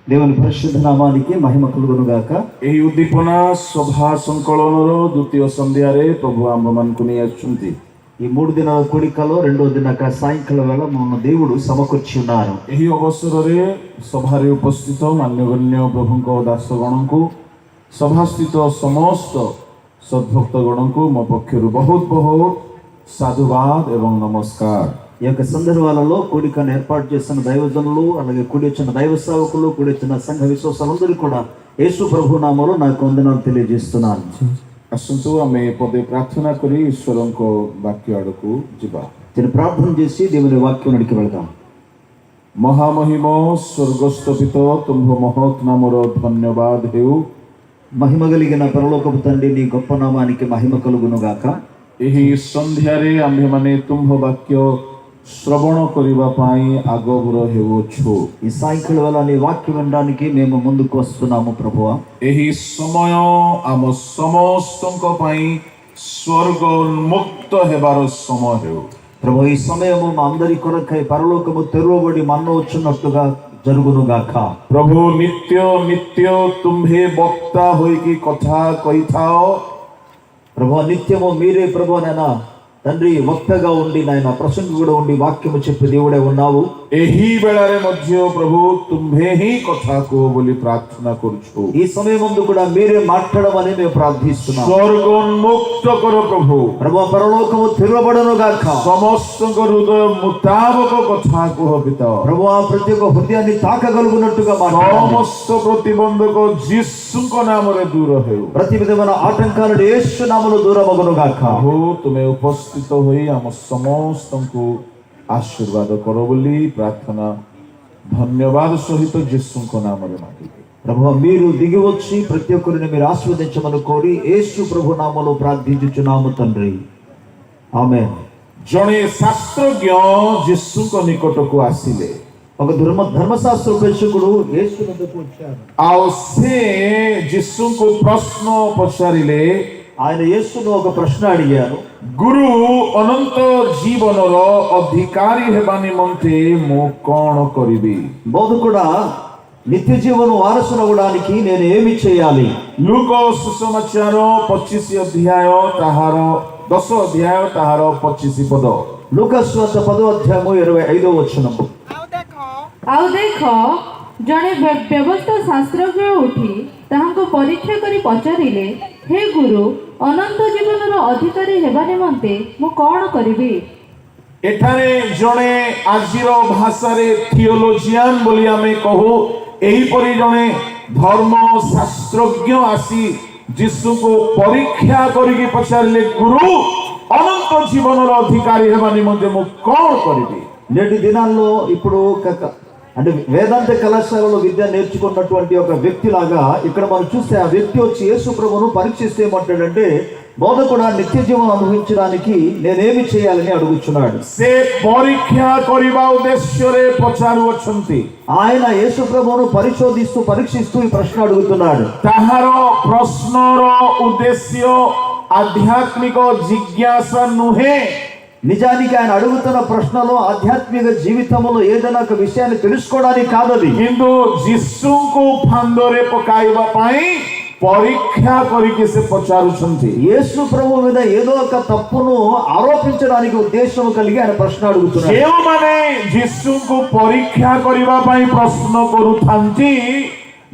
దేవుని పరిశుద్ధ నామానికి మహిమ కలుగును గాక। ଏହି ଉଦ୍ଦୀପନା ସଭା ସଂକଳନର ଦ୍ୱିତୀୟ ସନ୍ଧ୍ୟାରେ ପ୍ରଭୁ ଆମ୍ଭମାନଙ୍କୁ ନେଇ ଆସୁଛନ୍ତି। ఈ 3 దినాల కూడికలో రెండో దినక సాయంకాల వేళ మన దేవుడు సమకూర్చి ఉన్నారు। ଏହି ଅବସରରେ ସଭାରେ ଉପସ୍ଥିତ ମାନ୍ୟଗଣ୍ୟ ପ୍ରଭୁଙ୍କ ଦାସଗଣଙ୍କୁ ସଭାସ୍ଥିତ ସମସ୍ତ ସଦ୍ଭକ୍ତଗଣଙ୍କୁ ମୋ ପକ୍ଷରୁ ବହୁତ ବହୁତ ସାଧୁବାଦ ଏବଂ ନମସ୍କାର। ఈ యొక్క సందర్భాలలో కూడికను ఏర్పాటు చేసిన దైవజనులు, అలాగే కూడి వచ్చిన దైవ సేవకులు, కూడి వచ్చిన సంఘ విశ్వాసులందరూ కూడా యేసు ప్రభు నామములో నాకు వందనాలు తెలియజేస్తున్నాను। ଆସନ୍ତୁ ଆମେ ପଦେ ପ୍ରାର୍ଥନା କରି ଈଶ୍ୱରଙ୍କ ବାକ୍ୟ ଆଡ଼କୁ ଯିବା। దీన్ని ప్రార్థన చేసి దేవుని వాక్యంలోకి వెళ్దాం। ମହାମହିମ ସ୍ୱର୍ଗସ୍ଥ ପିତ ତୁମ୍ଭ ମହତ୍ ନାମର ଧନ୍ୟବାଦ ହେଉ। మహిమ కలిగిన పరలోకపు తండ్రి నీ గొప్ప నామానికి మహిమ కలుగును గాక। ଏହି ସନ୍ଧ୍ୟାରେ ଆମ୍ଭେମାନେ ତୁମ୍ଭ ବାକ୍ୟ ଶ୍ରବଣ କରିବା ପାଇଁ ଆଗଭର ହେଉଛୁ। ఈ సాయంకాల వేళ నీ వాక్యం వినడానికి మేము ముందుకు వస్తున్నాము ప్రభువా। ଏହି ସମୟ ଆମ ସମସ୍ତଙ୍କ ପାଇଁ ସ୍ୱର୍ଗ ଉନ୍ମୁକ୍ତ ହେବାର ସମୟ ହେଉ। ప్రభు ఈ సమయము మా అందరి కొరకై పరలోకము తెరవబడి మన్న వచ్చున్నట్టుగా జరుగును గాక। ପ୍ରଭୁ ନିତ୍ୟ ନିତ୍ୟ ତୁମ୍ଭେ ବକ୍ତା ହୋଇକି କଥା କହିଥାଅ। ప్రభు నిత్యము మీరే ప్రభు నైనా తండ్రి వక్తగా ఉండి నాయన ప్రసంగుడు ఉండి వాక్యము చెప్పి దేవుడే ఉన్నావు। ଏହି ବେଳାରେ ମଧ୍ୟ ପ୍ରଭୁ ତୁମ୍ଭେ ହିଁ କଥା କୁହ ବୋଲି ପ୍ରାର୍ଥନା କରୁଛୁ। ఈ సమయం ముందు కూడా మీరే మాట్లాడమని మేము ప్రార్థిస్తున్నాము। ସ୍ୱର୍ଗ ଉନ୍ମୁକ୍ତ କର ପ୍ରଭు। ప్రభు పరలోకము తెరవబడును గాక। ସମସ୍ତଙ୍କ ହୃଦୟ ମୁତାବକ କଥା କୁହ ପିତା। ప్రభు ప్రతి ఒక్క హృదయాన్ని తాకగలుగునట్టుగా మాట్లాడండి। ସମସ୍ତ ପ୍ରତିବନ୍ଧକ ଯୀଶୁଙ୍କ ନାମରେ ଦୂର ହେଉ। ప్రతి విధమైన ఆటంకాలను యేసు నామములో దూరమగును గాక। ପ୍ରଭୁ ତୁମେ ଉପସ୍ଥିତ ହୋଇ ଆମ ସମସ୍ତଙ୍କୁ ଆଶୀର୍ବାଦ କର ବୋଲି ପ୍ରାର୍ଥନା ଧନ୍ୟବାଦ ସହିତ ଯୀଶୁଙ୍କ ନାମରେ ମାଗିବି। ప్రభు మీరు దిగి వచ్చి ప్రతి ఒక్కరిని మీరు ఆశీర్వదించమని కోరి యేసు ప్రభు నామములో ప్రార్థించుచున్నాము తండ్రి, ఆమేన్। ଜଣେ ଶାସ୍ତ୍ରଜ୍ଞ ଯୀଶୁଙ୍କ ନିକଟକୁ ଆସିଲେ ఒక ధర్మశాస్త్ర ఉపదేశకుడు యేసు వద్దకు వచ్చారు। ଆଉ ସେ ଯୀଶୁଙ୍କୁ ପ୍ରଶ୍ନ ପଚାରିଲେ, ఆయన యేసును ఒక ప్రశ్న అడిగారు। ଗୁରୁ ଅନନ୍ତ ଜୀବନର ଅଧିକାରୀ ହେବା ନିମନ୍ତେ ମୁଁ କ'ଣ କରିବି? బోధకుడా నిత్య జీవన వారసుని అవ్వడానికి నేను ఏమి చేయాలి? ଲୁକ ସୁସମାଚାର 25 ଅଧ୍ୟାୟ ତାହାର 10 ଅଧ୍ୟାୟ ତାହାର 25 ପଦ। లూకాసు వార్త 10వ అధ్యాయము 25వ వచనం। ଆଉ ଦେଖ ଜଣେ ବ୍ୟବସ୍ଥା ଶାସ୍ତ୍ରଜ୍ଞ ଉଠି ତାହାଙ୍କୁ ପରୀକ୍ଷା କରି ପଚାରିଲେ, ହେ ଗୁରୁ, ଅନନ୍ତ ଜୀବନର ଅଧିକାରୀ ହେବା ନିମନ୍ତେ ମୁଁ କ'ଣ କରିବି? ଏଠାରେ ଜଣେ ଆଜିର ଭାଷାରେ ଥିଓଲୋଜିଆନ ବୋଲି ଆମେ କହୁ, ଏହିପରି ଜଣେ ଧର୍ମ ଶାସ୍ତ୍ରଜ୍ଞ ଆସି ଯୀଶୁଙ୍କୁ ପରୀକ୍ଷା କରିକି ପଚାରିଲେ, ଗୁରୁ, ଅନନ୍ତ ଜୀବନର ଅଧିକାରୀ ହେବା ନିମନ୍ତେ ମୁଁ କ'ଣ କରିବି? నేటి దినాల్లో ఇప్పుడు అంటే వేదాంత కళాశాలలో విద్య నేర్చుకున్నటువంటి ఒక వ్యక్తి లాగా ఇక్కడ మనం చూస్తే ఆ వ్యక్తి వచ్చి యేసు ప్రభువును పరీక్షిస్తే ఏమంటాడంటే, బోధకుడా నిత్య జీవనం అనుభవించడానికి నేనేమి చేయాలని అడుగుచున్నాడు। ସେ ପରୀକ୍ଷା କରିବା ଉଦ୍ଦେଶ୍ୟରେ ପଚାରୁଅଛନ୍ତି। ఆయన యేసు ప్రభువును పరీక్షిస్తూ ఈ ప్రశ్న అడుగుతున్నాడు। ତାହାର ପ୍ରଶ୍ନର ଉଦ୍ଦେଶ୍ୟ ଆଧ୍ୟାତ୍ମିକ ଜିଜ୍ଞାସା ନୁହେଁ। నిజానికి ఆయన అడుగుతున్న ప్రశ్నలో ఆధ్యాత్మిక జీవితంలో ఏదైనా ఒక విషయాన్ని తెలుసుకోవడానికి కాదది, କିନ୍ତୁ ଯୀଶୁଙ୍କୁ ଫାନ୍ଦରେ ପକାଇବା ପାଇଁ ପରୀକ୍ଷା କରିକି ସେ ପଚାରୁଛନ୍ତି। యేసు ప్రభు మీద ఏదో ఒక తప్పును ఆరోపించడానికి ఉద్దేశం కలిగి ఆయన ప్రశ్న అడుగుతున్నారు। ଯେଉଁମାନେ ଯୀଶୁଙ୍କୁ ପରୀକ୍ଷା କରିବା ପାଇଁ ପ୍ରଶ୍ନ କରୁଥାନ୍ତି,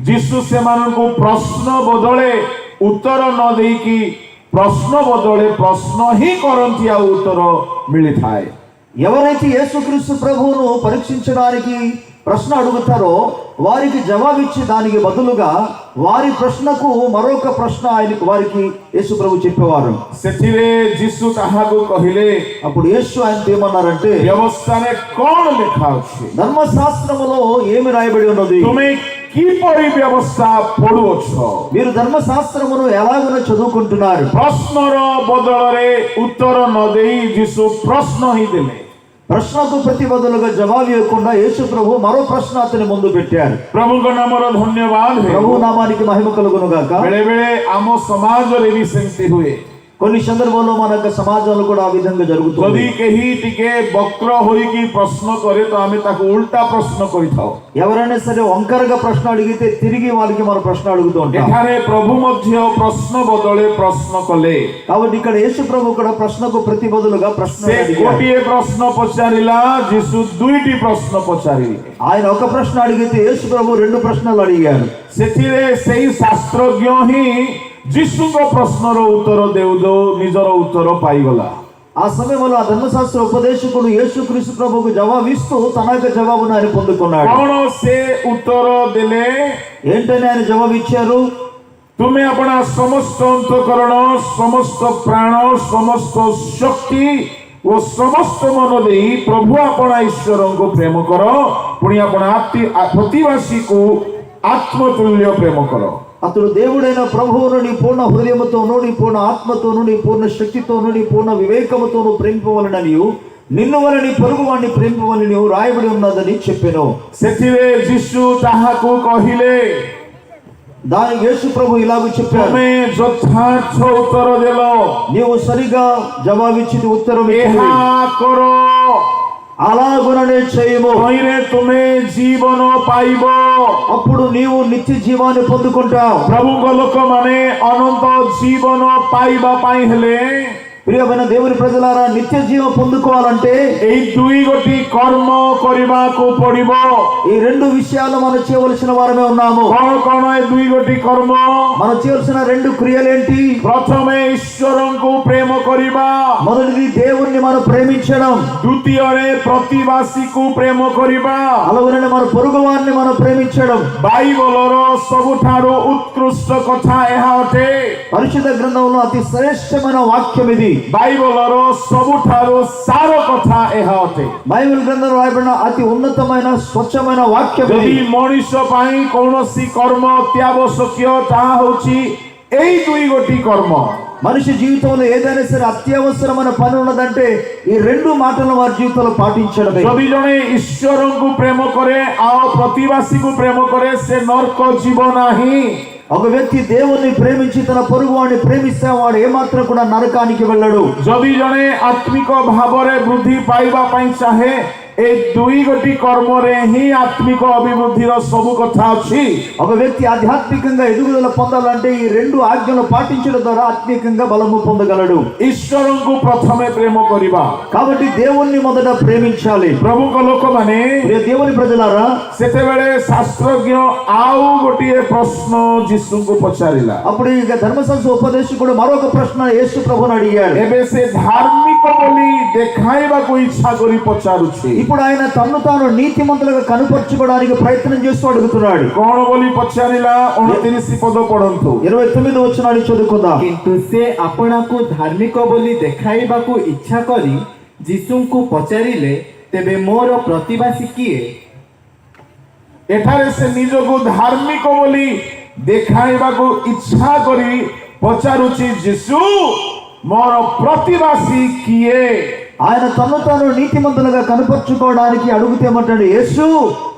ଯୀଶୁ ସେମାନଙ୍କୁ ପ୍ରଶ୍ନ ବଦଳେ ଉତ୍ତର ନ ଦେଇକି ପ୍ରଶ୍ନ ବଦଳେ ପ୍ରଶ୍ନ ହିଁ କରନ୍ତି, ଆଉ ଉତ୍ତର ମିଳିଥାଏ। ఎవరైతే యేసుక్రీస్తు ప్రభువును పరీక్షించడానికి ప్రశ్న అడుగుతారో వారికి జవాబిచ్చి దానికి బదులుగా వారి ప్రశ్నకు మరొక ప్రశ్న వారికి యేసు ప్రభు చెప్పేవారు। ସେଥିରେ ଯୀଶୁ ତାହାକୁ କହିଲେ, అప్పుడు యేసు ఆయనతో ఏమన్నారంటే, ବ୍ୟବସ୍ଥାରେ କ'ଣ ଲେଖା ଅଛି? ధర్మశాస్త్రములో ఏమి రాయబడి ఉన్నది? ତୁମେ କିପରି ବ୍ୟବସ୍ଥା ପଢୁଅଛ? మీరు ధర్మశాస్త్రమును ఎలాగో చదువుకుంటున్నారు? ପ୍ରଶ୍ନର ବଦଳରେ ଉତ୍ତର ନ ଦେଇ ଯୀଶୁ ପ୍ରଶ୍ନ ହିଁ ଦେଲେ। ప్రశ్నకు ప్రతి బదులుగా జవాబు ఇవ్వకుండా యేసు ప్రభు మరో ప్రశ్న అతని ముందు పెట్టారు। ପ୍ରଭୁଙ୍କ ନାମର ଧନ୍ୟବାଦ। ప్రభు నామానికి మహిమ కలుగును గాక। ବେଳେ ବେଳେ ଆମ ସମାଜରେ ବି ସେମିତି ହୁଏ। కొన్ని సందర్భాల్లో మన యొక్క సమాజంలో కూడా ఆ విధంగా జరుగుతుంది. যদি কেহি টিকে বক্র হইকি প্রশ্ন করে তো আমি তাকে উল্টা প্রশ্ন করিথাও। ఎవరైనా సరే వంకరగా ప్రశ్న అడిగితే తిరిగి వాళ్ళకి మనం ప్రశ్న అడుగుతూ ఉంటాం. এখানে প্রভু মধ্য প্রশ্ন বদলে প্রশ্ন কলে। కాబట్టి ఇక్కడ యేసు ప్రభు కూడా ప్రశ్నకు ప్రతి బదులుగా ప్రశ్న সে అడిగాడు. গোটিয়ে প্রশ্ন পচারিলা, যিশু দুইটি প্রশ্ন পচারিলে। ఆయన ఒక ప్రశ్న అడిగితే యేసు ప్రభు రెండు ప్రశ్నలు అడిగాడు. ସେଥିରେ ସେଇ ଶାସ୍ତ୍ରଜ୍ଞ ହିଁ ଯୀଶୁଙ୍କ ପ୍ରଶ୍ନର ଉତ୍ତର ଦେଉ ଦେଉ ନିଜର ଉତ୍ତର ପାଇଗଲା। ఆ సమయంలో ఆ ధర్మశాస్త్ర ఉపదేశకుడు యేసుక్రీస్తు ప్రభువుకు జవాబిస్తూ తన యొక్క జవాబును ఆయన పొందుకున్నాడు. କଣ ସେ ଉତ୍ତର ଦେଲେ? ఏంటని ఆయన జవాబు ఇచ్చారు? ତୁମେ ଆପଣା ସମସ୍ତ ଅନ୍ତଃକରଣ, ସମସ୍ତ ପ୍ରାଣ, ସମସ୍ତ ଶକ୍ତି ଓ ସମସ୍ତ ମନ ଦେଇ ପ୍ରଭୁ ଆପଣା ଈଶ୍ୱରଙ୍କୁ ପ୍ରେମ କର, ପୁଣି ଆପଣା ପ୍ରତିବାସୀକୁ ఆత్మతుల్య ప్రేమ కరో. అతడు దేవుడైన ప్రభువును నీ పూర్ణ హృదయముతోను, నీ పూర్ణ ఆత్మతోను, నీ పూర్ణ శక్తితోను, నీ పూర్ణ వివేకముతోను ప్రేమింపవలననియు, నిన్ను వల్ల నీ పొరుగు వాడిని ప్రేమింపవలననియు రాయబడి ఉన్నదని చెప్పెను. ସେଥିରେ ଯୀଶୁ ତାହାକୁ କହିଲେ, దానికి యేసు ప్రభు ఇలాగ చెప్పారు, ତୁମେ ଯଥାର୍ଥ ଉତ୍ତର ଦେଲ, నీవు సరిగా జవాబిచ్చింది, ఉత్తరం ଏହା କର, అలాగుననే చేయము, ତହିଁରେ ତୁମେ ଜୀବନ ପାଇବ। అప్పుడు నీవు నిత్య జీవాన్ని పొందుకుంటావు. ପ୍ରଭୁଙ୍କ ଲୋକମାନେ ଅନନ୍ତ ଜୀବନ ପାଇବା ପାଇଁ ହେଲେ ప్రియమైన దేవుని ప్రజలారా, నిత్య జీవం పొందుకోవాలంటే এই দুই ଗୋଟି କର୍ମ କରିବାକୁ ପଡିବ। ఈ రెండు విషయాలు మనం చేయవలసిన వారమే ఉన్నాము. କଣ କଣ ଏ ଦୁଇ ଗୋଟି କର୍ମ? మనం చేయవలసిన రెండు క్రియలేంటి? ପ୍ରଥମେ ଈଶ୍ୱରଙ୍କୁ ପ୍ରେମ କରିବା, మొదటిది దేవుణ్ణి మనం ప్రేమించడం, ଦ୍ୱିତୀୟରେ ପ୍ରତିବାସୀକୁ ପ୍ରେମ କରିବା। అలాగనే మన పొరుగు వారిని మనం ప్రేమించడం. ବାଇବଲର ସବୁଠାରୁ ଉତ୍କୃଷ୍ଟ କଥା ଏହା ଅଟେ। పరిశుద్ధ గ్రంథంలో అతి శ్రేష్టమైన వాక్యం ఇది. ବାଇବଲର ସବୁଠାରୁ ସାର କଥା ଏହା ଅଟେ। బైబిల్ గ్రంథంలో రాయబడిన అతి ఉన్నతమైన స్వచ్ఛమైన వాక్యం ଯଦି ఇది. ମଣିଷ ପାଇଁ କୌଣସି କର୍ମ ଅତ୍ୟାବଶ୍ୟକୀୟ, ତାହା ହେଉଛି ଏଇ ଦୁଇ ଗୋଟି କର୍ମ। మనిషి జీవితంలో ఏదైనా సరే అత్యవసరమైన పని ఉన్నదంటే ఈ రెండు మాటలను వారి జీవితంలో పాటించడమే. ଯଦି ଜଣେ ଈଶ୍ୱରଙ୍କୁ ପ୍ରେମ କରେ ଆଉ ପ୍ରତିବାସୀକୁ ପ୍ରେମ କରେ, ସେ ନର୍କ ଯିବ ନାହିଁ। ఒక వ్యక్తి దేవుణ్ణి ప్రేమించి తన పొరుగు వాడిని ప్రేమిస్తే వాడు ఏమాత్రం కూడా నరకానికి వెళ్ళడు. ଯଦି ଜଣେ ଆତ୍ମିକ ଭାବରେ ବୃଦ୍ଧି ପାଇବା ପାଇଁ ଚାହେଁ, ଏ ଦୁଇ ଗୋଟି କର୍ମରେ ହିଁ ଆତ୍ମିକ ଅଭିବୃଦ୍ଧିର ସବୁ କଥା ଅଛି। ఒక వ్యక్తి ఆధ్యాత్మికంగా ఎదుగుదల పొందాలంటే ఈ రెండు ఆజ్ఞలు పాటించడం ద్వారా ఆత్మీయంగా బలము పొందగలడు. ଈଶ୍ୱରଙ୍କୁ ପ୍ରଥମେ ପ୍ରେమ କରିବା। కాబట్టి దేవుణ్ణి మొదట ప్రేమించాలి. ପ୍ରଭୁଙ୍କ ଲୋକମାନେ దేవుని ప్రజలారా, ସେତେବେଳେ ଶାସ୍ତ୍ରଜ୍ଞ ଆଉ ଗୋଟିଏ ପ୍ରଶ୍ନ ଯୀଶୁଙ୍କୁ ପଚାରିଲା। అప్పుడు ఇక ధర్మశాస్త్ర ఉపదేశకుడు మరొక ప్రశ్న యేసు ప్రభువుని అడిగాడు. ଏବେ ସେ ଧାର୍ମିକ ବୋଲି ଦେଖାଇବାକୁ ଇଚ୍ଛା କରି ପଚାରୁଛି। ఇప్పుడు ఆయన తన్ను తాను నీతిమంతులుగా కనుపరుచుకోవడానికి ప్రయత్నం చేస్తూ అడుగుతున్నాడు. କଣ ବୋଲି ପଚାରିଲା? 29 ପଦ ପଢନ୍ତୁ। 29 వచనాన్ని చదువుకుందాం. କିନ୍ତୁ ସେ ଆପଣାକୁ ଧାର୍ମିକ ବୋଲି ଦେଖାଇବାକୁ ଇଚ୍ଛା କରି ଯୀଶୁଙ୍କୁ ପଚାରିଲେ, ତେବେ ମୋର ପ୍ରତିବାସୀ କିଏ? ଏଠାରେ ସେ ନିଜକୁ ଧାର୍ମିକ ବୋଲି ଦେଖାଇବାକୁ ଇଚ୍ଛା କରି ପଚାରୁଛି, ଯୀଶୁ ମୋର ପ୍ରତିବାସୀ କିଏ? ఆయన తన్ను తాను నీతిమంతులుగా కనపరుచుకోవడానికి అడుగుతే ఏమంటాడు? యేసు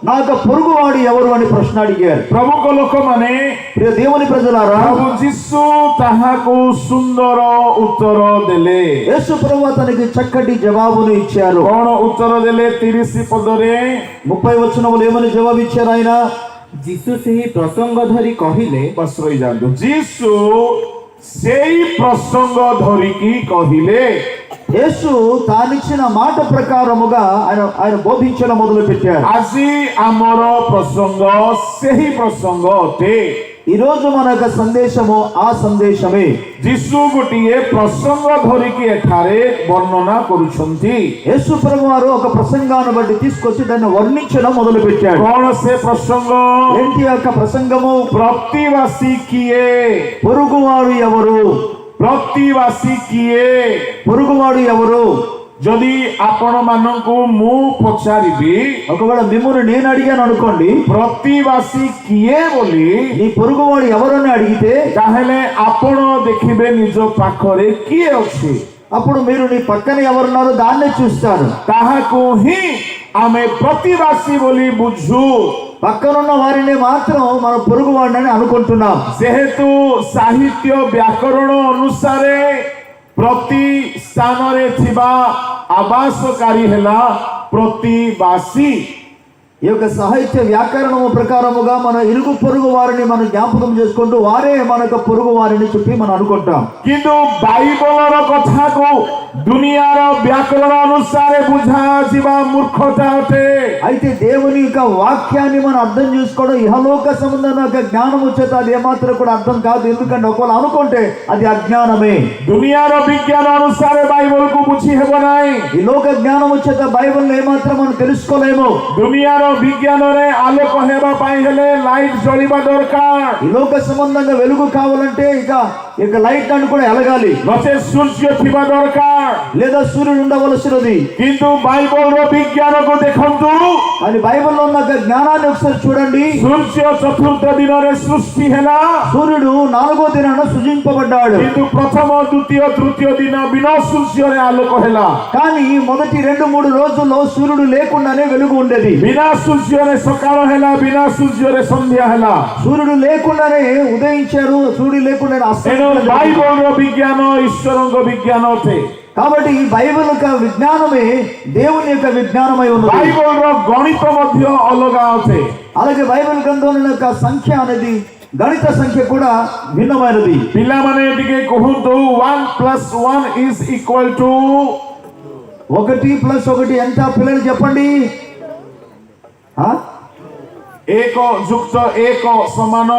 నాకు పొరుగువాడు ఎవరు అని ప్రశ్న అడిగారు. ପ୍ରଭୁଙ୍କ ଲୋକମାନେ, ప్రియ దేవుని ప్రజలారా, ପ୍ରଭୁ ଯୀଶୁ ତାହାକୁ ସୁନ୍ଦର ଉତ୍ତର ଦେଲେ। యేసు ప్రభు అతనికి చక్కటి జవాబును ఇచ్చారు. କଣ ଉତ୍ତର ଦେଲେ? 30 ପଦରେ 30 వచనములు ఏమని జవాబు ఇచ్చారు ఆయన? ଯୀଶୁ ସେହି ପ୍ରସଙ୍ଗ ଧରି କହିଲେ, ବସ ରହିଯାଆନ୍ତୁ। ଯୀଶୁ ସେଇ ପ୍ରସଙ୍ଗ ଧରିକି କହିଲେ, యేసు తానిచ్చిన మాట ప్రకారముగా ఆయన బోధించడం మొదలు పెట్టారు. ଆଜି ଆମର ପ୍ରସଙ୍ଗ ସେହି ପ୍ରସଙ୍ଗ ଅଟେ। ఈ రోజు మన యొక్క సందేశము ఆ సందేశమే. ଯୀଶୁ ଗୋଟିଏ ପ୍ରସଙ୍ଗ ଧରିକି ଏଠାରେ ବର୍ଣ୍ଣନା କରୁଛନ୍ତି। యేసు ప్రభు వారు ఒక ప్రసంగాన్ని బట్టి తీసుకొచ్చి దాన్ని వర్ణించడం మొదలు పెట్టాడు. କଣ ସେ ପ୍ରସଙ୍ଗ? ఏంటి యొక్క ప్రసంగము? ପ୍ରତିବାସୀ କିଏ? పొరుగువాడు ఎవరు? ପ୍ରତିବାସୀ କିଏ? పొరుగువాడు ఎవరు? ଯଦି ଆପଣ ମାନଙ୍କୁ ମୁଁ ପଚାରିବି, ఒకవేళ మిమ్మల్ని నేను అడిగాను అనుకోండి, ପ୍ରତିବାସୀ କିଏ ବୋଲି, నీ పొరుగువాడు ఎవరని అడిగితే ତାହେଲେ ଆପଣ ଦେଖିବେ ନିଜ ପାଖରେ କିଏ ଅଛି। అప్పుడు మీరు నీ పక్కన ఎవరున్నారో దాన్నే చూస్తారు. ତାହାକୁ ହିଁ ଆମେ ପ୍ରତିବାସୀ ବୋଲି ବୁଝୁ। పక్కనున్న వారిని మాత్రం మనం పొరుగువాడిని అనుకుంటున్నాం. ଯେହେତୁ ସାହିତ୍ୟ ବ୍ୟାକରଣ ଅନୁସାରେ प्रति स्थान रे थिबा आवासकारी हेला प्रतिवासी। ఈ యొక్క సాహిత్య వ్యాకరణము ప్రకారముగా మన ఇరుగు పొరుగు వారిని మనం జ్ఞాపకం చేసుకుంటూ వారే మనకు పొరుగు వారిని చెప్పి మనం అనుకుంటాం. किंतु बाइबल कथा को दुनियार व्याकरण अनुसार बुझा जीवा मूर्खता अटे। అయితే దేవుని యొక్క వాక్యాన్ని మనం అర్థం చేసుకోవడం ఇహలోక సంబంధమైన జ్ఞానము చేత అది ఏమాత్రం కూడా అర్థం కాదు. ఎందుకంటే ఒకవేళ అనుకుంటే అది అజ్ఞానమే. दुनियार विज्ञान अनुसार बाइबल को बुझी हेब नाई। ఈ లోక జ్ఞానము చేత బైబిల్ ఏమాత్రం మనం తెలుసుకోలేము. दुनियार विज्ञान रे आलोक हेबा पाई हेले लाइट जळिबा दरकार। ఈ లోక సంబంధంగా వెలుగు కావాలంటే ఇక లైట్ అని కూడా ఎలగాలి, नचे सूर्य थिबा दरकार। లేదా సూర్యుడు ఉండవలసినది. किंतु बाइबल रो विज्ञान को देखंतु అని బైబిల్లో ఉన్న జ్ఞానాన్ని ఒకసారి చూడండి. सूर्य चतुर्थ दिन रे सृष्टि हेला, సూర్యుడు 4వ దినాన సృజింపబడ్డాడు. किंतु प्रथम द्वितीय तृतीय दिन बिना सूर्य रे आलोक हेला। కానీ మొదటి 2-3 రోజుల్లో సూర్యుడు లేకుండానే వెలుగు ఉండేది. बिना सूर्य रे सकाळ हेला, बिना सूर्य रे संध्या हेला। సూర్యుడు లేకుండానే ఉదయించారు, సూర్యుడు లేకుండానే एनो అస్తమించారు. बाइबल रो विज्ञान ईश्वरन को विज्ञान अटे। కాబట్టి ఈ బైబిల్ యొక్క విజ్ఞానమే దేవుని యొక్క విజ్ఞానమై ఉన్నది. बाइबल रो गणित मध्य अलगा अटे। అలాగే బైబిల్ గ్రంథంలో యొక్క సంఖ్య అనేది గణిత సంఖ్య కూడా భిన్నమైనది. पिला माने टिके कहंतु 1 + 1 = 1 + 1 ఎంత పిల్లలు చెప్పండి? 1 + 1 समान।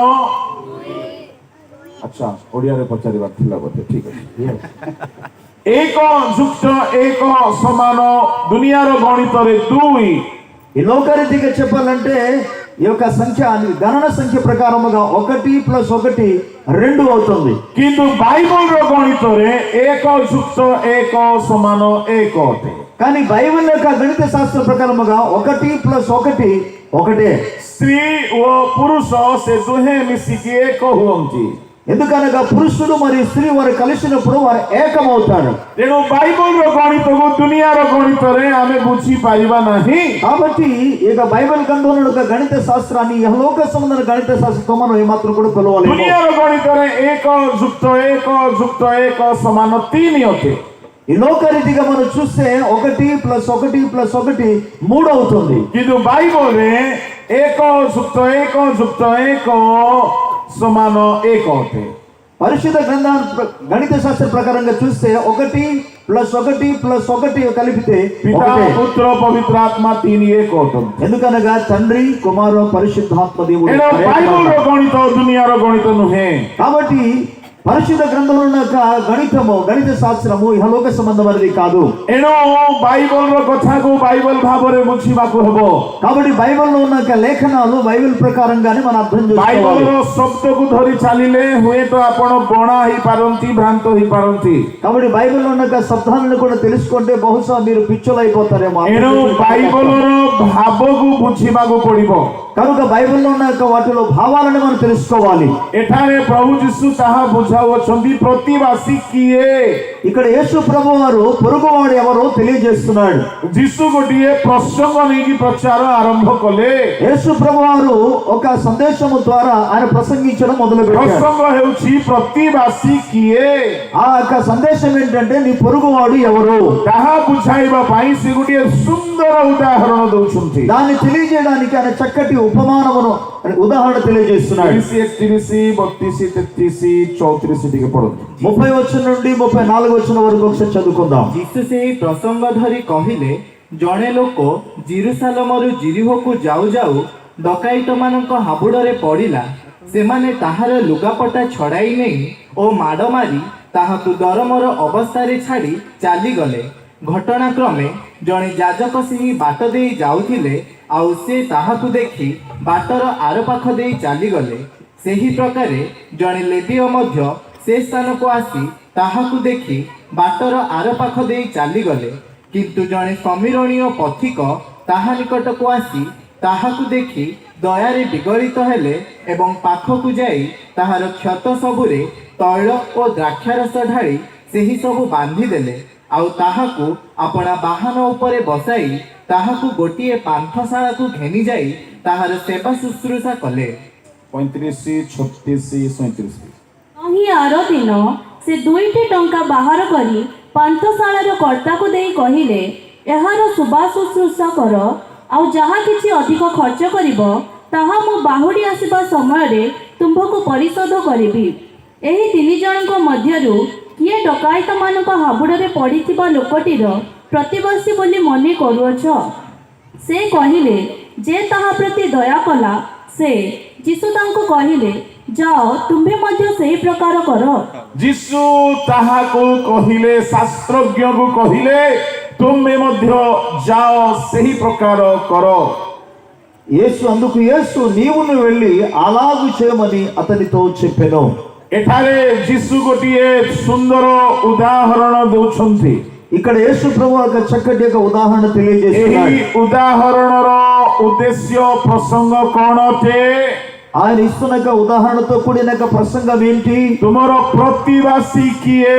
अच्छा ओडिया रे पचारिबा थिला बोते, ठीक है। 1 + 1 समान दुनिया रो गणित रे 2। ఈ లోకరీతిగా చెప్పాలంటే ఈ యొక్క సంఖ్య గణన సంఖ్య ప్రకారముగా 1 + 1 2 అవుతుంది. किंतु बाइबल रो गणित रे 1 + 1 समान 1 अटे। కానీ బైబిల్ యొక్క గణిత శాస్త్ర ప్రకారముగా 1 + 1 ఒకటే. स्त्री ओ पुरुष से दुहे मिसिकी एक हुअंती। ఎందుకనగా పురుషుడు మరియు స్త్రీ వారు కలిసినప్పుడు వారు ఏకమవుతారు. तेणु बाइबल रो गणित को दुनिया रो गणित रे आमे बुझी पाइबा नहीं। కాబట్టి ఇక బైబిల్ గ్రంథంలో యొక్క గణిత శాస్త్రాన్ని యహలోక సంబంధమైన గణిత శాస్త్రంతో మనం ఏమాత్రం కూడా పిలవలేము. दुनिया रो गणित रे 1 + 1 + 1 समान 3 अटे। ఈ లోకరీతిగా మనం చూస్తే 1 + 1 + 1 3 అవుతుంది. किंतु बाइबल रे 1 + 1 + 1 समान 1 अटे। పరిశుద్ధ గణిత శాస్త్ర ప్రకారంగా చూస్తే 1 + 1 + 1 కలిపితే पिता ఒకటే. पुत्र पवित्र आत्मा 3 1 अटे। ఎందుకనగా తండ్రి కుమారు పరిశుద్ధాత్మ దేవుడు. एनो बाइबल रो गणित दुनिया रो गणित नुहे। కాబట్టి పరిశుద్ధ గ్రంథంలో ఉన్న గణిత శాస్త్రము ఇహలోక సంబంధమైనది కాదు. एनो बाइबल रो कथा को बाइबल भाबरे बुझिबाको हेबो। కాబట్టి బైబిల్లో ఉన్న లేఖనాలు బైబిల్ ప్రకారంగానే మనం అర్థం बाइबल చేసుకోవాలి. रो शब्द को धरि चालिले हुए तो आपण बणा ही पारंती, भ्रांत ही पारंती। కాబట్టి బైబిల్లో ఉన్న శబ్దాలను కూడా తెలుసుకుంటే బహుశా మీరు పిచ్చులైపోతారేమో. एनो बाइबल रो भाव को बुझिबाको पड़िबो। కనుక బైబిల్లో ఉన్న వాటిలో భావాలను మనం తెలుసుకోవాలి. एठारे प्रभु यीशु ताहा बुझावछंती प्रतिवासी किए। ఇక్కడ యేసు ప్రభు వారు పొరుగువాడు ఎవరో తెలియజేస్తున్నాడు. यीशु गोटिए प्रसंग नेकी प्रचार आरंभ कले। యేసు ప్రభు వారు ఒక సందేశము ద్వారా ఆయన ప్రసంగించడం మొదలుపెట్టారు. प्रसंग हेउछि प्रतिवासी किए। ఆ యొక్క సందేశం ఏంటంటే నీ పొరుగువాడు ఎవరు ताहा बुझाइबा पई से गोटिए सुंदर उदाहरण दउछंती। దాన్ని తెలియజేయడానికి ఆయన చక్కటి ఉపమానమును ఉదాహరణ తెలియజేస్తున్నాడు. 31 32 33 34 टिके पढନ୍ତୁ। 30 వచనం నుండి 34 వచనం వరకు ఒకసారి చదువుకుందాం. ଯୀଶୁ ସେହି ପ୍ରସଙ୍ଗ ଧରି କହିଲେ, ଜଣେ ଲୋକ ଜିରୁସାଲମରୁ ଜିରିହୋକୁ ଯାଉ ଯାଉ ଡକାଇତମାନଙ୍କ ହାବୁଡ଼ରେ ପଡ଼ିଲା। ସେମାନେ ତାହାର ଲୁଗାପଟା ଛଡ଼ାଇ ନେଇ ଓ ମାଡ଼ ମାରି ତାହାକୁ ଦରମର ଅବସ୍ଥାରେ ଛାଡ଼ି ଚାଲିଗଲେ। ଘଟଣାକ୍ରମେ ଜଣେ ଯାଜକ ସେହି ବାଟ ଦେଇ ଯାଉଥିଲେ, ଆଉ ସେ ତାହାକୁ ଦେଖି ବାଟର ଆରପାଖ ଦେଇ ଚାଲିଗଲେ। ସେହି ପ୍ରକାରେ ଜଣେ ଲେବୀୟ ମଧ୍ୟ ସେ ସ୍ଥାନକୁ ଆସି ତାହାକୁ ଦେଖି ବାଟର ଆରପାଖ ଦେଇ ଚାଲିଗଲେ। କିନ୍ତୁ ଜଣେ ସମୀରଣୀୟ ପଥିକ ତାହା ନିକଟକୁ ଆସି ତାହାକୁ ଦେଖି ଦୟାରେ ବିଗଳିତ ହେଲେ ଏବଂ ପାଖକୁ ଯାଇ ତାହାର କ୍ଷତ ସବୁରେ ତୈଳ ଓ ଦ୍ରାକ୍ଷାରସ ଢାଳି ସେହି ସବୁ ବାନ୍ଧିଦେଲେ। ଆଉ ତାହାକୁ ଆପଣା ବାହନ ଉପରେ ବସାଇ ତାହାକୁ ଗୋଟିଏ ପାନ୍ଥଶାଳାକୁ ଘେନି ଯାଇ ତାହାର ସେବା ଶୁଶ୍ରୂଷା କଲେ। 35 36 37 ଏହି ଆର ଦିନ ସେ 2ଟି ଟଙ୍କା ବାହାର କରି ପାନ୍ଥଶାଳାର କର୍ତ୍ତାକୁ ଦେଇ କହିଲେ, ଏହାର ସେବା ଶୁଶ୍ରୂଷା କର, ଆଉ ଯାହା କିଛି ଅଧିକ ଖର୍ଚ୍ଚ କରିବ ତାହା ମୁଁ ବାହୁଡ଼ି ଆସିବା ସମୟରେ ତୁମ୍ଭକୁ ପରିଶୋଧ କରିବି। ଏହି 3 ଜଣଙ୍କ ମଧ୍ୟରୁ କିଏ ଡକାୟତମାନଙ୍କ ହାବୁଡ଼ରେ ପଡ଼ିଥିବା ଲୋକଟିର ପ୍ରତିବାସୀ ବୋଲି ମନେ କରୁଅଛ? ସେ କହିଲେ, ଯେ ତାହା ପ୍ରତି ଦୟା କଲା ସେ। ଯୀଶୁ ତାଙ୍କୁ କହିଲେ, ଯାଅ ତୁମ୍ଭେ ମଧ୍ୟ ସେହି ପ୍ରକାର କର। ଯୀଶୁ ତାହାକୁ କହିଲେ, ଶାସ୍ତ୍ରଜ୍ଞକୁ କହିଲେ, ତୁମେ ମଧ୍ୟ ଯାଅ ସେହି ପ୍ରକାର କର। యేసు అందుకు యేసు నీవును వెళ్ళి అలాగు చేయమని అతనితో చెప్పెను। ଏଠାରେ ଯୀଶୁ ଗୋଟିଏ ସୁନ୍ଦର ଉଦାହରଣ ଦେଉଛନ୍ତି। ఇక్కడ యేసు ప్రభు ఒక చక్కటి ఒక ఉదాహరణ తెలియజేస్తున్నాడు। ଏହି ఉదాహరణର ఉద్దేଶ୍ୟ ପ୍ରସଙ୍ଗ କ'ଣ ଅଟେ? ఆయన ఇస్తున్న ఒక ఉదాహరణతో కూడిన ఒక ప్రసంగం ఏంటి? ତୁମର ପ୍ରତିବାସୀ କିଏ?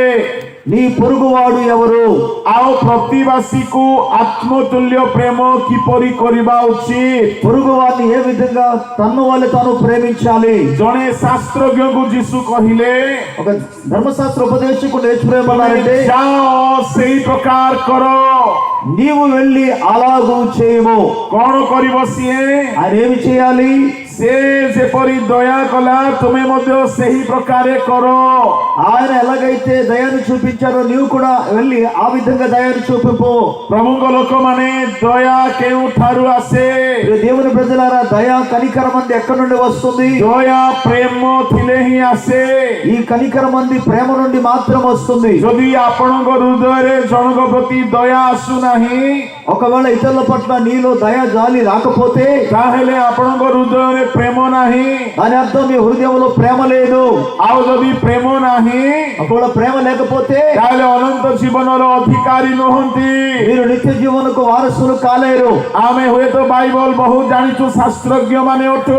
నీ పొరుగువాడు ఎవరు? ଆଉ ପ୍ରତିବାସୀକୁ ଆତ୍ମତୁଲ୍ୟ ପ୍ରେମ କିପରି କରିବା ଉଚିତ? పొరుగువాడిని ఏ విధంగా తన్ను వల్ల తాను ప్రేమించాలి? ଜଣେ ଶାସ୍ତ୍ରଜ୍ଞକୁ ଯୀଶୁ କହିଲେ, ఒక ధర్మశాస్త్ర ఉపదేశకుడు నేర్చుకునేమన్నారంటే, ଯାଅ ସେଇ ପ୍ରକାର କର। నీవు వెళ్ళి అలాగూ చేయము। କ'ଣ କରିବ ସିଏ? ఆయన ఏమి చేయాలి? ସେ ଯେପରି ଦୟା କଲା ତୁମେ ମଧ୍ୟ ସେହି ପ୍ରକାରେ କର। ఆయన ఎలాగైతే దయను చూపించారో నీవు కూడా వెళ్ళి ఆ విధంగా దయను చూపింపు। ପ୍ରଭୁଙ୍କ ଲୋକମାନେ ଦୟା କେଉଁଠାରୁ ଆସେ? దేవుని ప్రజలారా, దయ కనికరం అంది ఎక్కడి నుండి వస్తుంది? ଦୟା ପ୍ରେମ ଥିଲେ ହିଁ ଆସେ। ఈ కనికరం అంది ప్రేమ నుండి మాత్రం వస్తుంది। ଯଦି ଆପଣଙ୍କ ହୃଦୟରେ ଜଣଙ୍କ ପ୍ରତି ଦୟା ଆସୁନାହିଁ, ఒకవేళ ఇతరుల పట్ల నీలో దయ జాలి రాకపోతే ତାହେଲେ ଆପଣଙ୍କ ହୃଦୟରେ ପ୍ରେମ ନାହିଁ। దాని అర్థం మీ హృదయంలో ప్రేమ లేదు। ଆଉ ଯଦି ପ୍ରେମ ନାହିଁ, ఒకవేళ ప్రేమ లేకపోతే ତାହେଲେ ଅନନ୍ତ ଜୀବନର ଅଧିକାରୀ ନୁହନ୍ତି। మీరు నిత్య జీవనకు వారసులు కాలేరు। ଆମେ ହୁଏତ ବାଇବଲ ବହୁତ ଜାଣିଛୁ, ଶାସ୍ତ୍ରଜ୍ଞ ମାନେ ଅଟୁ।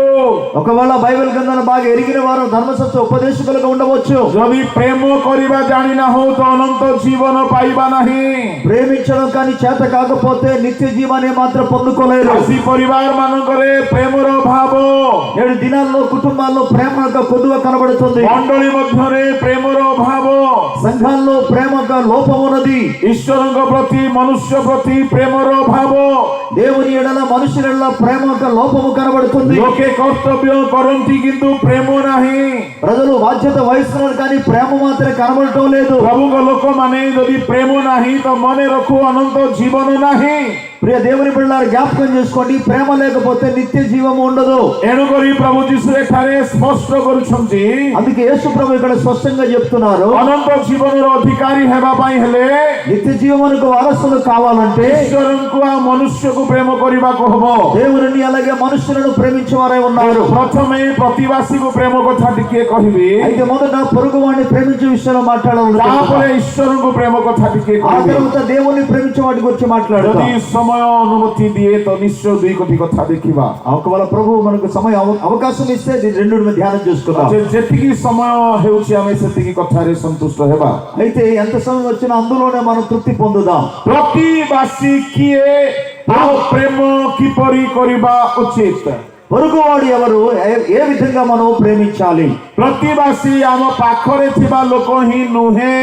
ఒకవేళ బైబిల్ గ్రంథాన్ని బాగా ఎరిగిన వారు ధర్మశాస్త్ర ఉపదేశకులుగా ఉండవచ్చు। ଯଦି ପ୍ରେମ କରିବା ଜାଣିନାହୁଁ ତ ଅନନ୍ତ ଜୀବନ ପାଇବା ନାହିଁ। ప్రేమించడం కానీ చేత కాకపోతే నిత్య జీవాన్ని మాత్రం పొందుకోలేరు। ଚାଷୀ ପରିବାର ମାନଙ୍କରେ ପ୍ରେମର ଅଭାବ, నేడు దినాల్లో కుటుంబాల్లో ప్రేమ యొక్క కొదువ కనబడుతుంది। ମଣ୍ଡଳୀ ମଧ୍ୟରେ ప్రేమର ଅଭାବ, సంఘాల్లో ప్రేమ యొక్క లోపం ఉన్నది। ଈଶ୍ୱରଙ୍କ ପ୍ରତି ମନୁଷ୍ୟ ପ୍ରତି ପ୍ରେମର ଅଭାବ। దేవుని ఎడల మనుషుల ఎడల ప్రేమ యొక్క లోపము కనబడుతుంది। ଲୋକେ କର୍ତ୍ତବ୍ୟ କରନ୍ତି କିନ୍ତୁ ପ୍ରେମ ନାହିଁ। ప్రజలు బాధ్యత వహిస్తున్నారు కానీ ప్రేమ మాత్రం కనబడటం లేదు। ପ୍ରଭୁଙ୍କ ଲୋକମାନେ ଯଦି ପ୍ରେମ ନାହିଁ ତ ମନେ ରଖୁ ଅନନ୍ତ ଜୀବନ ନାହିଁ। ప్రియ దేవుని బిడ్డలారా, జ్ఞాపకం చేసుకోండి, ప్రేమ లేకపోతే నిత్య జీవము ఉండదు। ଏଣୁକରି ପ୍ରଭୁ ଯୀଶୁ ଏଠାରେ ସ୍ପଷ୍ଟ କରୁଛନ୍ତି, అందుకే యేసు ప్రభు ఇక్కడ స్పష్టంగా చెప్తున్నారు, ଅନନ୍ତ ଜୀବନର ଅଧିକାରୀ ହେବା ପାଇଁ ହେଲେ నిత్య జీవమునకు వారసులు కావాలంటే ଈଶ୍ୱରଙ୍କୁ ଆଉ ମନୁଷ୍ୟକୁ ପ୍ରେମ କରିବାକୁ ହବ। దేవుని అలాగే మనుషులను ప్రేమించేవారై ఉన్నారు। ପ୍ରଥମେ ପ୍ରତିବାସୀକୁ ପ୍ରେମ କଥା ଟିକିଏ କହିବି, అయితే మొదట పొరుగువాడిని ప్రేమించే విషయంలో మాట్లాడాలి। ତାପରେ ଈଶ୍ୱରଙ୍କୁ ପ୍ରେమ କଥା ଟିକିଏ ఆ କହିବି। తర్వాత దేవుని ప్రేమించే వాటి గురించి మాట్లాడతాం। ଯଦି ସମୟ ଅନୁମତି ଦିଏ ତ ନିଶ୍ଚୟ ଦୁଇ କୋଟି କଥା ଦେଖିବା। ఒకవేళ ప్రభు మనకు సమయం అవకాశం ఇస్తే దీని రెండు ధ్యానం చేసుకుందాం। ଯେତିକି ସମୟ ହେଉଛି ଆମେ ସେତିକି କଥାରେ ସନ୍ତୁଷ୍ଟ ହେବା। అయితే ఎంత సమయం వచ్చినా అందులోనే మనం తృప్తి పొందుదాం। ପ୍ରତିବାସୀ କିଏ ଆଉ ପ୍ରେମ କିପରି କରିବା ଉଚିତ? పొరుగువాడు ఎవరు? ఏ విధంగా మనం ప్రేమించాలి? ପ୍ରତିବାସୀ ଆମ ପାଖରେ ଥିବା ଲୋକ ହିଁ ନୁହେଁ।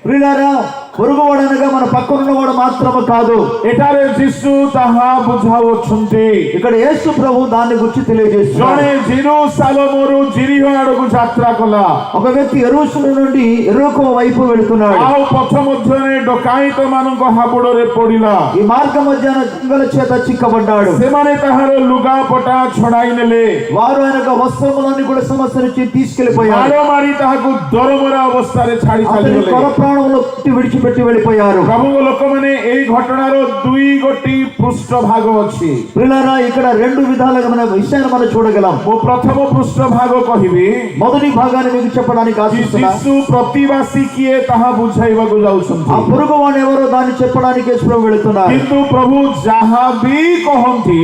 ప్రియులారా, పొరుగువాడు అనగా మన పక్కన ఉన్నవాడు మాత్రమే కాదు। ଏଠାରେ ଯୀଶୁ ତାହା ବୁଝାଉଛନ୍ତି। ఇక్కడ యేసు ప్రభు దాన్ని గురించి తెలియజేస్తున్నాడు। ଜଣେ ଜେରୁସାଲେମରୁ ଜିରିହ ଆଡକୁ ଯାତ୍ରା କଲା। ఒక వ్యక్తి యెరూషలేము నుండి యెరికో వైపు వెళుతున్నాడు। ଆଉ ପଥ ମଧ୍ୟରେ ଡକାୟତ ମାନଙ୍କ ହାବୁଡରେ ପଡିଲା। ఈ మార్గ మధ్యాన దొంగల చేత చిక్కబడ్డాడు। ସେମାନେ ତାହାର ଲୁଗାପଟା ଛଡାଇ ନେଲେ। వారు ఆయన యొక్క వస్త్రములన్నీ కూడా సమస్య నుంచి తీసుకెళ్లిపోయారు। ମାଡ଼ ମାରି ତାହାକୁ ଦରମରା ଅବସ୍ଥାରେ ଛାଡି అతని ଚାଲିଗଲେ। కొర ప్రాణములు విడిచిపెట్టి వెళ్ళిపోయారు। ପ୍ରଭୁଙ୍କ ଲୋକମାନେ ଏଇ ଘଟଣାର ଦୁଇ ଗୋଟି ପୃଷ୍ଠ ଭାଗ ଅଛି। ప్రియులారా, ఇక్కడ రెండు విధాలుగా మన విషయాన్ని మనం చూడగలం। ମୁଁ ପ୍ରଥମ ପୃଷ୍ଠ ଭାଗ କହିବି, మొదటి భాగాన్ని మీకు చెప్పడానికి ఆశిస్తున్నా। ଯୀଶୁ ପ୍ରତିବାସୀ କିଏ ତାହା ବୁଝାଇବାକୁ ఆ ଯାଉଛନ୍ତି। పొరుగువాడు ఎవరో దాన్ని చెప్పడానికి యేసు ప్రభు వెళుతున్నారు। କିନ୍ତୁ ପ୍ରଭୁ ଯାହା ବି କହନ୍ତି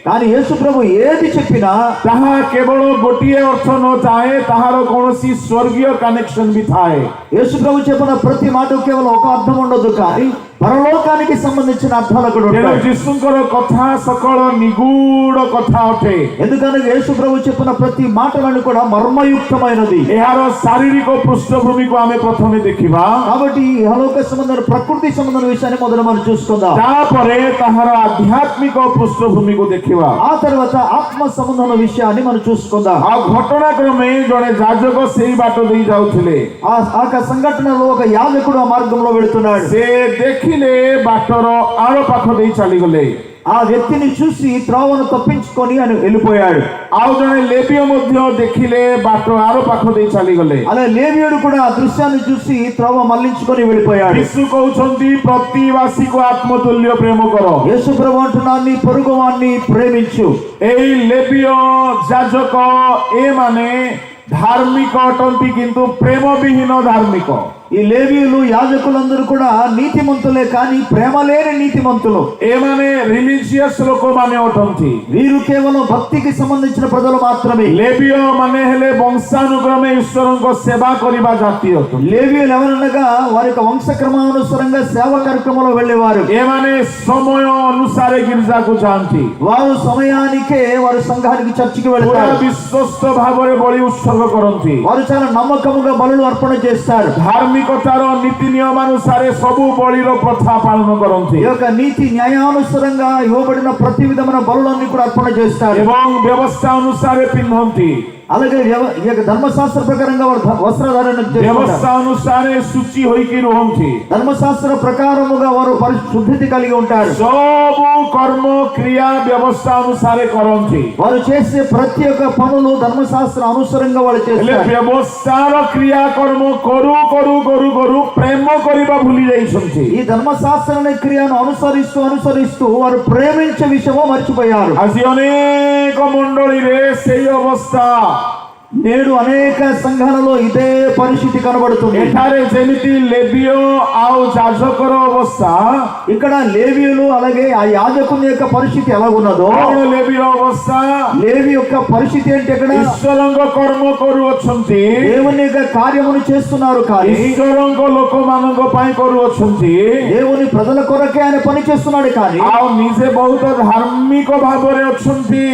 కానీ యేసు ప్రభు ఏది చెప్పినా ତାହା କେବଳ ଗୋଟିଏ ଅର୍ଥ ନଥାଏ, ତାହାର କୌଣସି ସ୍ୱର୍ଗୀୟ କନେକ୍ସନ ବି ଥାଏ। యేసు ప్రభు చెప్పిన ప్రతి మాట కేవలం ఒక అర్థం ఉండదు, కానీ పరలోకానికి సంబంధించిన అర్థాలు అక్కడ ତେଣୁ ఉంటాయి. ଯୀଶୁଙ୍କର କଥା ସକଳ ନିଗୂଢ କଥା ଅଟେ। ఎందుకనగా యేసు ప్రభు చెప్పిన ప్రతి మాటలను కూడా మర్మయుక్తమైనది. ଏହାର ଶାରୀରିକ ପୃଷ୍ଠଭୂମିକୁ ଆମେ ପ୍ରଥମେ ଦେଖିବା, కాబట్టి ఈ ఇహలోక సంబంధం ప్రకృతి సంబంధం విషయాన్ని మొదలు మనం చూసుకుందాం. ତାପରେ ତାହାର ଆଧ୍ୟାତ୍ମିକ ପୃଷ୍ଠଭୂମିକୁ ଦେଖିବା। ఆ తర్వాత ఆత్మ సంబంధం విషయాన్ని మనం చూసుకుందాం. ଆଉ ଘଟଣାକ୍ରମେ ଜଣେ ଯାଜକ ସେଇ ବାଟ ଦେଇ ଯାଉଥିଲେ। ఆ సంఘటనలో ఒక యాజకుడు ఆ మార్గంలో వెళుతున్నాడు. ସେ ଦେଖିଲେ ବାଟର ଆର ପାଖ ଦେଇ ଚାଲିଗଲେ। ఆ వ్యక్తిని చూసి త్రోవను తప్పించుకొని అని వెళ్ళిపోయాడు. ଆଉ ଜଣେ ଲେବୀୟ ମଧ୍ୟ ଦେଖିଲେ ବାଟ ଆର ପାଖ ଦେଇ ଚାଲିଗଲେ। అలా లేవీయుడు కూడా ఆ దృశ్యాన్ని చూసి త్రోవ మళ్లించుకొని వెళ్ళిపోయాడు. ଯୀଶୁ କହୁଛନ୍ତି ପ୍ରତିବାସୀକୁ ଆତ୍ମତୁଲ୍ୟ ପ୍ରେମ କର। యేసు ప్రభు అంటున్నాడు, నీ పొరుగువాన్ని ప్రేమించు. ଏଇ ଲେବୀୟ ଯାଜକ ଏମାନେ ଧାର୍ମିକ ଅଟନ୍ତି, କିନ୍ତୁ ପ୍ରେମ ବିହୀନ ଧାର୍ମିକ। ఈ లేవీయులు యాజకులందరూ కూడా నీతిమంతులే కానీ ప్రేమ లేని నీతిమంతులు. ଏମାନେ ରିଲିଜିୟସ୍ ଲୋକମାନେ ଅଟନ୍ତି। వీరు కేవలం భక్తికి సంబంధించిన ప్రజలు మాత్రమే. ଲେବୀୟ ମାନେ ହେଲେ ବଂଶାନୁକ୍ରମେ ଈଶ୍ୱରଙ୍କ ସେବା କରିବା ଜାତି ଅଟନ୍ତି। లేవీయులు ఎవరనగా వారి యొక్క వంశక్రమానుసారంగా సేవ కార్యక్రమంలో వెళ్ళేవారు. ଏମାନେ ସମୟ ଅନୁସାରେ ଗିର୍ଜାକୁ ଯାଆନ୍ତି। వారు సమయానికే వారు సంఘానికి చర్చికి ପୁରା వెళ్తారు. ବିଶ୍ୱସ୍ତ ଭାବରେ ବଳି ଉତ୍ସର୍ଗ କରନ୍ତି। వారు చాలా నమ్మకముగా బలులు అర్పణ చేస్తారు. ଧାର୍ମିକତାର ନୀତି ନିୟମାନୁସାରେ ସବୁ ବଳିର ପ୍ରଥା ପାଳନ କରନ୍ତି ఈ యొక్క నీతి న్యాయానుసారంగా ఇవ్వబడిన ప్రతి విధమైన బలులన్నీ కూడా అర్పణ చేస్తారు. ଏବଂ ବ୍ୟବସ୍ଥା ଅନୁସାରେ ପିନ୍ଧନ୍ତି। అలాగే ఈ యొక్క ధర్మశాస్త్ర ప్రకారంగా వారు వస్త్రధారణ చేస్తారు. ବ୍ୟବସ୍ଥା ଅନୁସାରେ ଶୁଚି ହୋଇକି ରୁହନ୍ତି। ధర్మశాస్త్ర ప్రకారముగా వారు పరిశుద్ధి కలిగి ఉంటారు. ସବୁ କର୍ମ କ୍ରିୟା ବ୍ୟବସ୍ଥା ଅନୁସାରେ କରନ୍ତି। వారు చేసే ప్రతి ఒక్క పనులు ధర్మశాస్త్ర అనుసారంగా వాళ్ళు ହେଲେ చేస్తారు. ବ୍ୟବସ୍ଥାର କ୍ରିୟାକର୍ମ କରୁ କରୁ କରୁ କରୁ ପ୍ରେମ କରିବା ଭୁଲି ଯାଇଛନ୍ତି। ఈ ధర్మశాస్త్రాన్ని క్రియను అనుసరిస్తూ వారు ప్రేమించే విషయమో మర్చిపోయారు. ଆଜି ଅନେକ ମଣ୍ଡଳୀରେ ସେଇ ଅବସ୍ଥା। నేడు అనేక సంఘాలలో ఇదే పరిస్థితి కనబడుతుంది. ଏଠାରେ ଯେମିତି ଲେବୀୟ ଆଉ ଯାଜକର ଅବସ୍ଥା, ఇక్కడ లేవీయులు అలాగే ఆ యాజకుని యొక్క పరిస్థితి ఎలాగున్నదో, କଣ ଲେବୀର ଅବସ୍ଥା? లేవి యొక్క పరిస్థితి ఏంటి? ఇక్కడ ଈଶ୍ୱରଙ୍କ କର୍ମ କରୁଅଛନ୍ତି, దేవుని యొక్క కార్యమును చేస్తున్నారు కానీ ଈଶ୍ୱରଙ୍କ ଲୋକମାନଙ୍କ ପାଇଁ କରୁଅଛନ୍ତି, దేవుని ప్రజల కొరకే ఆయన పని చేస్తున్నాడు కానీ ଆଉ ନିଜେ ବହୁତ ଧାର୍ମିକ ଭାବରେ ଅଛନ୍ତି,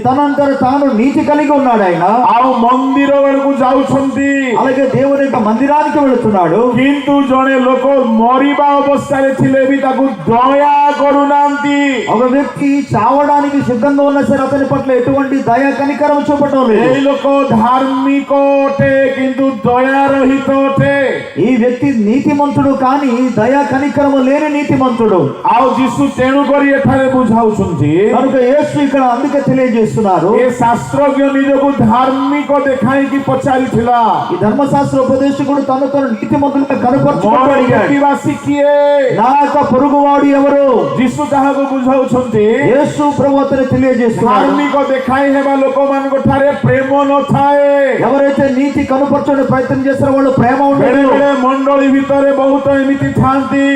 తనంతట తాను నీతి కలిగి ఉన్నాడు ఆయన. ଆଉ ମନ୍ଦିର ବେଳକୁ ଯାଉଛନ୍ତି। అలాగే దేవుని యొక్క మందిరానికి వెళుతున్నాడు. କିନ୍ତୁ ଜଣେ ଲୋକ ମରିବା ଅବସ୍ଥାରେ ଥିଲେ ବି ତାକୁ ଦୟା କରୁନାହାନ୍ତି। ఒక వ్యక్తి చావడానికి సిద్ధంగా ఉన్న సరే అతని పట్ల ఎటువంటి దయా కనికరం చూపటం లేదు. ଏଇ ଲୋକ ଧାର୍ମିକ ଅଟେ କିନ୍ତୁ ଦୟାରହିତ ଅଟେ। ఈ వ్యక్తి నీతిమంతుడు కానీ దయా కనికరము లేని నీతిమంతుడు. ଆଉ ଯୀଶୁ ତେଣୁ କରି ଏଠାରେ ବୁଝାଉଛନ୍ତି, కనుక యేసు ఇక్కడ అందుకే తెలియజేస్తున్నారు. ଏ ଶାସ୍ତ୍ରଜ୍ଞ ନିଜକୁ ଧାର୍ମିକ ଦେଖାଇକି ପଚାରିଥିଲା, ఈ ధర్మశాస్త్ర ఉపదేశకుడు తను నీతిమంతులుగా ମୋର కనపరచుకుంటూ అడిగాడు, ପ୍ରତିବାସୀ କିଏ? నా యొక్క పొరుగువాడు ఎవరు? ଯୀଶୁ ତାହାକୁ ବୁଝାଉଛନ୍ତି, యేసు ప్రభు అతను తెలియజేస్తున్నారు. ଧାର୍ମିକ ଦେଖାଇ ହେବା ଲୋକମାନଙ୍କ ଠାରେ ପ୍ରେମ ନଥାଏ। ఎవరైతే నీతి కనపరచడానికి ప్రయత్నం చేస్తారో వాళ్ళు ప్రేమ ବେଳେ ఉండదు. ବେଳେ ମଣ୍ଡଳୀ ଭିତରେ ବହୁତ ଏମିତି ଥାନ୍ତି।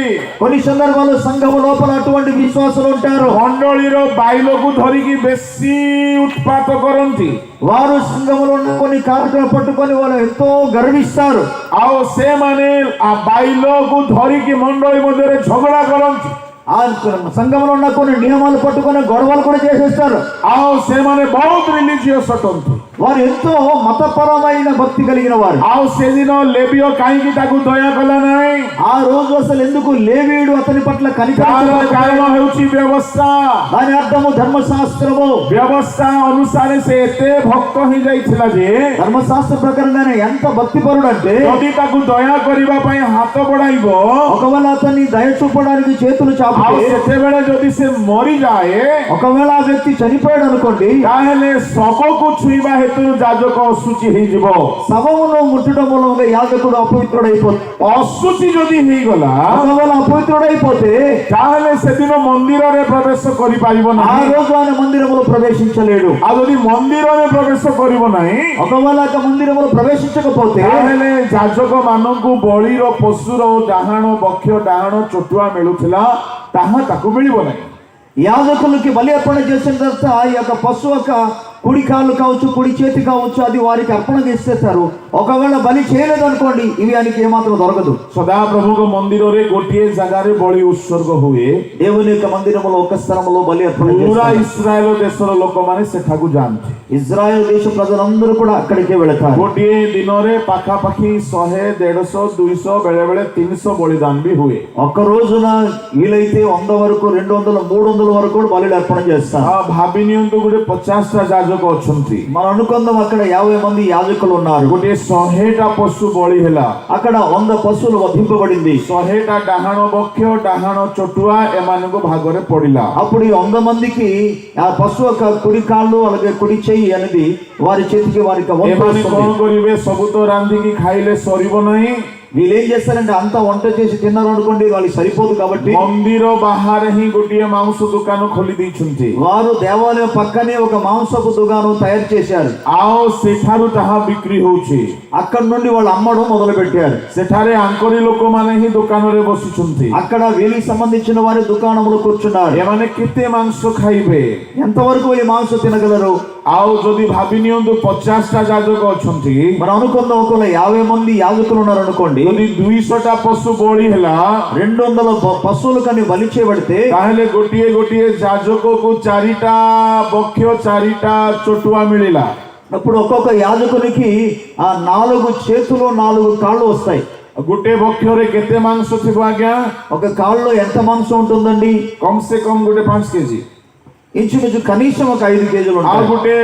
కొన్ని సందర్భాల్లో సంఘం లోపల అటువంటి విశ్వాసులు ఉంటారు. ମଣ୍ଡଳୀର ବାଇଲକୁ ଧରିକି ବେଶୀ ଉତ୍ପାତ କରନ୍ତି। వారు సంఘములో ఉన్న కొన్ని కార్యక్రమాలు పట్టుకొని వాళ్ళు ఎంతో గర్విస్తారు. ଆଉ ସେମାନେ ବାଇଲକୁ ଧରିକି ମଣ୍ଡଳୀ ମଧ୍ୟରେ ଝଗଡା କରନ୍ତି। ఆ సంఘంలో ఉన్న కొన్ని నియమాలు పట్టుకొని గొడవలు కూడా చేసేస్తారు. ଆଉ ସେମାନେ ବହୁତ ରିଲିଜିୟସ୍ ଅଟନ୍ତି। వారు ఎంతో మతపరమైన భక్తి కలిగిన వారు. ଆଉ ସେଦିନ ଲେବୀୟ କାହିଁକି ତାକୁ ଦୟା କଲା ନାହିଁ? ఆ రోజు అసలు ఎందుకు లేవీయుడు అతని పట్ల ତାର కనికరించలేదు? କାରଣ ହେଉଛି ବ୍ୟବସ୍ଥା। దాని అర్థము ధర్మశాస్త్రము. ବ୍ୟବସ୍ଥା ଅନୁସାରେ ସେ ଏତେ ଭକ୍ତ ହେଇଯାଇଥିଲା ଯେ ధర్మశాస్త్ర ప్రకారంగానే ఎంత భక్తిపరుడు అంటే ଯଦି ତାକୁ ଦୟା କରିବା ପାଇଁ ହାତ ବଢାଇବ, ఒకవేళ అతన్ని దయ చూపడానికి చేతులు ଆଉ చాపితే, ସେତେବେଳେ ଯଦି ସେ ମରିଯାଏ, ఒకవేళ ఆ వ్యక్తి చనిపోయాడు అనుకోండి, ତାହେଲେ ଶବକୁ ଛୁଇଁବା ହେତୁ ଯାଜକ ଅଶୁଚି ହେଇଯିବ। శవమును ముట్టడం మూలంగా యాజకుడు అపవిత్రుడైపోతాడు. ଅଶୁଚି ଯଦି ହେଇଗଲା, ఒకవేళ అపవిత్రుడైపోతే ତାହେଲେ ସେଦିନ ମନ୍ଦିରରେ ପ୍ରବେଶ କରିପାରିବ ఆ ନାହିଁ। రోజు ఆయన మందిరములో ప్రవేశించలేడు. ଆଉ ଯଦି ମନ୍ଦିରରେ ପ୍ରବେଶ କରିବ ନାହିଁ, ఒకవేళ ఆ మందిరములో ప్రవేశించకపోతే ତାହେଲେ ଯାଜକ ମାନଙ୍କୁ ବଳିର ପଶୁର ଡାହାଣ ବକ୍ଷ ଡାହାଣ ଚଟୁଆ ମିଳୁଥିଲା, ତାହା ତାକୁ ମିଳିବ ନାହିଁ। యాజకులకి బలి అర్పణ చేసిన తర్వాత ఈ యొక్క పశువు యొక్క కుడి కాళ్ళు కావచ్చు, కుడి చేతి కావచ్చు, అది వారికి అర్పణగా ఇచ్చేస్తారు. ఒకవేళ బలి చేయలేదు అనుకోండి, ఇవి ఆయనకి ఏమాత్రం దొరకదు. ସଦାପ୍ରଭୁଙ୍କ ମନ୍ଦିରରେ ଗୋଟିଏ ଜାଗାରେ ବଳି ଉତ୍ସର୍ଗ ହୁଏ. దేవుని యొక్క మందిరములో ఒక స్థలంలో బలి అర్పణ ପୁରା చేస్తారు. ଇସ୍ରାଏଲ ଦେଶର ଲୋକମାନେ ସେଠାକୁ ଯାଆନ୍ତି. ఇజ్రాయెల్ దేశ ప్రజలందరూ కూడా అక్కడికే వెళతారు. ଗୋଟିଏ ଦିନରେ ପାଖାପାଖି 100, 150, 200 ବେଳେ ବେଳେ 300 ବଳିଦାନ ବି ହୁଏ. ఒక్క రోజున వీలైతే 100 వరకు, 200, 300 వరకు కూడా బలి అర్పణ చేస్తారు. ଭାବି ନିଅନ୍ତୁ ଗୋଟେ 50ଟା ଯାଜକ ଅଛନ୍ତି, మనం అనుకుందాం అక్కడ 50 మంది యాజకులు ఉన్నారు. ଗୋଟିଏ 100ଟା ପଶୁ ବଳି ହେଲା, అక్కడ 100 పశువులు వధింపబడింది. 100ଟା ଡାହାଣ ବକ୍ଷ ଡାହାଣ ଚଟୁଆ ଏମାନଙ୍କୁ ଭାଗରେ ପଡିଲା. అప్పుడు ఈ 100 మందికి ఆ పశువు యొక్క కుడి కాళ్ళు అలాగే కుడి చెయ్యి అనేది వారి చేతికి వారికి వంతు ଏମାନେ వస్తుంది. କଣ କରିବେ? ସବୁ ତ ରାନ୍ଧିକି ଖାଇଲେ ସରିବ ନାହିଁ. వీళ్ళు ఏం చేస్తారంటే అంతా వంట చేసి తిన్నారు అనుకోండి, వాళ్ళకి సరిపోదు కాబట్టి ମନ୍ଦିର ବାହାରେ ହିଁ ଗୋଟିଏ ମାଂସ ଦୋକାନ ଖୋଲି ଦେଇଛନ୍ତି. వారు దేవాలయం పక్కనే ఒక మాంసపు దుకాణం తయారు చేశారు. ଆଉ ସେଠାରୁ ତାହା ବିକ୍ରି ହଉଛି. అక్కడ నుండి వాళ్ళు అమ్మడం మొదలు పెట్టారు. ସେଠାରେ ଆଙ୍କରି ଲୋକମାନେ ହିଁ ଦୋକାନରେ ବସିଛନ୍ତି. అక్కడ వీళ్ళకి సంబంధించిన వారి దుకాణంలో కూర్చున్నారు. ଏମାନେ କେତେ ମାଂସ ଖାଇବେ? ఎంతవరకు ఈ మాంసం తినగలరు? ଆଉ ଯଦି ଭାବି నిଅନ୍ତୁ 50ଟା ଯାଜକ ଅଛନ୍ତି, మనం అనుకుందాం ఒకవేళ 50 మంది యాజకులు ఉన్నారు అనుకోండి, ଯଦି 200ଟା ପଶୁ ବଳି ହେଲା, 200 పశువులు కానీ బలి చేయబడితే ତାହେଲେ ଗୋଟିଏ ଗୋଟିଏ ଯାଜକକୁ 4ଟା ବକ୍ଷ 4ଟା ଚଟୁଆ ମିଳିଲା. అప్పుడు ఒక్కొక్క యాజకునికి ఆ 4 చేతులు 4 కాళ్ళు వస్తాయి. ଗୋଟେ ବକ୍ଷରେ କେତେ ମାଂସ ଥିବ ଆଜ୍ଞା? ఒక కాళ్ళలో ఎంత మాంసం ఉంటుందండి? କମ ସେ କମ ଗୋଟେ 5 କେଜି. ఇంచుమించు కనీసం ఒక 5 కేజీలు ଆଉ ఉంటాయి. ଗୋଟେ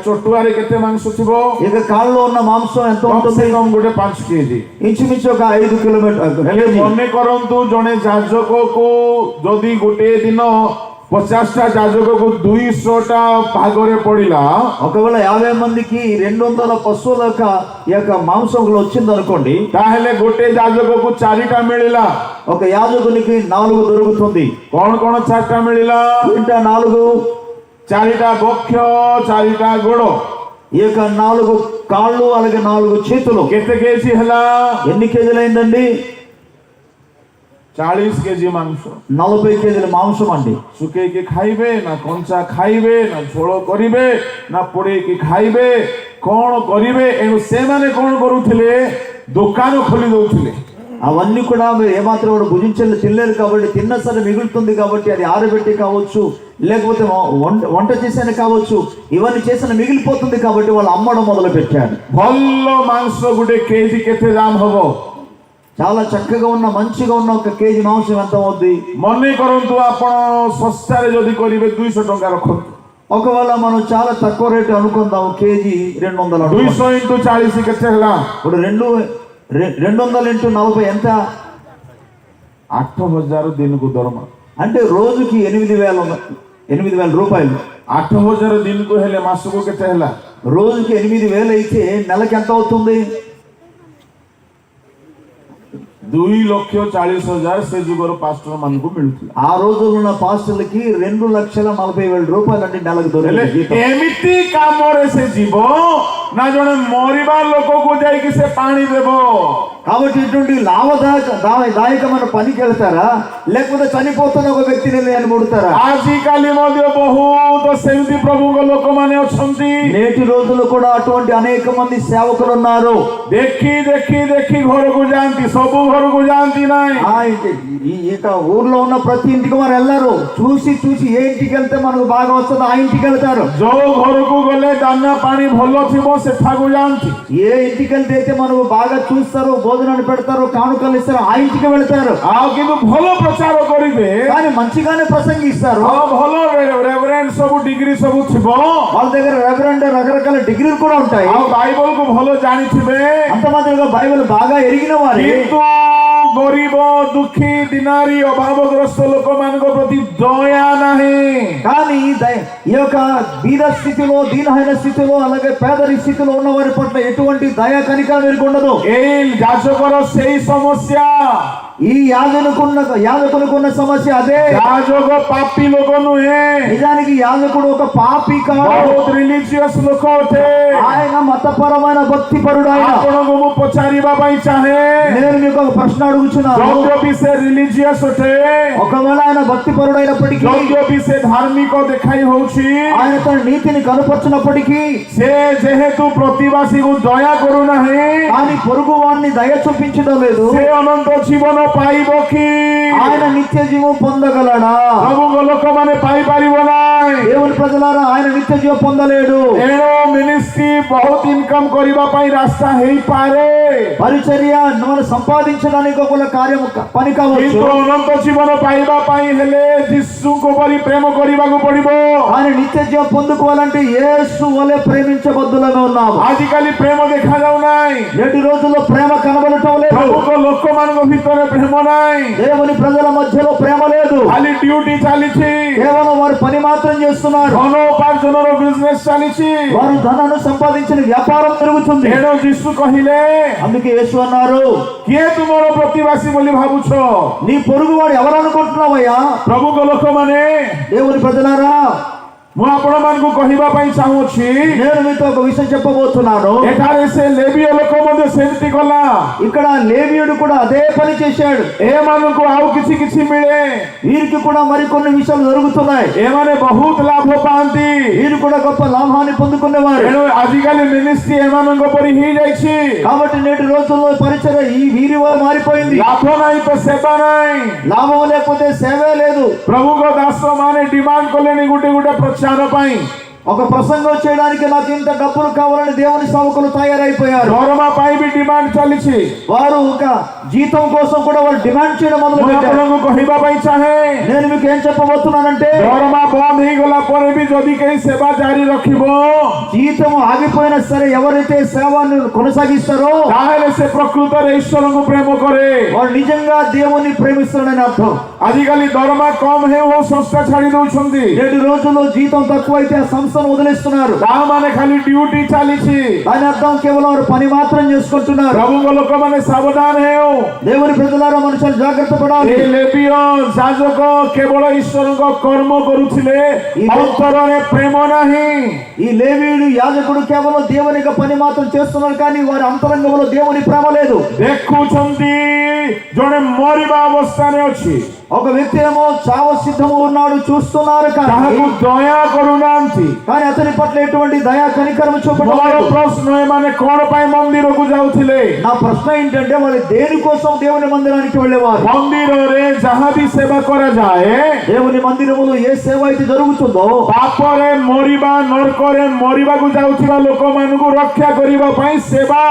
ଚଟୁଆରେ କେତେ ମାଂସ ଥିବ? ఇక కాళ్ళలో ఉన్న మాంసం ఎంత କମ ఉంటుంది? ସେ କମ ଗୋଟେ 5 କେଜି. ఇంచుమించు ఒక 5 కిలోమీటర్ ହେଲେ ମନେ କରନ୍ତୁ, ଜଣେ ଯାଜକକୁ ଯଦି ଗୋଟେ ଦିନ 50ଟା ଯାଜକକୁ 200ଟା ଭାଗରେ ପଡିଲା, ఒకవేళ 50 మందికి 200 పశువుల యొక్క మాంసం వచ్చింది అనుకోండి, ତାହେଲେ ଗୋଟେ ଯାଜକକୁ 4ଟା ମିଳିଲା. ఒక యాజకునికి 4 దొరుకుతుంది. କଣ କଣ 4ଟା ମିଳିଲା? ఇంకా 4 4ଟା ବକ୍ଷ 4ଟା ଗୋଡ, ఈ యొక్క 4 కాళ్ళు అలాగే 4 చేతులు. କେତେ କେଜି ହେଲା? ఎన్ని కేజీలు అయిందండి? 40 କେଜି ମାଂସ. 40 కేజీల మాంసం అండి. ଶୁଖେଇକି ଖାଇବେ ନା କଞ୍ଚା ଖାଇବେ ନା ଝୋଳ କରିବେ ନା ପୋଡେଇକି ଖାଇବେ, କଣ କରିବେ? ଏଣୁ ସେମାନେ କଣ କରୁଥିଲେ? ଦୋକାନ ଖୋଲି ଦଉଥିଲେ. అవన్నీ కూడా మీరు ఏమాత్రం కూడా భుజించలేదు, తినలేరు కాబట్టి, తిన్న సరే మిగులుతుంది కాబట్టి అది ఆరబెట్టి కావచ్చు, లేకపోతే వంట చేసాను కావచ్చు, ఇవన్నీ చేసిన మిగిలిపోతుంది కాబట్టి వాళ్ళు అమ్మడం మొదలు పెట్టారు. ଭଲ ମାଂସ ଗୋଟେ କେଜି କେତେ ଦାମ ହବ? చాలా చక్కగా ఉన్న మంచిగా ఉన్న 1 కేజీ మాంసం ఎంత అవుద్ది? ମନେ କରନ୍ତୁ, ଆପଣ ଶସ୍ତାରେ ଯଦି କରିବେ 200 ଟଙ୍କା ରଖନ୍ତୁ. ఒకవేళ మనం చాలా తక్కువ రేటు అనుకుందాం, కేజీ 200 అనుకుందాం. 200 × 40 କେତେ ହେଲା? ఇప్పుడు 200 × 40 ఎంత? 8000 ଦିନକୁ ଦରମା. అంటే రోజుకి 8,000 రూపాయలు. 8000 ଦିନକୁ ହେଲେ ମାସକୁ କେତେ ହେଲା? రోజుకి 8,000 అయితే నెలకి ఎంత అవుతుంది? 2,40,000 ସେ ଯୁଗର ପାଷ୍ଟର ମାନଙ୍କୁ ମିଳୁଥିଲା. ఆ రోజుల్లో ఉన్న పాస్టర్లకి 2,40,000 రూపాయలు అండి నెలకు ହେଲେ దొరికే. ଏମିତି କାମରେ ସେ ଯିବ ନା ଜଣେ ମରିବା ଲୋକକୁ ଯାଇକି ସେ ପାଣି ଦେବ? కాబట్టి ఇటువంటి లాభదాయకమైన పనికి వెళ్తారా, లేకపోతే చనిపోతున్న ఒక వ్యక్తిని నేను ముడతారా? ଆଜିକାଲି ମଧ୍ୟ ବହୁତ ସେମିତି ପ୍ରଭୁଙ୍କ ଲୋକମାନେ ଅଛନ୍ତି. నేటి రోజుల్లో కూడా అటువంటి అనేక మంది సేవకులు ఉన్నారు. ଦେଖି ଦେଖି ଦେଖି ଘରକୁ ଯାଆନ୍ତି, ସବୁ ଘରକୁ ଯାଆନ୍ତି ନାହିଁ. ఇక ఊర్లో ఉన్న ప్రతి ఇంటికి వారు వెళ్ళారు. చూసి చూసి ఏ ఇంటికి వెళ్తే మనకు బాగా వస్తుందో ఆ ఇంటికి వెళ్తారు. ଯୋଉ ଘରକୁ ଗଲେ ଦାନା ପାଣି ଭଲ ଥିବ ସେଠାକୁ ଯାଆନ୍ତି. ఏ ఇంటికి వెళ్తే అయితే మనకు బాగా చూస్తారు, భోజనాన్ని పెడతారు, కానుకలు ఇస్తారు, ఆ ఇంటికి వెళ్తారు. ଆଉ କିନ୍ତୁ ଭଲ ପ୍ରଚାର କରିବେ, కానీ మంచిగానే ప్రసంగిస్తారు. ଭଲ ରେଭରେଣ୍ଡ ସବୁ ଡିଗ୍ରୀ ସବୁ ଥିବ, వాళ్ళ దగ్గర రెవరెండ్ రకరకాల డిగ్రీలు కూడా ఉంటాయి. ଆଉ ବାଇବଲକୁ ଭଲ ଜାଣିଥିବେ, అంత మాత్రమే బైబిల్ బాగా ఎరిగిన వారు. କିନ୍ତୁ ଗରିବ ଦୁଃଖୀ ଦିନାରୀ ଅଭାବଗ୍ରସ୍ତ ଲୋକମାନଙ୍କ ପ୍ରତି ଦୟା ନାହିଁ. కానీ ఈ యొక్క బీద స్థితిలో, దీనహీన స్థితిలో, అలాగే పేదరి స్థితిలో ఉన్న వారి పట్ల ఎటువంటి దయా కనికరం వీరికి ఉండదు. ଏଇ ଯାଜକର ସେଇ ସମସ୍ୟା. ఈ యాజకునికున్న సమస్య అదే. యాజక పాపి లోక నుహే, నిజానికి యాజకుడు ఒక పాపి కాదు, ବହୁତ ରିଲିଜିୟସ୍ ଲୋକ ଅଟେ। ఆయన మతపరమైన భక్తిపరుడు. ఆయన ଆପଣଙ୍କୁ ମୁଁ ପଚାରିବା ପାଇଁ ଚାହେଁ, నేను మీకు ఒక ప్రశ్న అడుగుచున్నాను, ଯଦ୍ୟପି ସେ ରିଲିଜିୟସ୍ ଅଟେ, ఒకవేళ ఆయన భక్తిపరుడు అయినప్పటికీ, ଯଦ୍ୟପి ସେ ଧାର୍ମିକ ଦେଖାଇ ହଉଛି, ఆయన తన నీతిని కనపరచినప్పటికీ, ସେ ଯେହେତୁ ପ୍ରତିବାସୀକୁ ଦୟା କରୁନାହିଁ, కానీ పొరుగు వాడిని దయ చూపించడం లేదు, ସେ ଅନନ୍ତ ଜୀବନ ପାଇବ କି? ఆయన నిత్య జీవం పొందగలడా? ప్రభుଙ୍କ ଲୋକମାନେ ପାଇପାରିବ ନାହିଁ। దేవుని ప్రజలారా, ఆయన నిత్య జీవం పొందలేడు। ଏଣୁ ମିନିଷ୍ଟ୍ରି ବହୁତ ଇନକମ୍ କରିବା ପାଇଁ ରାସ୍ତା ହେଇପାରେ, పరిచర్య మనం సంపాదించడానికి ఒక కార్యం పని కావచ్చు, କିନ୍ତୁ ଅନନ୍ତ ଜୀବନ ପାଇବା ପାଇଁ ହେଲେ ଯୀଶୁଙ୍କ ପରି ପ୍ରେମ କରିବାକୁ ପଡିବ। ఆయన నిత్య జీవం పొందుకోవాలంటే యేసు వలె ప్రేమించబద్దులుగా ఉన్నాము। ଆଜିକାଲି ପ୍ରେମ ଦେଖାଯାଉ ନାହିଁ, నేటి రోజుల్లో ప్రేమ కనబడటం లేదు, ప్రభుଙ୍କ ଲୋକମାନଙ୍କ ଭିତରେ ପ୍ରେମ ନାହିଁ, దేవుని ప్రజల మధ్యలో ప్రేమ లేదు, ଖାଲି ଡ୍ୟୁଟି ଚାଲିଛି, కేవలం వారు పని మాత్రం చేస్తున్నారు, ଧନ ଉପାର୍ଜନର ବିଜନେସ୍ ଚାଲିଛି। వారు ధనాన్ని సంపాదించిన వ్యాపారం జరుగుతుంది। ଏଣୁ ଯୀଶୁ କହିଲେ, అందుకే యేసు అన్నారు, କିଏ ତୁମର ପ୍ରତିବାସୀ ବୋଲି ଭାବୁଛ? నీ పొరుగు వాడు ఎవరు అనుకుంటున్నావయ్యా? ప్రభుଙ୍କ ଲୋକମାନେ, దేవుని ప్రజలారా, ମୁଁ ଆପଣମାନଙ୍କୁ କହିବା ପାଇଁ ଚାହୁଁଛି, నేను మీతో ఒక విషయం చెప్పబోతున్నాను। ଏଠାରେ ସେ ଲେବୀୟ ଲୋକ ମଧ୍ୟ ସେମିତି କଲା। ఇక్కడ లేవీయుడు కూడా అదే పని చేశాడు। ଏମାନଙ୍କୁ ଆଉ କିଛି କିଛି ମିଳେ, వీరికి కూడా మరికొన్ని విషయాలు జరుగుతున్నాయి, ଏମାନେ ବହୁତ ଲାଭ ପାଆନ୍ତି। వీరు కూడా గొప్ప లాభాన్ని పొందుకునేవారు। ଏଣୁ ଆଜିକାଲି ମିନିଷ୍ଟ୍ରି ଏମାନଙ୍କ ପରି ହେଇଯାଇଛି। కాబట్టి నేటి రోజుల్లో పరిచర్య ఈ వీరి వారు మారిపోయింది। ଲାଭ ନାହିଁ ତ ସେବା ନାହିଁ। లాభం లేకపోతే సేవే లేదు। ପ୍ରଭୁଙ୍କ ଦାସମାନେ ଡିମାଣ୍ଡ କଲେଣି ଗୋଟେ ଗୋଟେ ପ୍ରଚାର ପାଇଁ। ఒక ప్రసంగం చేయడానికి నాకు ఇంత డబ్బులు కావాలని దేవుని సేవకులు తయారైపోయారు। ଦରମା ପାଇଁ ବି ଡିମାଣ୍ଡ ଚାଲିଛି। వారు ఒక జీతం కోసం కూడా వారు డిమాండ్ చేయడం మొదలు ମୁଁ పెట్టారు। ଆପଣଙ୍କୁ କହିବା ପାଇଁ ଚାହେଁ, నేను మీకు ఏం చెప్పబోతున్నానంటే, ଦରମା ବନ୍ଦ ହେଇଗଲା ପରେ ବି ଯଦି କେହି ସେବା ଜାରି ରଖିବ, జీతం ఆగిపోయినా సరే ఎవరైతే సేవను కొనసాగిస్తారో ତାହେଲେ ସେ ପ୍ରକୃତରେ ଈଶ୍ୱରଙ୍କୁ ପ୍ରେମ କରେ। వారు నిజంగా దేవుని ప్రేమిస్తారని అర్థం। ଆଜିକାଲି ଦରମା କମ ହେଉ ହେଉ ସଂସ୍ଥା ଛାଡି ଦଉଛନ୍ତି। నేటి రోజుల్లో జీతం తక్కువైతే ఆ సంస్థను వదిలేస్తున్నారు। ତାମାନେ ଖାଲି ଡ୍ୟୁଟି ଚାଲିଛି। దాని అర్థం కేవలం వారు పని మాత్రం చేసుకుంటున్నారు। ପ୍ରଭୁଙ୍କ ଲୋକମାନେ ସାବଧାନ ହେଉ। దేవుని ప్రజలారా, మనుషులు జాగ్రత్త పడాలి। ଏ ଲେବୀୟ ଯାଜକ କେବଳ ଈଶ୍ୱରଙ୍କ କର୍ମ କରୁଥିଲେ, ଅନ୍ତରରେ ପ୍ରେମ ନାହିଁ। ఈ లేవీయుడు యాజకుడు కేవలం దేవుని యొక్క పని మాత్రం చేస్తున్నారు, కానీ వారి అంతరంగంలో దేవుని ప్రేమ లేదు। ଦେଖୁଛନ୍ତି ଜଣେ ମରିବା ଅବସ୍ଥାରେ ଅଛି, ఒక వ్యక్తి ఏమో చావ సిద్ధము ఉన్నాడు, చూస్తున్నారు, ତାହାକୁ ଦୟା କରୁନାହାନ୍ତି। కానీ అతని పట్ల ఎటువంటి దయా కనికరం ମୋର చూపడం। ପ୍ରଶ୍ନ, ଏମାନେ କଣ ପାଇଁ ମନ୍ଦିରକୁ ଯାଉଥିଲେ? నా ప్రశ్న ఏంటంటే, వాళ్ళు దేనికోసం దేవుని మందిరానికి వెళ్ళేవారు? ମନ୍ଦିରରେ ଯାହା ବି ସେବା କରାଯାଏ, దేవుని మందిరములో ఏ సేవ అయితే జరుగుతుందో, ପାପରେ ମରିବା, ନରକରେ ମରିବାକୁ ଯାଉଥିବା ଲୋକମାନଙ୍କୁ ରକ୍ଷା କରିବା ପାଇଁ ସେବା।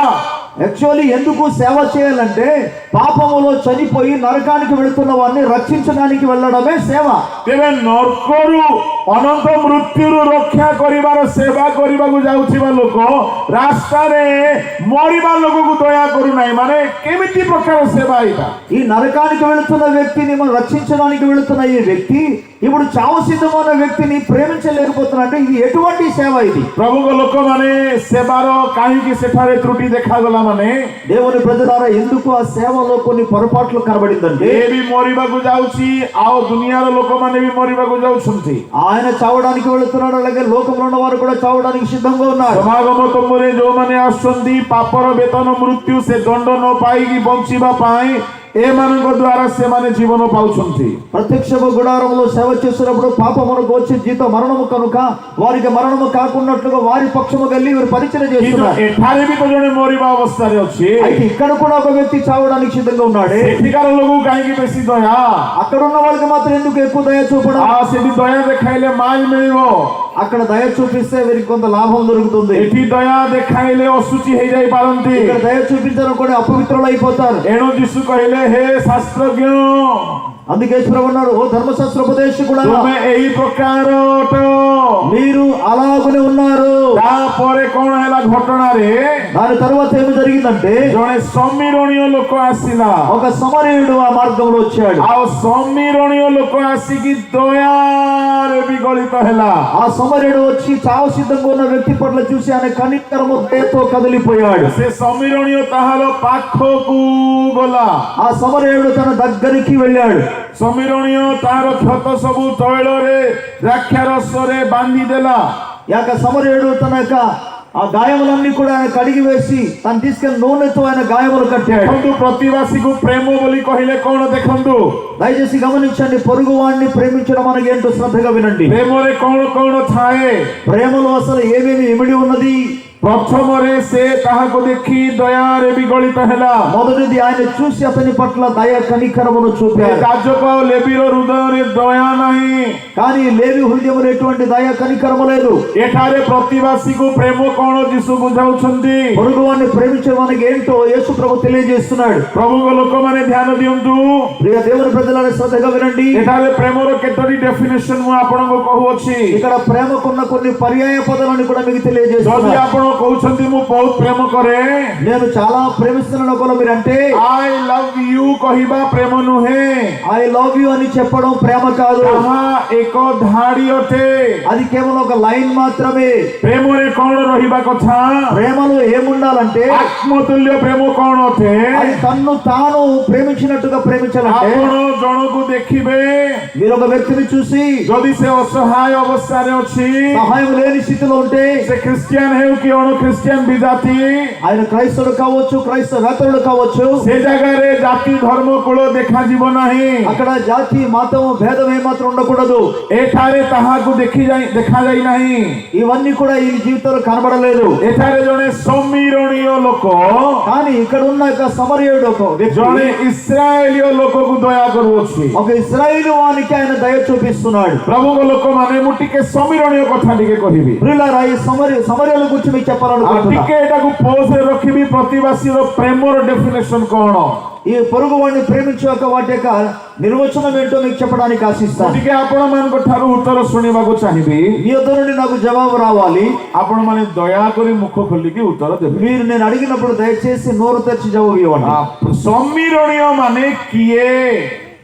యాక్చువల్లీ ఎందుకు సేవ చేయాలంటే, పాపములో చనిపోయి నరకానికి వెళుతున్న వారిని రక్షించడానికి వెళ్ళడమే సేవ। ତେବେ ନରକରୁ ଅନନ୍ତ ମୃତ୍ୟୁରୁ ରକ୍ଷା କରିବାର ସେବା କରିବାକୁ ଯାଉଥିବା ଲୋକ ରାସ୍ତାରେ ମରିବା ଲୋକକୁ ଦୟା କରୁନାହିଁ, ମାନେ କେମିତି ପ୍ରକାର ସେବା ଏଇଟା? ఈ నరకానికి వెళుతున్న వ్యక్తిని మనం రక్షించడానికి వెళుతున్న ఈ వ్యక్తి ఇప్పుడు చావు సిద్ధమైన వ్యక్తిని ప్రేమించలేకపోతున్నాడు। ఇది ఎటువంటి సేవ? ఇది ପ୍ରଭୁଙ୍କ ଲୋକମାନେ ସେବାର କାହିଁକି ସେଠାରେ ତ୍ରୁଟି ଦେଖାଗଲା, ମାନେ దేవుని ప్రజలారా, ఎందుకు ఆ సేవలో కొన్ని పొరపాట్లు కనబడిందంటే, ଏ ବି ମରିବାକୁ ଯାଉଛି, ଆଉ ଦୁନିଆର ଲୋକମାନେ ବି ମରିବାକୁ ଯାଉଛନ୍ତି। ఆయన చావడానికి వెళుతున్నాడు, అలాగే లోకంలో ఉన్న వారు కూడా చావడానికి సిద్ధంగా ఉన్నారు। ସମାଗମ ତମ୍ବୁରେ ଯୋଉମାନେ ଆସୁଛନ୍ତି, ପାପର ବେତନ ମୃତ୍ୟୁ, ସେ ଦଣ୍ଡ ନ ପାଇକି ବଞ୍ଚିବା ପାଇଁ ଏମାନଙ୍କ ଦ୍ୱାରା ସେମାନେ ଜୀବନ ପାଉଛନ୍ତି। ప్రత్యక్ష గుడారంలో సేవ చేసినప్పుడు పాపమునకు వచ్చే జీతం మరణము కనుక వారికి మరణము కాకున్నట్లుగా వారి పక్షము వెళ్ళి వారు పరిచయం କିନ୍ତୁ చేస్తున్నారు। ଏଠାରେ ବି ତ ଜଣେ ମରିବା ଅବସ୍ଥାରେ ଅଛି। అయితే ఇక్కడ కూడా ఒక వ్యక్తి చావడానికి సిద్ధంగా ఉన్నాడు। ଏଠିକାର ଲୋକକୁ କାହିଁକି ବେଶୀ ଦୟା? అక్కడ ఉన్న వాళ్ళకి మాత్రం ఎందుకు ఎక్కువ దయ చూపడం? ସେଠି ଦୟା ଦେଖାଇଲେ ମାଲ ମିଳିବ, అక్కడ దయ చూపిస్తే వీరికి కొంత లాభం దొరుకుతుంది। ଏଠି ଦୟା ଦେଖାଇଲେ ଅଶୁଚି ହେଇଯାଇ ପାରନ୍ତି। ఇక్కడ దయ చూపించడం కూడా అపవిత్రులు అయిపోతారు। ଏଣୁ ଯୀଶୁ କହିଲେ, ହେ ଶାସ୍ତ୍ରଜ୍ଞ, అందుకే యేసు ప్రభువు అన్నాడు, ఓ ధర్మశాస్త్ర ఉపదేశకుడా, ତୁମେ ଏହି ପ୍ରକାର మీరు అలాగనే ఉన్నారు. ତାପରେ କଣ ହେଲା ଘଟଣାରେ దాని తర్వాత ఏమి జరిగిందంటే ଜଣେ ସମୀରଣୀୟ ଲୋକ ଆସିଲା ఒక సమరయుడు ఆ మార్గంలో వచ్చాడు. ଆଉ ସମୀରଣୀୟ ଲୋକ ଆସିକି ଦୟାରେ ବିଗଳିତ ହେଲା ఆ సమరయుడు వచ్చి చావు సిద్ధంగా ఉన్న వ్యక్తి పట్ల చూసి ఆయన కనికరము దయతో కదిలిపోయాడు. ସେ ସମୀରଣୀୟ ତାହାର ପାଖକୁ ଗଲା ఆ సమరయుడు తన దగ్గరికి వెళ్ళాడు. ସମୀରଣୀୟ ତାହାର କ୍ଷତ ସବୁ ତୈଳରେ ଦ୍ରାକ୍ଷାରସରେ ବାନ୍ଧିଦେଲା యాక సమరయుడు తన యొక్క ఆ గాయములన్నీ కూడా ఆయన కడిగి వేసి తను తీసుకెళ్లి నూనెతో ఆయన గాయములు కట్టాడు. ଦେଖନ୍ତୁ ପ୍ରତିବାସୀକୁ ପ୍ରେମ ବୋଲି କହିଲେ କଣ ଦେଖନ୍ତୁ దయచేసి గమనించండి, పొరుగు వాడిని ప్రేమించడం మనకి ఏంటో శ్రద్ధగా వినండి. ପ୍ରେମରେ କଣ କଣ ଥାଏ ప్రేమలో అసలు ఏమేమి ఇమిడి ఉన్నది? ପ୍ରଥମରେ ସେ ତାହାକୁ ଦେଖି ଦୟାରେ ବିଗଳିତ ହେଲା మొదటిది ఆయన చూసి అతని పట్ల దయ కనికరమును ଏ చూపాడు. ଯାଜକ ଆଉ ଲେବୀର ହୃଦୟରେ ଦୟା ନାହିଁ కానీ లేవి హృదయంలో ఎటువంటి దయ కనికరము లేదు. ଏଠାରେ ପ୍ରତିବାସୀକୁ ପ୍ରେମ କଣ ଯୀଶୁ ବୁଝାଉଛନ୍ତି పొరుగు వాడిని ప్రేమించడం మనకి ఏంటో యేసు ప్రభు తెలియజేస్తున్నాడు. ପ୍ରଭୁଙ୍କ ଲୋକମାନେ ଧ୍ୟାନ ଦିଅନ୍ତୁ ప్రియ దేవుని ప్రజలను శ్రద్ధగా వినండి. ଏଠାରେ ପ୍ରେମର କେତୋଟି ଡେଫିନେସନ ମୁଁ ଆପଣଙ୍କୁ କହୁଅଛି ఇక్కడ ప్రేమకున్న కొన్ని పర్యాయ పదాలను కూడా మీకు ଯଦି తెలియజేస్తున్నాను. ଆପଣ କହୁଛନ୍ତି ମୁଁ ବହୁତ ପ୍ରେମ କରେ నేను చాలా ప్రేమిస్తున్నాను ఒకరు మీరంటే I love you କହିବା ପ୍ରେମ ନୁହେଁ ఐ లవ్ యు అని చెప్పడం ప్రేమ కాదు. ତାହା ଏକ ଧାଡି ଅଟେ అది కేవలం ఒక లైన్ మాత్రమే. ପ୍ରେମରେ କଣ ରହିବା କଥା ప్రేమలో ఏముండాలంటే ଆତ୍ମତୁଲ୍ୟ ପ୍ରେମ କଣ ଅଟେ అది తన్ను తాను ప్రేమించినట్టుగా ప్రేమించాలంటే ଆପଣ ଜଣକୁ ଦେଖିବେ మీరు ఒక వ్యక్తిని చూసి ଯଦି ସେ ଅସହାୟ ଅବସ୍ଥାରେ ଅଛି సహాయం లేని స్థితిలో ఉంటే ସେ ଖ୍ରୀଷ୍ଟିଆନ ହେଉ କି ଅଣ ଖ୍ରୀଷ୍ଟିଆନ ବିଜାତି ఆయన క్రైస్తవుడు కావచ్చు, క్రైస్తవేతరుడు కావచ్చు, ସେ ଜାଗାରେ ଜାତି ଧର୍ମ କୂଳ ଦେଖାଯିବ ନାହିଁ అక్కడ జాతి మతం భేదం ఏమాత్రం ఉండకూడదు. ଏଠାରେ ତାହାକୁ ଦେଖାଯାଇ ନାହିଁ ఇవన్నీ కూడా ఈ జీవితంలో కనబడలేదు. ଏଠାରେ ଜଣେ ସମୀରଣୀୟ ଲୋକ కానీ ఇక్కడ ఉన్న ఒక సమరయుడు ఒక వ్యక్తి, ଜଣେ ଇସ୍ରାଏଲୀୟ ଲୋକକୁ ଦୟା କରୁଅଛି ఒక ఇశ్రాయేలు వానికి ఆయన దయ చూపిస్తున్నాడు. ପ୍ରଭୁଙ୍କ ଲୋକମାନେ ମୁଁ ଟିକେ ସମୀରଣୀୟ କଥା ଟିକେ କହିବି ప్రియులారా, ఈ సమరయుల గురించి మీకు ଆଉ చెప్పాలనుకుంటున్నా. ଟିକେ ଏଟାକୁ ପୋଜରେ ରଖିବି ପ୍ରତିବାସୀର ପ୍ରେମର ଡେଫିନେସନ କଣ ఈ పొరుగు వాడిని ప్రేమించే ఒక వాటి యొక్క నిర్వచనం ఏంటో మీకు చెప్పడానికి ఆశిస్తాను. ଟିକେ ଆପଣମାନଙ୍କ ଠାରୁ ଉତ୍ତର ଶୁଣିବାକୁ ଚାହିଁବି మీ యొద్ద నుండి నాకు జవాబు రావాలి. ଆପଣମାନେ ଦୟାକରି ମୁଖ ଖୋଲିକି ଉତ୍ତର ଦେବେ మీరు నేను అడిగినప్పుడు దయచేసి నోరు తెరిచి జవాబు ఇవ్వండి. ସମୀରଣୀୟ ମାନେ କିଏ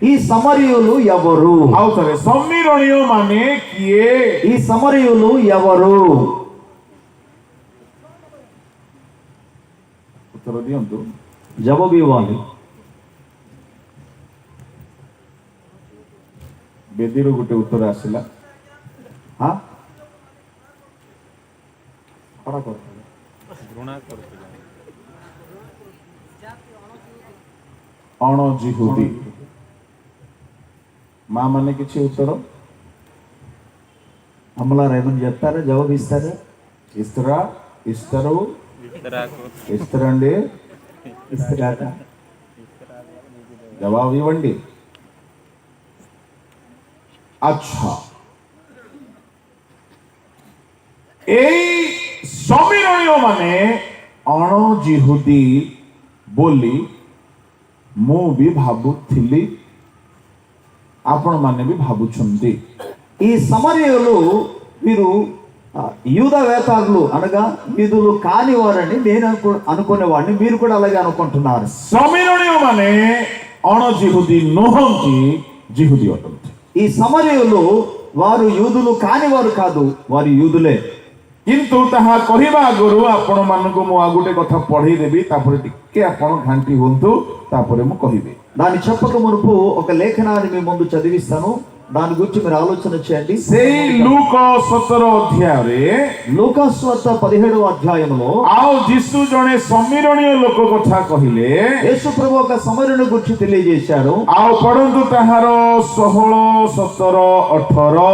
ఈ సమరయులు ఎవరు? ଆଉ ଥରେ ସମୀରଣୀୟ ମାନେ କିଏ ఈ సమరయులు ఎవరు? ଉତ୍ତର ଦିଅନ୍ତୁ జవాబు ఇవ్వాలి. ବେଦୀରୁ ଗୋଟେ ଉତ୍ତର ଆସିଲା ఆ? ଅଣଜିହୁଦୀ ମା ମାନେ କିଛି ఉత్తର అమ్మలారా ఏమని చెప్తారా? జవాబు ఇస్తారా? ఇస్తారండి ఇస్తారా? జవాబు ఇవ్వండి আচ্ছা এই সমীরণীয় মানে অণজিহুদী ବୋଲି ମୁଁ ବି ଭାବୁଥିଲି ଆପଣ ମାନେ ବି ଭାବୁଛନ୍ତି ఈ సమరయులు వీరు యూదవేతరులు అనగా యూదులు కాని వారని నేను అనుకునేవాడిని. మీరు కూడా అలాగే అనుకుంటున్నారు. ସମୀରଣୀୟ ମାନେ ଅଣଜିହୁଦୀ ନୁହନ୍ତି, ଜିହୁଦୀ ଅଟନ୍ତି. ఈ సమరయులు వారు యూదులు కాని వారు కాదు, వారు యూదులే. କିନ୍ତୁ ତାହା କହିବା ଆଗରୁ ଆପଣ ମାନଙ୍କୁ ମୁଁ ଆଉ ଗୋଟେ କଥା ପଢେଇ ଦେବି, ତାପରେ ଟିକେ ଆପଣ ଘାଣ୍ଟି ହୁଅନ୍ତୁ, ତାପରେ ମୁଁ କହିବି. దాన్ని చెప్పక మునుపు ఒక లేఖనాన్ని మీ ముందు చదివిస్తాను. దాని గురించి మీరు ఆలోచన చేయండి. ସେଇ ଲୁକ 17 ଅଧ୍ୟାୟରେ లూకాసు వార్త 17వ అధ్యాయంలో ଆଉ ଯୀଶୁ ଜଣେ ସମୀରଣୀୟ ଲୋକ କଥା କହିଲେ. యేసు ప్రభు ఒక సమరయుని గురించి తెలియజేశారు. ଆଉ ପଢନ୍ତୁ ତାହାର 16, 17, 18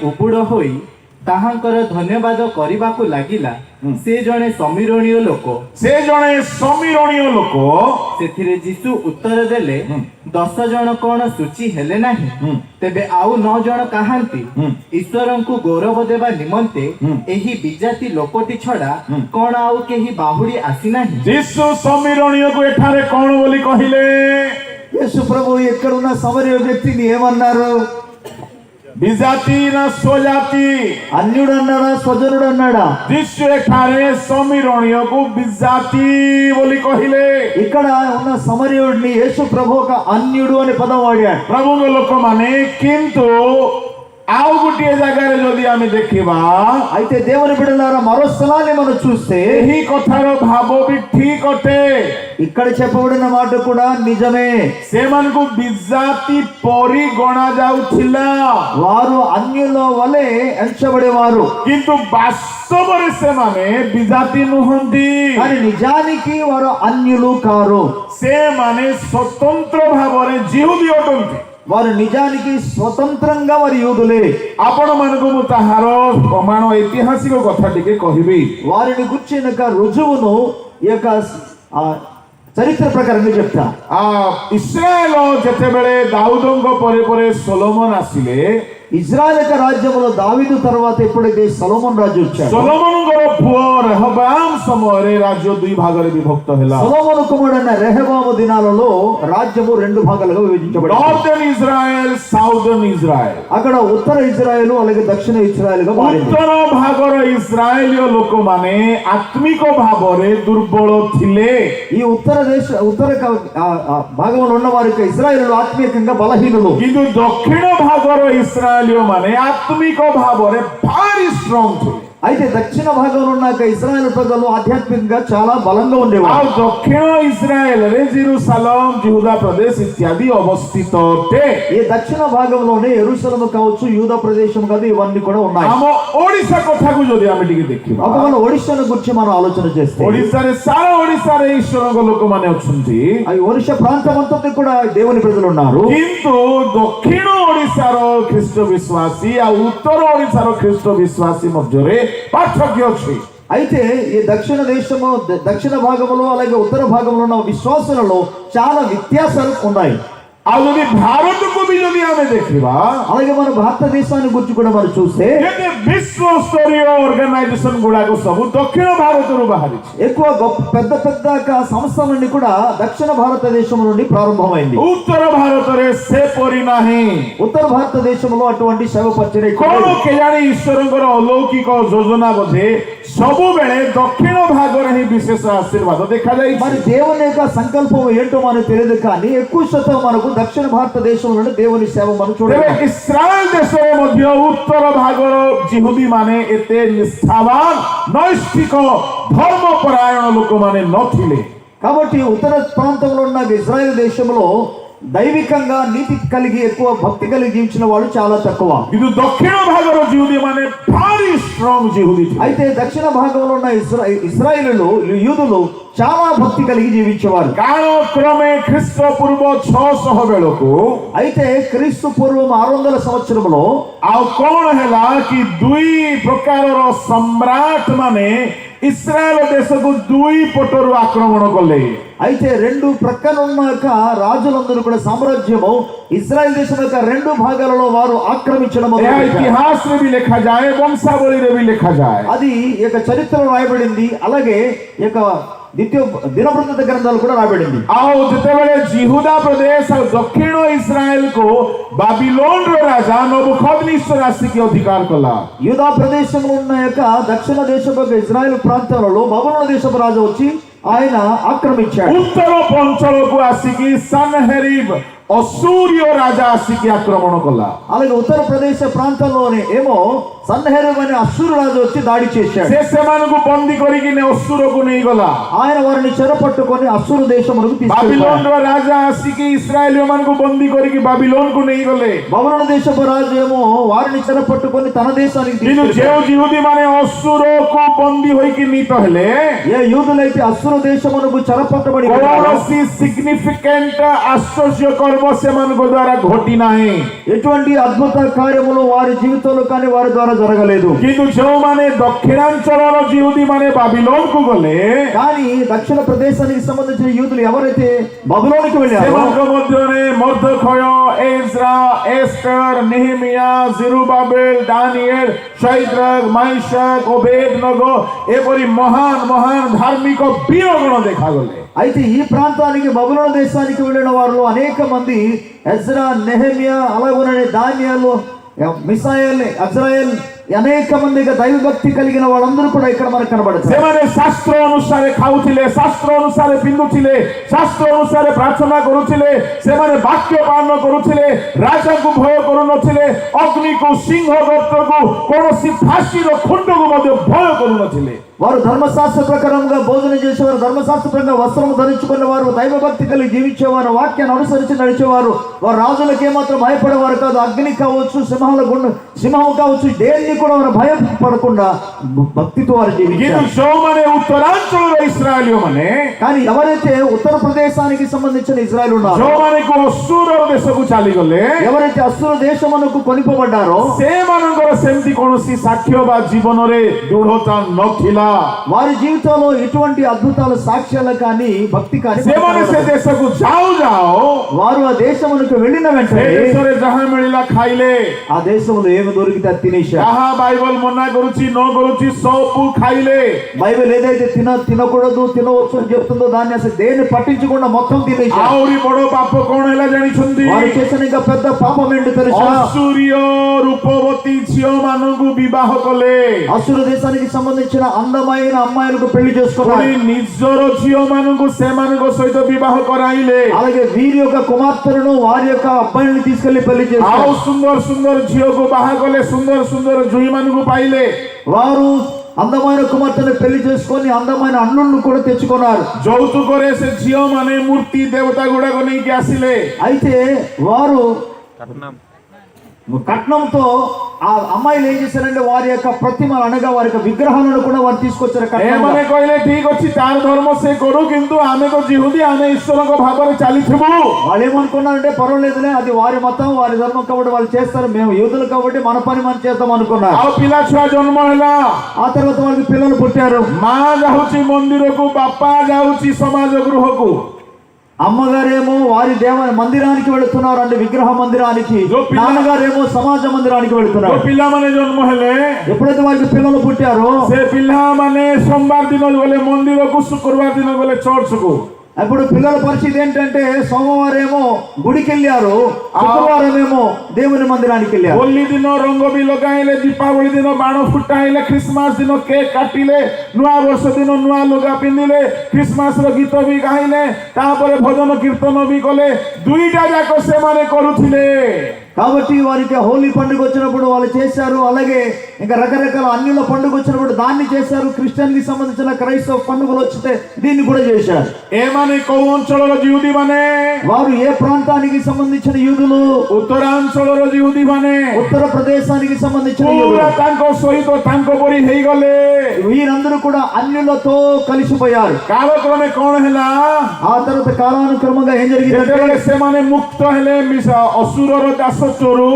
ଉପୁଡ ହୋଇ ତାହାଙ୍କର ଧନ୍ୟବାଦ କରିବାକୁ ଲାଗିଲା। ସେ ଜଣେ ସମୀରଣୀୟ ଲୋକ। ସେ ଜଣେ ସମୀରଣୀୟ ଲୋକ। ସେଥିରେ ଯୀଶୁ ଉତ୍ତର ଦେଲେ, 10 ଜଣ କଣ ସୂଚୀ ହେଲେ ନାହିଁ? ତେବେ ଆଉ 9 ଜଣ କାହାନ୍ତି? ଈଶ୍ୱରଙ୍କୁ ଗୌରବ ଦେବା ନିମନ୍ତେ ଏହି ବିଜାତି ଲୋକଟି ଛଡା କଣ ଆଉ କେହି ବାହୁଡ଼ି ଆସିନାହିଁ? ଯୀଶୁ ସମୀରଣୀୟକୁ ଏଠାରେ କଣ ବୋଲି କହିଲେ? యేసు ప్రభు ఎక్కడున్న సమరయ వ్యక్తిని ఏమన్నారు? ବିଜାତି ନା ସ୍ୱଜାତି అన్యుడు అన్నాడా స్వజనుడు అన్నాడా? ଯୀଶୁ ଏଠାରେ ସମୀରଣୀୟକୁ ବିଜାତି ବୋଲି କହିଲେ। ఇక్కడ ఉన్న సమరయుడిని యేసు ప్రభు ఒక అన్యుడు అనే పదం వాడాడు. ପ୍ରଭୁଙ୍କ ଲୋକମାନେ କିନ୍ତୁ ଆଉ ଗୋଟିଏ ଜାଗାରେ ଯଦି ଆମେ ଦେଖିବା అయితే దేవుని బిడ్డలారా మరో స్థలాన్ని మనం చూస్తే ଏହି କଥାର ଭାବ ବି ଠିକ ଅଟେ। ఇక్కడ చెప్పబడిన మాట కూడా నిజమే. ସେମାନଙ୍କୁ ବିଜାତି ପରି ଗଣା ଯାଉଥିଲା, వారు అన్యుల వలె ఎంచబడేవారు, କିନ୍ତୁ ବାସ୍ତବରେ ସେମାନେ ବିଜାତି ନୁହନ୍ତି। కానీ నిజానికి వారు అన్యులు కారు. ସେମାନେ ସ୍ୱତନ୍ତ୍ର ଭାବରେ ଜିହୁଦୀ ଅଟନ୍ତି। వారు నిజానికి స్వతంత్రంగా వారి యూదులే. ଆପଣମାନଙ୍କୁ ମୁଁ ତାହାର ପ୍ରମାଣ ଐତିହାସିକ କଥା ଟିକେ କହିବି। వారిని గుర్చిన రుజువును ఈ యొక్క చరిత్ర ప్రకారంగా చెప్తా. ଇସ୍ରାଏଲ ଯେତେବେଳେ ଦାଉଦଙ୍କ ପରେ ପରେ ସୋଲୋମନ ଆସିଲେ, ఇజ్రాయెల్ యొక్క రాజ్యంలో దావీదు తర్వాత ఎప్పుడైతే సొలొమోన్ రాజు వచ్చాడు, ସୋଲୋମନଙ୍କର ପୁଅ రెహబాମ ସମୟରେ ରାଜ୍ୟ ଦୁଇ ଭାଗରେ ବିଭକ୍ତ ହେଲା। సొలొమోను కుమారుడైన రెహబాము దినాలలో రాజ్యము రెండు భాగాలుగా విభజించబడింది. Northern Israel, southern Israel. అక్కడ ఉత్తర ఇజ్రాయెల్ అలాగే దక్షిణ ఇజ్రాయెల్ గా మారింది. ଉତ୍ତର ଭାଗର ଇସ୍ରାଏଲୀୟ ଲୋକମାନେ ଆତ୍ମିକ ଭାବରେ ଦୁର୍ବଳ ଥିଲେ। ఈ ఉత్తర భాగంలో ఉన్న వారికి ఇజ్రాయెల్ ఆత్మీయంగా బలహీనులు, କିନ୍ତୁ ଦକ୍ଷିଣ ଭାଗର ଇସ୍ରାଏଲୀୟ ମାନେ ଆତ୍ମିକ ଭାବରେ ଭାରି ଷ୍ଟ୍ରଙ୍ଗ ଥିଲେ। అయితే దక్షిణ భాగంలో ఉన్న ఇజ్రాయెల్ ప్రజలు ఆధ్యాత్మికంగా చాలా బలంగా ఉండేవారు. ଆଉ ଦକ୍ଷିଣ ଇସ୍ରାଏଲରେ ଜେରୁସାଲମ, ଜିହୁଦା ପ୍ରଦେଶ ଇତ୍ୟାଦି ଅବସ୍ଥିତ ଅଟେ। ఈ దక్షిణ భాగంలోనే యెరూషలేము కావచ్చు, యూదా ప్రదేశం కాదు, ఇవన్నీ కూడా ఉన్నాయి. ଆମ ଓଡ଼ିଶା కథకు ଯଦି ଆମେ ଟିକେ ଦେଖିବା, ఒకవేళ ఒడిశాను గురించి మనం ఆలోచన చేస్తే ଓଡ଼ିଶାରେ ସାରା ଓଡ଼ିଶାରେ ଈଶ୍ୱରଙ୍କ ଲୋକମାନେ ଅଛନ୍ତି, ఈ ఒడిశా ప్రాంతం అంతా కూడా దేవుని ప్రజలు ఉన్నారు. କିନ୍ତୁ ଦକ୍ଷିଣ ଓଡ଼ିଶାର ଖ୍ରୀଷ୍ଟ ବିଶ୍ୱାସୀ ଆଉ ଉତ୍ତର ଓଡ଼ିଶାର ଖ୍ରୀଷ୍ଟ ବିଶ୍ୱାସୀ ମଧ୍ୟରେ ପାର୍ଥକ୍ୟ ଅଛି। అయితే ఈ దక్షిణ భాగంలో అలాగే ఉత్తర భాగంలో ఉన్న విశ్వాసులలో చాలా వ్యత్యాసాలు ఉన్నాయి. ଆଉ ଯଦି ଭାରତକୁ ବି ଯଦି ଆମେ ଦେଖିବା, అలాగే మన భారతదేశాన్ని గురించి కూడా మనం చూస్తే ଯେତେ ବିଶ୍ୱସ୍ତରୀୟ ଅର୍ଗାନାଇଜେସନ ଗୁଡାକ ସବୁ ଦକ୍ଷିଣ ଭାରତରୁ ବାହାରିଛି। ఎక్కువ పెద్ద పెద్ద సంస్థలన్నీ కూడా దక్షిణ భారతదేశం నుండి ప్రారంభమైంది. ଉତ୍ତର ଭାରତରେ ସେପରି ନାହିଁ। ఉత్తర భారతదేశంలో అటువంటి సేవ పరిచర్య କଣ କେଜାଣି ଈଶ୍ୱରଙ୍କର ଅଲୌକିକ ଯୋଜନା ବୋଧେ ସବୁବେଳେ ଦକ୍ଷିଣ ଭାଗରେ ହିଁ ବିଶେଷ ଆଶୀର୍ବାଦ ଦେଖାଯାଇଛି। మరి దేవుని యొక్క సంకల్పం ఏంటో మనకు తెలియదు, కానీ ఎక్కువ శాతం మనకు దక్షిణ భారతదేశంలో దేవుని సేవ మనం చూడాలి. ଇସ୍ରାଏଲ ଦେଶରେ ମଧ୍ୟ ଉତ୍ତର ଭାଗର ଜିହୁଦୀ ମାନେ ଏତେ ନିଷ୍ଠାବାନ ନୈଷ୍ଠିକ ଧର୍ମପରାୟଣ ଲୋକମାନେ ନଥିଲେ। కాబట్టి ఉత్తర ప్రాంతంలో ఉన్న ఇజ్రాయెల్ దేశంలో దైవికంగా నీతి కలిగి ఎక్కువ భక్తి కలిగి జీవించిన వాళ్ళు చాలా తక్కువ. କିନ୍ତୁ ଦକ୍ଷିଣ ଭାଗର ଜିହୁଦୀ ମାନେ ଭାରି ଷ୍ଟ୍ରଙ୍ଗ ଜିହୁଦୀ ଥିଲେ। అయితే దక్షిణ భాగంలో ఉన్న ఇజ్రాయేలీలు యూదులు చాలా భక్తి కలిగి జీవించేవారు. కాలక్రమే ଖ୍ରୀଷ୍ଟ ପୂର୍ବ 600 ବେଳକୁ, అయితే క్రీస్తు పూర్వం 600 సంవత్సరంలో ଆଉ କଣ ହେଲା କି ଦୁଇ ପ୍ରକାରର ସମ୍ରାଟ ମାନେ ఇస్రాయేల్ దేశకు ଦୁଇ ପଟରୁ ଆକ୍ରମଣ କଲେ। అయితే రెండు ప్రక్కన ఉన్న రాజులందరూ కూడా సామ్రాజ్యము ఇజ్రాయెల్ దేశం యొక్క రెండు భాగాలలో వారు ఆక్రమించడం ఇతిహాసରେ ବି ଲେଖାଯାଏ, వంశావళిରେ ବି ଲେଖାଯାଏ। అది ఈ యొక్క చరిత్రలో రాయబడింది, అలాగే ఈ యొక్క దినవృత్తాంత గ్రంథాలు కూడా రాయబడింది. ଆଉ ଯେତେବେଳେ ଜିହୁଦା ପ୍ରଦେଶ ଆଉ ଦକ୍ଷିଣ ଇସ୍ରାଏଲକୁ ବାବିଲୋନର ରାଜା ନବୁକଦ୍ନେସର ଆସିକି ଅଧିକାର କଲା, యూదా ప్రదేశంలో ఉన్న యొక్క దక్షిణ దేశపు ఇజ్రాయెల్ ప్రాంతాలలో బబులోను దేశపు రాజు వచ్చి ఆయన ఆక్రమించాడు. ଉତ୍ତର ଅଞ୍ଚଳକୁ ଆସିକି ସନ୍ହେରିବ ଅସୁରୀୟ ରାଜା ଆସିକି ଆକ୍ରମଣ କଲା। అలాగే ఉత్తరప్రదేశ ప్రాంతంలోనే ఏమో సన్హెరీబ్ అనే అశ్షూరు రాజు వచ్చి దాడి చేశాడు. ସେ ସେମାନଙ୍କୁ ବନ୍ଦୀ କରିକି ଅସୁରକୁ ନେଇଗଲା। ఆయన వారిని చెరపట్టుకొని అశ్షూరు దేశమునకు తీసుకెళ్ళాడు. ବାବିଲୋନର ରାଜା ଆସିକି ଇସ୍ରାଏଲୀୟ ମାନଙ୍କୁ ବନ୍ଦୀ କରିକି ବାବିଲୋନକୁ ନେଇଗଲେ। బబులోను దేశపు రాజు ఏమో వారిని చెరపట్టుకొని తన దేశానికి କିନ୍ତୁ ଯେଉଁ ଜିହୁଦୀ ମାନେ ଅସୁରକୁ ବନ୍ଦୀ ହୋଇକି ନୀତ ହେଲେ, ఏ యూదులైతే అశ్షూరు దేశమునకు చెరపట్టబడి କୌଣସି సిగ్నిఫికెంట్ ఆశ్చర్య కర్మ ସେମାନଙ୍କ ଦ୍ୱାରା ଘଟି ନାହିଁ। ఎటువంటి అద్భుత కార్యములు వారి జీవితంలో కానీ వారి ద్వారా జరగలేదు. କିନ୍ତୁ ଯେଉଁମାନେ ଦକ୍ଷିଣାଞ୍ଚଳର ଜିହୁଦୀ ମାନେ ବାବିଲୋନକୁ ଗଲେ, కానీ దక్షిణ ప్రదేశానికి సంబంధించిన యూదులు ఎవరైతే బబులోనికి వెళ్ళారో ସେମାନଙ୍କ ମଧ୍ୟରେ ମର୍ଦ୍ଦୋଖୟ, ଏଜ୍ରା, ଏଷ୍ଟର, ନେହେମିୟା, ଜେରୁବାବେଲ, ଦାନିଏଲ, ଶଦ୍ରକ, ମେଷକ, ଓବେଦନଗୋ ଏପରି ମହାନ ମହାନ ଧାର୍ମିକ ବୀରଗଣ ଦେଖାଗଲେ। అయితే ఈ ప్రాంతానికి బబులోను దేశానికి వెళ్ళిన వారిలో అనేక మంది ఎజ్రా, నెహెమియా, అలాగే దానియేలు మిసాయల్, అజ్రాయల్ అనేక మందిగా దైవభక్తి కలిగిన వాళ్ళందరూ కూడా ఇక్కడ మనకు కనబడతారు. ସେମାନେ ଶାସ୍ତ୍ର ଅନୁସାରେ ଖାଉଥିଲେ, ଶାସ୍ତ୍ର ଅନୁସାରେ ପିନ୍ଧୁଥିଲେ, ଶାସ୍ତ୍ର ଅନୁସାରେ ପ୍ରାର୍ଥନା କରୁଥିଲେ, ସେମାନେ ବାକ୍ୟ ପାଳନ କରୁଥିଲେ, ରାଜାଙ୍କୁ ଭୟ କରୁନଥିଲେ, ଅଗ୍ନିକୁ, ସିଂହ ଗର୍ତ୍ତକୁ, କୌଣସି ଫାଶୀର ଖୁଣ୍ଟକୁ ମଧ୍ୟ ଭୟ କରୁନଥିଲେ. వారు ధర్మశాస్త్ర ప్రకారంగా భోజనం చేసేవారు, ధర్మశాస్త్ర ప్రకారంగా వస్త్రం ధరించుకున్న వారు, దైవభక్తి కలిగి జీవించేవారు, వాక్యాన్ని అనుసరించి నడిచేవారు. వారు రాజులకు ఏమాత్రం భయపడేవారు కాదు. అగ్ని కావచ్చు, సింహం కావచ్చు, దేన్ని కూడా వారు భయపడకుండా భక్తితో వారు କିନ୍ତୁ జీవించారు. ଯେଉଁମାନେ ଉତ୍ତରାଞ୍ଚଳର ଇସ୍ରାଏଲୀୟ ମାନେ, కానీ ఎవరైతే ఉత్తరప్రదేశానికి సంబంధించిన ఇజ్రాయెల్ ఉన్నారు, ଯେଉଁମାନଙ୍କୁ ଅସୁର ଦେଶକୁ ଚାଲିଗଲେ, ఎవరైతే అసుర దేశమునకు కొనిపోబడ్డారో ସେମାନଙ୍କର ସେମିତି କୌଣସି ସାକ୍ଷ୍ୟ ବା ଜୀବନରେ ଦୃଢ଼ତା ନଥିଲା. వారి జీవితంలో ఎటువంటి అద్భుతాల సాక్ష్యాలు కానీ భక్తి కానీ ସେମାନେ ସେ ଦେଶକୁ ଯାଉ ଯାଉ వారు ఆ దేశమునకు వెళ్ళిన ସେ వెంటనే ଦେଶରେ ଯାହା ମିଳିଲା ଖାଇଲେ. ఆ దేశంలో ఏమి దొరికితే అది తినేశారు. ଯାହା ବାଇବଲ ମନା କରୁଛି ନ କରୁଛି ସବୁ ଖାଇଲେ. బైబిల్ ఏదైతే తినకూడదు తినవచ్చు అని చెప్తుందో దాన్ని అసలు దేన్ని పట్టించకుండా మొత్తం తినేశారు. ଆହୁରି ବଡ ପାପ କଣ ହେଲା ଜାଣିଛନ୍ତି? వారు చేసిన ఇంకా పెద్ద పాపం ఏంటి తెలుసా? ଅସୁରୀୟ ରୂପବତୀ ଝିଅ ମାନଙ୍କୁ ବିବାହ କଲେ. అసుర దేశానికి సంబంధించిన అందమైన అమ్మాయిలకు పెళ్లి చేసుకున్నారు. ପୁଣି ନିଜର ଝିଅ ମାନଙ୍କୁ ସେମାନଙ୍କ ସହିତ ବିବାହ କରାଇଲେ. అలాగే వీరి యొక్క కుమార్తెలను వారి యొక్క అబ్బాయిని తీసుకెళ్లి పెళ్లి ଆଉ చేశారు. ସୁନ୍ଦର ସୁନ୍ଦର ଝିଅକୁ ବାହା କଲେ, ସୁନ୍ଦର ସୁନ୍ଦର ଜୁଇ ମାନଙ୍କୁ ପାଇଲେ. వారు అందమైన కుమార్తెను పెళ్లి చేసుకొని అందమైన అల్లుళ్ళు కూడా తెచ్చుకున్నారు. ଯୌତୁକରେ ସେ ଝିଅ ମାନେ ମୂର୍ତ୍ତି ଦେବତା ଗୁଡାକ ନେଇକି ଆସିଲେ. అయితే వారు కట్నంతో ఆ అమ్మాయిలు ఏం చేశారంటే వారి యొక్క ప్రతిమలు అనగా వారి యొక్క విగ్రహాలను కూడా వారు తీసుకొచ్చారు. ଏମାନେ କହିଲେ ଠିକ ଅଛି, ତାର ଧର୍ମ ସେ କରୁ, କିନ୍ତୁ ଆମେ ତ ଜିହୁଦୀ, ଆମେ ଈଶ୍ୱରଙ୍କ ଭାବରେ ଚାଲିଥିବୁ. వాళ్ళు ఏమనుకున్నారంటే పర్వాలేదులే, అది వారి మతం వారి ధర్మం కాబట్టి వాళ్ళు చేస్తారు, మేము యూదులు కాబట్టి మన పని మనం చేస్తాం అనుకున్నారు. ଆଉ పిଲା ଛୁଆ ଜନ୍ମ ହେଲା. ఆ తర్వాత వాళ్ళకి పిల్లలు పుట్టారు. ମା ଯାଉଛି ମନ୍ଦିରକୁ, ବାପା ଯାଉଛି ସମାଜ గృహକୁ. అమ్మగారేమో వారి మందిరానికి వెళుతున్నారు, అంటే విగ్రహ మందిరానికి. నాన్నగారేమో సమాజ మందిరానికి వెళుతున్నారు. ପିଲାମାନେ ଜନ୍ମ ହେଲେ, ఎప్పుడైతే వారికి పిల్లలు పుట్టారో ସେ పిଲାମାନେ ସୋମବାର ଦିନ ଗଲେ ମନ୍ଦିରକୁ, ଶୁକ୍ରବାର ଦିନ ଗଲେ ଚର୍ଚ୍ଚକୁ. అప్పుడు పిల్లల పరిస్థితి ఏంటంటే సోమవారం ఏమో గుడికి వెళ్ళారు, శుక్రవారం ఏమో దేవుని మందిరానికి వెళ్ళారు. ହୋଲି ଦିନ ରଙ୍ଗ ବି ଲଗାଇଲେ, ଦୀପାବଳି ଦିନ ବାଣ ଫୁଟାଇଲେ, ଖ୍ରୀଷ୍ଟମାସ ଦିନ କେକ୍ କାଟିଲେ, ନୂଆ ବର୍ଷ ଦିନ ନୂଆ ଲୁଗା ପିନ୍ଧିଲେ, ଖ୍ରୀଷ୍ଟମାସର ଗୀତ ବି ଗାଇଲେ, ତାପରେ ଭଜନ କୀର୍ତ୍ତନ ବି କଲେ. ଦୁଇଟା ଯାକ ସେମାନେ କରୁଥିଲେ. కాబట్టి వారికి హోలీ పండుగ వచ్చినప్పుడు వాళ్ళు చేశారు, అలాగే ఇంకా రకరకాల అన్యుల పండుగ వచ్చినప్పుడు దాన్ని చేశారు, క్రిస్టియన్ కి సంబంధించిన క్రైస్తవ పండుగలు వచ్చితే దీన్ని కూడా చేశారు. ଏମାନେ କୋଉ ଅଞ୍ଚଳର ଜିହୁଦୀ ମାନେ? వారు ఏ ప్రాంతానికి సంబంధించిన యూదులు? ଉତ୍ତରାଞ୍ଚଳର ଜିହୁଦୀ ମାନେ. ఉత్తర ప్రదేశానికి సంబంధించిన ପୁରା యూదులు. ତାଙ୍କ ସହିତ ତାଙ୍କ ପରି ହେଇଗଲେ. వీరందరూ కూడా అన్యులతో కలిసిపోయారు. କାଳକ୍ରମେ କଣ ହେଲା? ఆ తర్వాత కాలానుక్రమంగా ఏం జరిగిందంటే ଯେତେବେଳେ ସେମାନେ ମୁକ୍ତ ହେଲେ ଅସୁରର ଦାସତ୍ୱରୁ,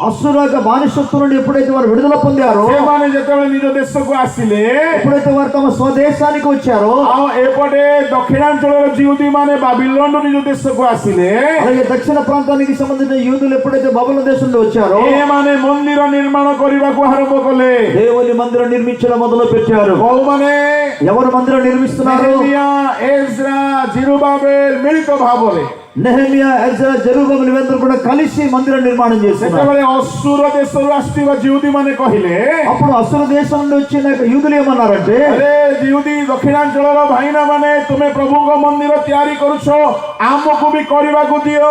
అసుర యొక్క బానిసత్వం నుండి ఎప్పుడైతే వారు విడుదల పొందారో, ସେମାନେ ଯେତେବେଳେ ନିଜ ଦେଶକୁ ଆସିଲେ, ఎప్పుడైతే వారు తమ స్వదేశానికి వచ్చారో, ଆଉ ଏପଟେ ଦକ୍ଷିଣାଞ୍ଚଳର ଜିହୁଦୀ ମାନେ ବାବିଲୋନରୁ ନିଜ ଦେଶକୁ ଆସିଲେ, అలాగే దక్షిణ ప్రాంతానికి సంబంధించిన యూదులు ఎప్పుడైతే బబుల దేశంలో వచ్చారో ଏମାନେ ମନ୍ଦିର ନିର୍ମାଣ କରିବାକୁ ଆରମ୍ଭ କଲେ. దేవుని మందిరం నిర్మించడం మొదలు పెట్టారు. କୋଉମାନେ? ఎవరు మందిరం నిర్మిస్తున్నారు? నెహెమియా, ఎజ్రా, జెరుబాబెల్ మిଳିତ ଭାବରେ. నెహెమియా, ఎజ్రా, జెరుబాబెల్ వీరందరూ కూడా కలిసి మందిర నిర్మాణం చేస్తున్నారు. ସେତେବେଳେ ଅସୁର ଦେଶରୁ ଆସିଥିବା ଜିହୁଦୀ ମାନେ କହିଲେ, అప్పుడు అసుర దేశం నుండి వచ్చిన యూదులు ఏమన్నారంటే, అరే ଜିହୁଦୀ ଦକ୍ଷିଣାଞ୍ଚଳର ଭାଇନା ମାନେ, ତୁମେ ପ୍ରଭୁଙ୍କ ମନ୍ଦିର ତିଆରି କରୁଛ, ଆମକୁ ବି କରିବାକୁ ଦିଅ.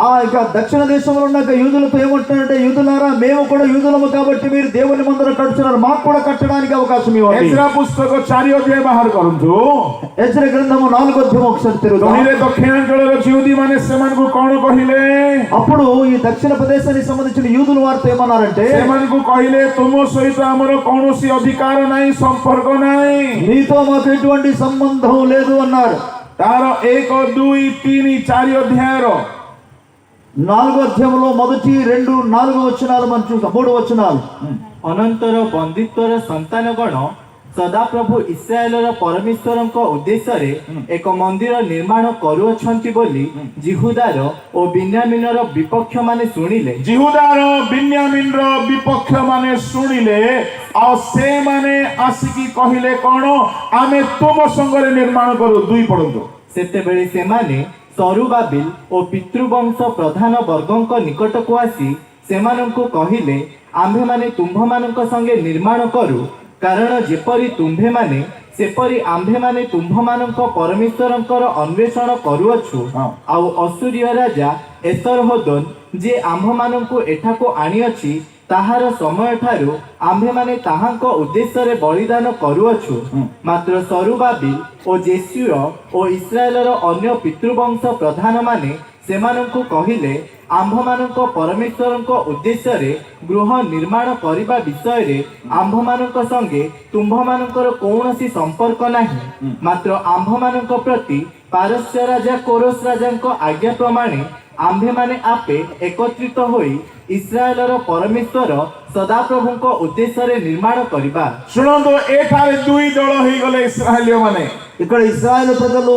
ఆ ఇక దక్షిణ దేశంలో ఉన్న యూదులతో ఏమంటున్నారంటే, యూదులారా మేము కూడా యూదులము కాబట్టి మీరు దేవుని మందిరం కడుతున్నారు, మాకు కూడా కట్టడానికి అవకాశం ఇవ్వండి. ఎజ్రా పుస్తକ 4 ଅଧ୍ୟାୟ ବାହାର କରନ୍ତୁ. ఎజ్రా గ్రంథము 4వ అధ్యాయం ఒకసారి తిరుగుదాం. କହିଲେ ଦକ୍ଷିଣାଞ୍ଚଳର ଜିହୁଦୀ ମାନେ ସେମାନଙ୍କୁ କଣ କହିଲେ? అప్పుడు ఈ దక్షిణ ప్రదేశానికి సంబంధించిన యూదుల వారితో ఏమన్నారంటే, ସେମାନଙ୍କୁ କହିଲେ ତୁମ ସହିତ ଆମର କୌଣସି ଅଧିକାର ନାହିଁ, ସମ୍ପର୍କ ନାହିଁ. మీతో మాకు ఎటువంటి సంబంధం లేదు అన్నారు. ତାର 1, 2, 3, 4 ଅଧ୍ୟାୟର 4వ అధ్యాయంలో మొదటి 2, 4 వచనాలు మనం చూద్దాం. 3 వచనాలు. ଅନନ୍ତର ବନ୍ଦିତ୍ୱର ସନ୍ତାନଗଣ ସଦାପ୍ରଭୁ ଇସ୍ରାଏଲର ପରମେଶ୍ୱରଙ୍କ ଉଦ୍ଦେଶ୍ୟରେ ଏକ ମନ୍ଦିର ନିର୍ମାଣ କରୁଅଛନ୍ତି ବୋଲି ଜିହୁଦାର ଓ ବିନ୍ୟାମିନର ବିପକ୍ଷ ମାନେ ଶୁଣିଲେ। ଜିହୁଦାର ବିନ୍ୟାମିନର ବିପକ୍ଷ ମାନେ ଶୁଣିଲେ, ଆଉ ସେମାନେ ଆସିକି କହିଲେ କଣ? ଆମେ ତୁମ ସଙ୍ଗରେ ନିର୍ମାଣ କରୁ। 2 ପଢନ୍ତୁ। ସେତେବେଳେ ସେମାନେ ସରୁବାବିଲ ଓ ପିତୃବଂଶ ପ୍ରଧାନ ବର୍ଗଙ୍କ ନିକଟକୁ ଆସି ସେମାନଙ୍କୁ କହିଲେ, ଆମ୍ଭେମାନେ ତୁମ୍ଭମାନଙ୍କ ସଙ୍ଗେ ନିର୍ମାଣ କରୁ, କାରଣ ଯେପରି ତୁମ୍ଭେମାନେ ସେପରି ଆମ୍ଭେମାନେ ତୁମ୍ଭମାନଙ୍କ ପରମେଶ୍ୱରଙ୍କର ଅନ୍ୱେଷଣ କରୁଅଛୁ। ହଁ। ଆଉ ଅସୁରୀୟ ରାଜା ଏସରହୋଦନ ଯେ ଆମ୍ଭମାନଙ୍କୁ ଏଠାକୁ ଆଣିଅଛି, ତାହାର ସମୟଠାରୁ ଆମ୍ଭେମାନେ ତାହାଙ୍କ ଉଦ୍ଦେଶ୍ୟରେ ବଳିଦାନ କରୁଅଛୁ। ମାତ୍ର ସରୁବାବିଲ ଓ ଜେସୁୟ ଓ ଇସ୍ରାଏଲର ଅନ୍ୟ ପିତୃବଂଶ ପ୍ରଧାନମାନେ ସେମାନଙ୍କୁ କହିଲେ, ଆମ୍ଭମାନଙ୍କ ପରମେଶ୍ୱରଙ୍କ ଉଦ୍ଦେଶ୍ୟରେ ଗୃହ ନିର୍ମାଣ କରିବା ବିଷୟରେ ଆମ୍ଭମାନଙ୍କ ସଙ୍ଗେ ତୁମ୍ଭମାନଙ୍କର କୌଣସି ସମ୍ପର୍କ ନାହିଁ। ମାତ୍ର ଆମ୍ଭମାନଙ୍କ ପ୍ରତି ପାରସ୍ୟ ରାଜା କୋରସ ରାଜାଙ୍କ ଆଜ୍ଞା ପ୍ରମାଣେ ଆମ୍ଭେମାନେ ଆପେ ଏକତ୍ରିତ ହୋଇ ଇସ୍ରାଏଲର ପରମେଶ୍ୱର ସଦାପ୍ରଭୁଙ୍କ ଉଦ୍ଦେଶ୍ୟରେ ନିର୍ମାଣ କରିବା। ଶୁଣନ୍ତୁ, ଏଠାରେ ଦୁଇ ଦଳ ହେଇଗଲେ ଇସ୍ରାଏଲୀୟ ମାନେ। ఇక్కడ ఇశ్రాయేలు ప్రజలు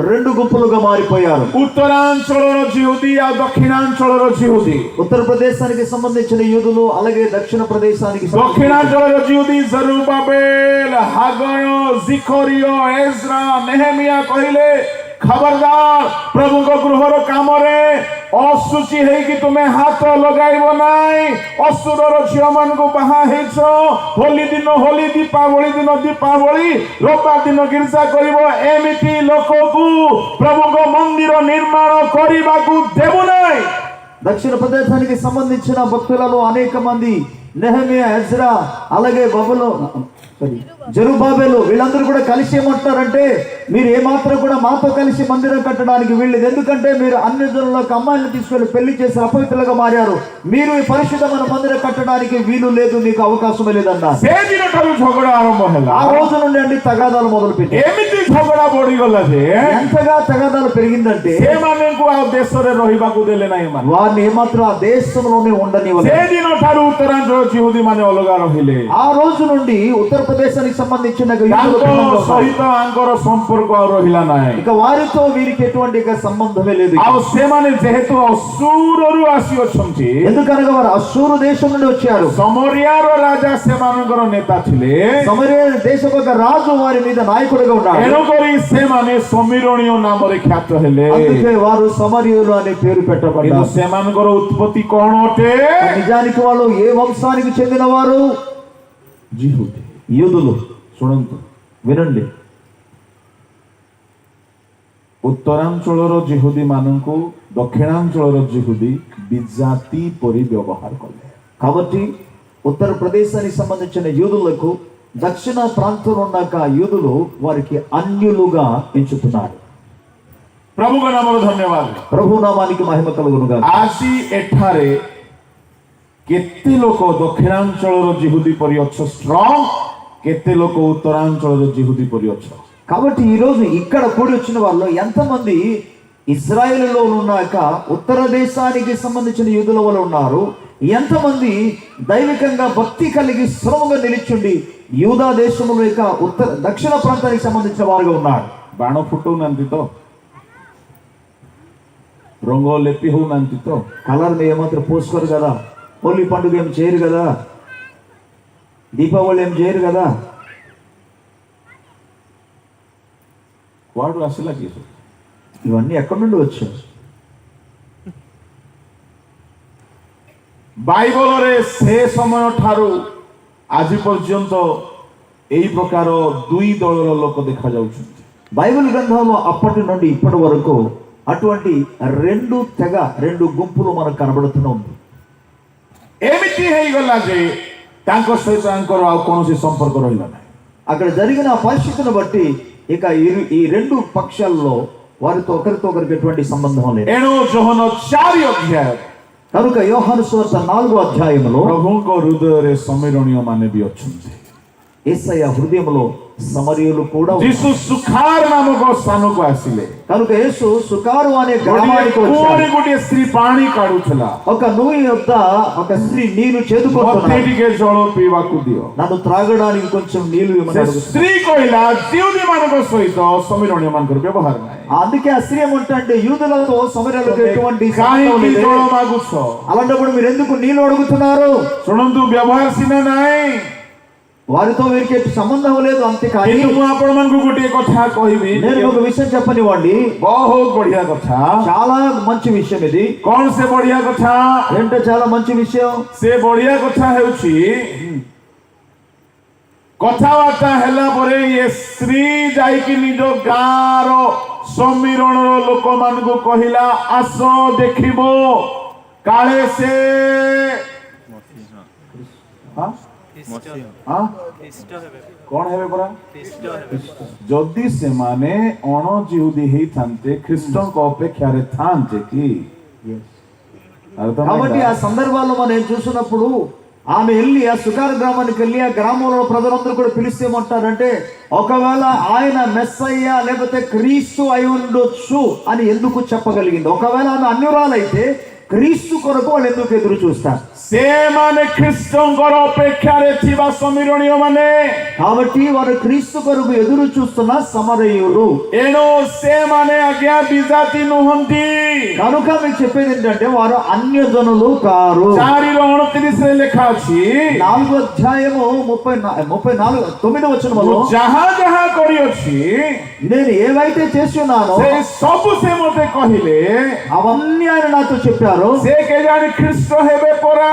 రెండు గుంపులుగా మారిపోయారు. ఉత్తరాంచଳର ଜିହୁଦୀ ଆଉ ଦକ୍ଷିଣାଞ୍ଚଳର ଜିହୁଦୀ। ఉత్తరప్రదేశానికి సంబంధించిన యూదులు అలాగే దక్షిణ ప్రదేశానికి ଦକ୍ଷିଣାଞ୍ଚଳର ଜିହୁଦୀ ଜରୁବାବେଲ, ହାଗୟ, ଜିଖରିୟ, ଏଜ୍ରା, ନେହେମିୟା କହିଲେ, ଖବରଦାର ପ୍ରଭୁଙ୍କ ଗୃହର କାମରେ ଅଶୁଚି ହେଇକି ତୁମେ ହାତ ଲଗାଇବ ନାହିଁ। ଅସୁରର ଝିଅ ମାନଙ୍କୁ ବାହା ହେଇଛ, ହୋଲି ଦିନ ହୋଲି, ଦୀପାବଳି ଦିନ ଦୀପାବଳି, ରବିବାର ଦିନ ଗିର୍ଜା କରିବ, ଏମିତି ଲୋକକୁ ପ୍ରଭୁଙ୍କ ମନ୍ଦିର ନିର୍ମାଣ କରିବାକୁ ଦେବୁ ନାହିଁ। దక్షిణ ప్రదేశానికి సంబంధించిన భక్తులలో అనేక మంది నెహెమియా, ఎజ్రా అలాగే జెరుబ్బాబెలు వీళ్ళందరూ కూడా కలిసి ఏమంటున్నారంటే, మీరు ఏమాత్రం కూడా మాతో కలిసి మందిరం కట్టడానికి వీళ్ళది, ఎందుకంటే మీరు అన్ని జనులకు అమ్మాయిలను తీసుకెళ్లి పెళ్లి చేసి అపవిత్రులుగా మారారు, మీరు ఈ పరిశుద్ధమైన మందిరం కట్టడానికి వీలు లేదు, మీకు అవకాశమే లేదన్నారు। ఆ రోజు నుండి అండి తగాదాలు మొదలు పెట్టి ଏମିତି ଝଗଡ଼ା ବଢିଗଲା ଯେ ఎంతగా తగాదాలు పెరిగిందంటే ସେମାନଙ୍କୁ ଆଉ ଦେଶରେ ରହିବାକୁ ଦେଲେ ନାହିଁ। వారిని ఏమాత్రం ఆ దేశంలోనే ఉండనివ్వలేదు। ସେଦିନ ଠାରୁ ଉତ୍ତରାଞ୍ଚଳ ଜିହୁଦୀ ମାନେ ଅଲଗା ରହିଲେ। ఆ రోజు నుండి ఉత్తరప్రదేశానికి సంబంధించిన ସହିତ ଆଙ୍କର ସମ୍ପର୍କ ଆଉ ରହିଲା ନାହିଁ। ఇక వారితో వీరికి ఎటువంటి సంబంధమే లేదు। ଆଉ ସେମାନେ ଯେହେତୁ ଅସୁରରୁ ଆସିଅଛନ୍ତି, ఎందుకనగా వారు అశ్షూరు దేశం నుండి వచ్చారు। సమరియର ରାଜା ସେମାନଙ୍କର ନେତା ଥିଲେ। సమరియా దేశపు ఒక రాజు వారి మీద నాయకుడిగా ఉన్నాడు। ତେଣୁକରି ସେମାନେ ସମୀରଣୀୟ ନାମରେ ଖ୍ୟାତ ହେଲେ। అందుకే వారు సమరీయులు అనే పేరు పెట్టబడ్డారు। ସେମାନଙ୍କର ଉତ୍ପତ୍ତି କଣ ଅଟେ? నిజానికి వాళ్ళు ఏ వంశానికి చెందిన వారు? ଜିହୁଦୀ, యూదులు। ଶୁଣନ୍ତୁ, వినండి, ଉତ୍ତରାଞ୍ଚଳର ଜିହୁଦୀ ମାନଙ୍କୁ ଦକ୍ଷିଣାଞ୍ଚଳର ଜିହୁଦୀ ବିଜାତି ପରି ବ୍ୟବହାର କଲେ। కాబట్టి ఉత్తరప్రదేశానికి సంబంధించిన యూదులకు దక్షిణ ప్రాంతంలో ఉన్న యూదులు వారికి అన్యులుగా ఎంచుతున్నారు। ପ୍ରଭୁଙ୍କ ନାମର ଧନ୍ୟବାଦ। ప్రభు నామానికి మహిమ కలుగునుగా। ଆଜି ଏଠାରେ କେତେ ଲୋକ ଦକ୍ଷିଣାଞ୍ଚଳର ଜିହୁଦୀ ପରି ଅଛ ଷ୍ଟ୍ରଙ୍ଗ, କେତେ ଲୋକ ଉତ୍ତରାଞ୍ଚଳର ଜିହୁଦీ పరి ଅଛ। కాబట్టి ఈ రోజు ఇక్కడ కూడి వచ్చిన వాళ్ళు ఎంతమంది ఇశ్రాయేలులో ఉన్నాక ఉత్తర దేశానికి సంబంధించిన యూదుల వాళ్ళు ఉన్నారు, ఎంతమంది దైవికంగా భక్తి కలిగి స్థిరముగా నిలిచుండి యూదా దేశంలో లేక దక్షిణ ప్రాంతానికి సంబంధించిన వారుగా ఉన్నారు। ବାଣ ଫୁଟଉନାହାନ୍ତି ତ, ରଙ୍ଗ ଲେପି ହଉନାହାନ୍ତି ତ, కలర్ని ఏమాత్రం పోసుకోరు కదా, హోలీ పండుగ ఏం చేయరు కదా, దీపావళి ఏం చేయరు కదా। କୁଆଡୁ ଆସିଲା କି? ఇవన్నీ ఎక్కడి నుండి వచ్చాయి? ବାଇବଲରେ ସେ ସମୟ ଠାରୁ ଆଜି ପର୍ଯ୍ୟନ୍ତ ଏହି ପ୍ରକାର ଦୁଇ ଦଳର ଲୋକ ଦେଖାଯାଉଛନ୍ତି। బైబిల్ గ్రంథంలో అప్పటి నుండి ఇప్పటి వరకు అటువంటి రెండు గుంపులు మనకు కనబడుతూనే ఉంది। ଏମିତି ହେଇଗଲା ଯେ ତାଙ୍କ ସହିତ ତାଙ୍କର ଆଉ କୌଣସି ସମ୍ପର୍କ ରହିଲା ନାହିଁ। అక్కడ జరిగిన పరిస్థితిని బట్టి ఇక ఈ రెండు పక్షాల్లో వారితో ఒకరితో ఒకరికి ఎటువంటి సంబంధం లేదు। ଏଣୁ ଯୋହନ 4 ଅଧ୍ୟାୟ కనుక యోహాను సువార్త 4వ అధ్యాయంలో ପ୍ରଭୁଙ୍କ ହୃଦୟରେ ସମୀରଣୀୟ ମାନେ ବି ଅଛନ୍ତି। యేసయ్య హృదయంలో సమరయులు కూడా ଯୀଶୁ ସୁଖାର ନାମକ ସ୍ଥାନକୁ ଆସିଲେ। కనుక యేసు సుకారు అనే గ్రామానికి వచ్చాడు। ଗୋଟିଏ ସ୍ତ୍ରୀ ପାଣି କାଢୁଥିଲା। ఒక నూయి యొద్ద ఒక స్త్రీ నీళ్లు చేదుకుంటున్నది। ମୋତେ ଟିକେ ଜଳ ପିଇବାକୁ ଦିଅ। నన్ను త్రాగడానికి కొంచెం నీళ్లు ఇవ్వమని అడుగుతుంది। ସ୍ତ୍ରୀ କହିଲା, ଜିହୁଦୀ ମାନଙ୍କ ସହିତ ସମୀରଣୀୟ ମାନଙ୍କର ବ୍ୟବହାର ନାହିଁ। అందుకే ఆ స్త్రీ ఏమంటే, యూదులతో సమరయులకు ఎటువంటి କାହିଁକି ଜଳ ମାଗୁଛ? అలాంటప్పుడు మీరు ఎందుకు నీళ్లు అడుగుతున్నారు? ଶୁଣନ୍ତୁ, ବ୍ୟବହାର ସିନା ନାହିଁ, వారితో వీరికి ఎట్టి సంబంధం లేదు, అంతే. కానీ କିନ୍ତୁ ମୁଁ ଆପଣମାନଙ୍କୁ ଗୋଟିଏ କଥା କହିବି, నేను ఒక విషయం చెప్పనివ్వండి, ବହୁତ ବଢିଆ କଥା। చాలా మంచి విషయం ఇది। କଣ ସେ ବଢିଆ କଥା? ఏంటో చాలా మంచి విషయం। ସେ ବଢିଆ କଥା ହେଉଛି କଥାବାର୍ତ୍ତା ହେଲା ପରେ ଏ ସ୍ତ୍ରୀ ଯାଇକି ନିଜ ଗାଁର ସମୀରଣର ଲୋକମାନଙ୍କୁ କହିଲା, ଆସ ଦେଖିବ କାଳେ ସେ କଣ ହେବେ ପରା? ଯଦି ସେମାନେ ଅଣ ଜିହୁଦୀ ହେଇଥାନ୍ତେ ଖ୍ରୀଷ୍ଟଙ୍କ ଅପେକ୍ଷାରେ ଥାନ୍ତେ କି? కాబట్టి ఆ సందర్భాల్లో మనం చూసినప్పుడు ఆమె వెళ్ళి ఆ సుకార్ గ్రామానికి వెళ్ళి ఆ గ్రామంలో ప్రజలందరూ కూడా పిలిస్తే ఏమంటారంటే, ఒకవేళ ఆయన మెస్సయ్య లేకపోతే క్రీస్తు అయి ఉండొచ్చు అని ఎందుకు చెప్పగలిగింది? ఒకవేళ ఆమె అన్యురాలైతే క్రీస్తు కొరకు వాళ్ళు ఎందుకు ఎదురు చూస్తారు? ସେମାନେ ଖ୍ରୀଷ୍ଟଙ୍କର ଅପେକ୍ଷାରେ ଥିବା ସମୀରଣୀୟ ମାନେ, కాబట్టి వారు క్రీస్తు కొరకు ఎదురు చూస్తున్న సమరయులు। ଏଣୁ ସେମାନେ ଆଜ୍ଞା ବିଜାତି ନୁହନ୍ତି। కనుక మీకు చెప్పేది ఏంటంటే వారు అన్యజనులు కారు। 4:29 ଲେଖା ଅଛି, 4వ అధ్యాయము 34 వచనములో, ଯାହା ଯାହା କରିଅଛି నేను ఏవైతే చేసి ఉన్నానో ସେ ସବୁ ସେ ମୋତେ କହିଲେ, అవన్నీ ఆయన నాతో చెప్పారు। ସେ କେଜାଣି ଖ୍ରୀଷ୍ଟ ହେବେ ପରା।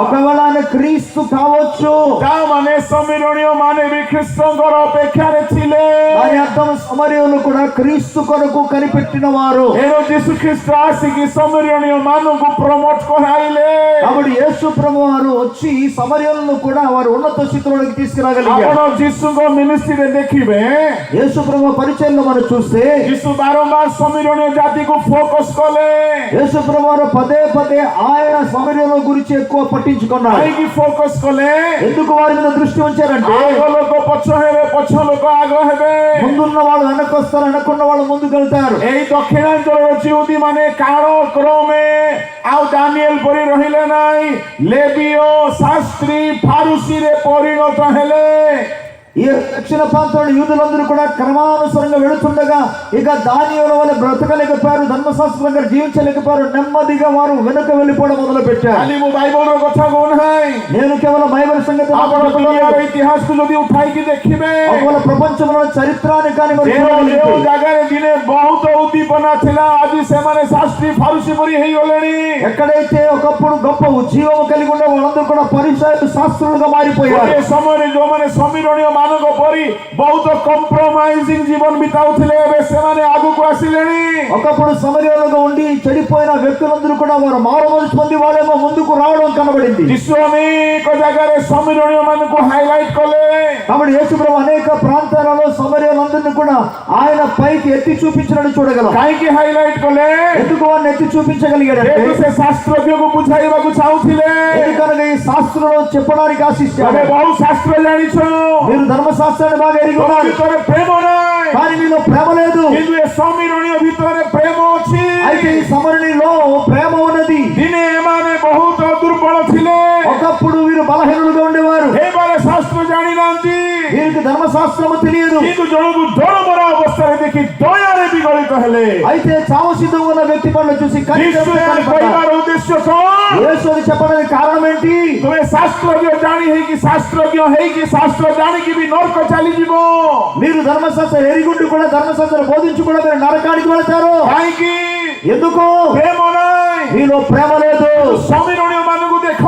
ఒకవేళ ఆయన క్రీస్తు కావచ్చు। ତାମାନେ ସମୀରଣୀୟ ମାନେ ବି ଖ୍ରୀଷ୍ଟଙ୍କର ଅପେକ୍ଷାରେ ଥିଲେ। దాని అర్థం సమరయులు కూడా క్రీస్తు కొరకు కనిపెట్టిన వారు। ଏଣୁ ଯୀଶୁ ଖ୍ରୀଷ୍ଟ ଆସିକି ସମୀରଣୀୟ ମାନଙ୍କୁ ପ୍ରମୋଟ କରାଇଲେ। కాబట్టి యేసు ప్రభు వారు వచ్చి సమరయులను కూడా వారు ఉన్నత స్థితిలోకి తీసుకురాగలిగారు। ଆପଣ ଯୀଶୁଙ୍କ ମିନିଷ୍ଟ୍ରିରେ ଦେଖିବେ, యేసు ప్రభు పరిచయంలో మనం చూస్తే ଯୀଶୁ ବାରମ୍ବାର ସମୀରଣୀୟ ଜାତିକୁ ଫୋକସ କଲେ। యేసు ప్రభు వారు పదే పదే ఆయన సమరయుల గురించి ఎక్కువ పట్టించుకున్నారు। କାହିଁକି ଫୋକସ କଲେ? ఎందుకు వారి మీద దృష్టి ఉంచారంటే, ଆଗ ଲୋକ ପଛ ହେବେ, ପଛ ଲୋକ ଆଗ ହେବେ। ముందున్న వాళ్ళు వెనకొస్తారు, వెనకున్న వాళ్ళు ముందుకు వెళ్తారు। ଏଇ ଦକ୍ଷିଣାଞ୍ଚଳର ଜିହୁଦୀ ମାନେ କାଳ କ୍ରମେ ଆଉ ଦାନିଏଲ ପରି ରହିଲେ ନାହିଁ, ଲେବୀୟ ଶାସ୍ତ୍ରୀ ଫାରୁସୀରେ ପରିଣତ ହେଲେ। ఈ దక్షిణ ప్రాంతంలో యూదులందరూ కూడా క్రమానుసారంగా వెళుతుండగా ఇక దానియేలు వలె బ్రతకలేకపోయారు, ధర్మశాస్త్రంగా జీవించలేకపోయారు, నెమ్మదిగా వారు వెనుక వెళ్ళిపోవడం మొదలు పెట్టారు। ଖାଲି ମୁଁ ବାଇବଲର କଥା କହୁନାହିଁ, నేను కేవలం బైబిల్ సంగతి ଆପଣ ଦୁନିଆର ଇତିହାସକୁ ଯଦି ଉଠାଇକି ଦେଖିବେ, ఒకవేళ ప్రపంచంలో చరిత్రాన్ని కానీ మరి ଯେଉଁ చూడగలిగితే, ଜାଗାରେ ଦିନେ ବହୁତ ଉଦ୍ଦୀପନା ଥିଲା, ଆଜି ସେମାନେ ଶାସ୍ତ୍ରୀ ଫାରୁସୀ ପରି ହେଇଗଲେଣି। ఎక్కడైతే ఒకప్పుడు గొప్ప ఉజ్జీవము కలిగి ఉండే వాళ్ళందరూ కూడా పరిసయ్యులు శాస్త్రులుగా మారిపోయారు। ଗୋଟିଏ ସମୟରେ ଯୋଉମାନେ ସମୀରଣୀୟ ମାନଙ୍କ ପରି ବହୁତ କମ୍ପ୍ରମାଇଜିଂ ଜୀବନ ବିତାଉଥିଲେ, ଏବେ ସେମାନେ ଆଗକୁ ଆସିଲେଣି। ఒకప్పుడు సమరయులుగా ఉండి చెడిపోయిన వ్యక్తులందరూ కూడా వారు మారుమనసు పొంది వాళ్ళేమో ముందుకు రావడం కనబడింది। ଯୀଶୁ ଅନେକ ଜାଗାରେ ସମୀରଣୀୟ ମାନଙ୍କୁ ହାଇଲାଇଟ କଲେ। కాబట్టి యేసు ప్రభు అనేక ప్రాంతాలలో సమరయులందరినీ కూడా ఆయన పైకి ఎత్తి చూపించినట్టు చూడగలం। କାହିଁକି ହାଇଲାଇଟ କଲେ? ఎందుకు వారిని ఎత్తి చూపించగలిగాడంటే, ଯେହେତୁ ସେ ଶାସ୍ତ୍ରଜ୍ଞଙ୍କୁ ବୁଝାଇବାକୁ ଚାହୁଁଥିଲେ। ఎందుకనగా ఈ శాస్త్రంలో చెప్పడానికి ఆశిస్తాడు। ଆମେ ବହୁ ଶାସ୍ତ୍ର ଜାଣିଛୁ, మీరు ధర్మశాస్త్రాన్ని బాగా ఎరిగి ତମ ఉన్నారు, ଭିତରେ ପ୍ରେମ ନାହିଁ, కానీ మీలో ప్రేమ లేదు। କିନ୍ତୁ ଏ ସମୀରଣୀୟ ଭିତରେ ପ୍ରେମ ଅଛି। అయితే ఈ సమరణిలో ప్రేమ ఉన్నది। ଦିନେ ଏମାନେ ବହୁତ ଦୁର୍ବଳ ଥିଲେ, ఒకప్పుడు వీరు బలహీనులుగా ఉండేవారు, ଏମାନେ ଶାସ୍ତ୍ର ଜାଣିନାହାନ୍ତି, వీరికి ధర్మశాస్త్రము తెలియదు। କିନ୍ତୁ ଜଣକୁ ଦରମରା ଅବସ୍ଥାରେ ଦେଖି ଦୟାରେ ବିଗଳିତ ହେଲେ। అయితే చావు సిద్ధంగా ఉన్న వ్యక్తి పనులు చూసి ଯୀଶୁ କହିବାର ଉଦ୍ଦେଶ୍ୟ କଣ? యేసు అని చెప్పడానికి కారణం ఏంటి? ତୁମେ ଶାସ୍ତ୍ରଜ୍ଞ ଜାଣି ହେଇକି, ଶାସ୍ତ୍ରଜ୍ଞ ହେଇକି, ଶାସ୍ତ୍ର ଜାଣିକି ବି ନର୍କ ଚାଲିଯିବ। మీరు ధర్మశాస్త్రం ఎరిగుండి కూడా ధర్మశాస్త్రం బోధించి కూడా మీరు నరకానికి వెళతారు। କାହିଁକି? ఎందుకు? ପ୍ରେମ ନାହିଁ। మీలో ప్రేమ లేదు। ସମୀରଣୀୟ ମାନଙ୍କୁ ଦେଖ,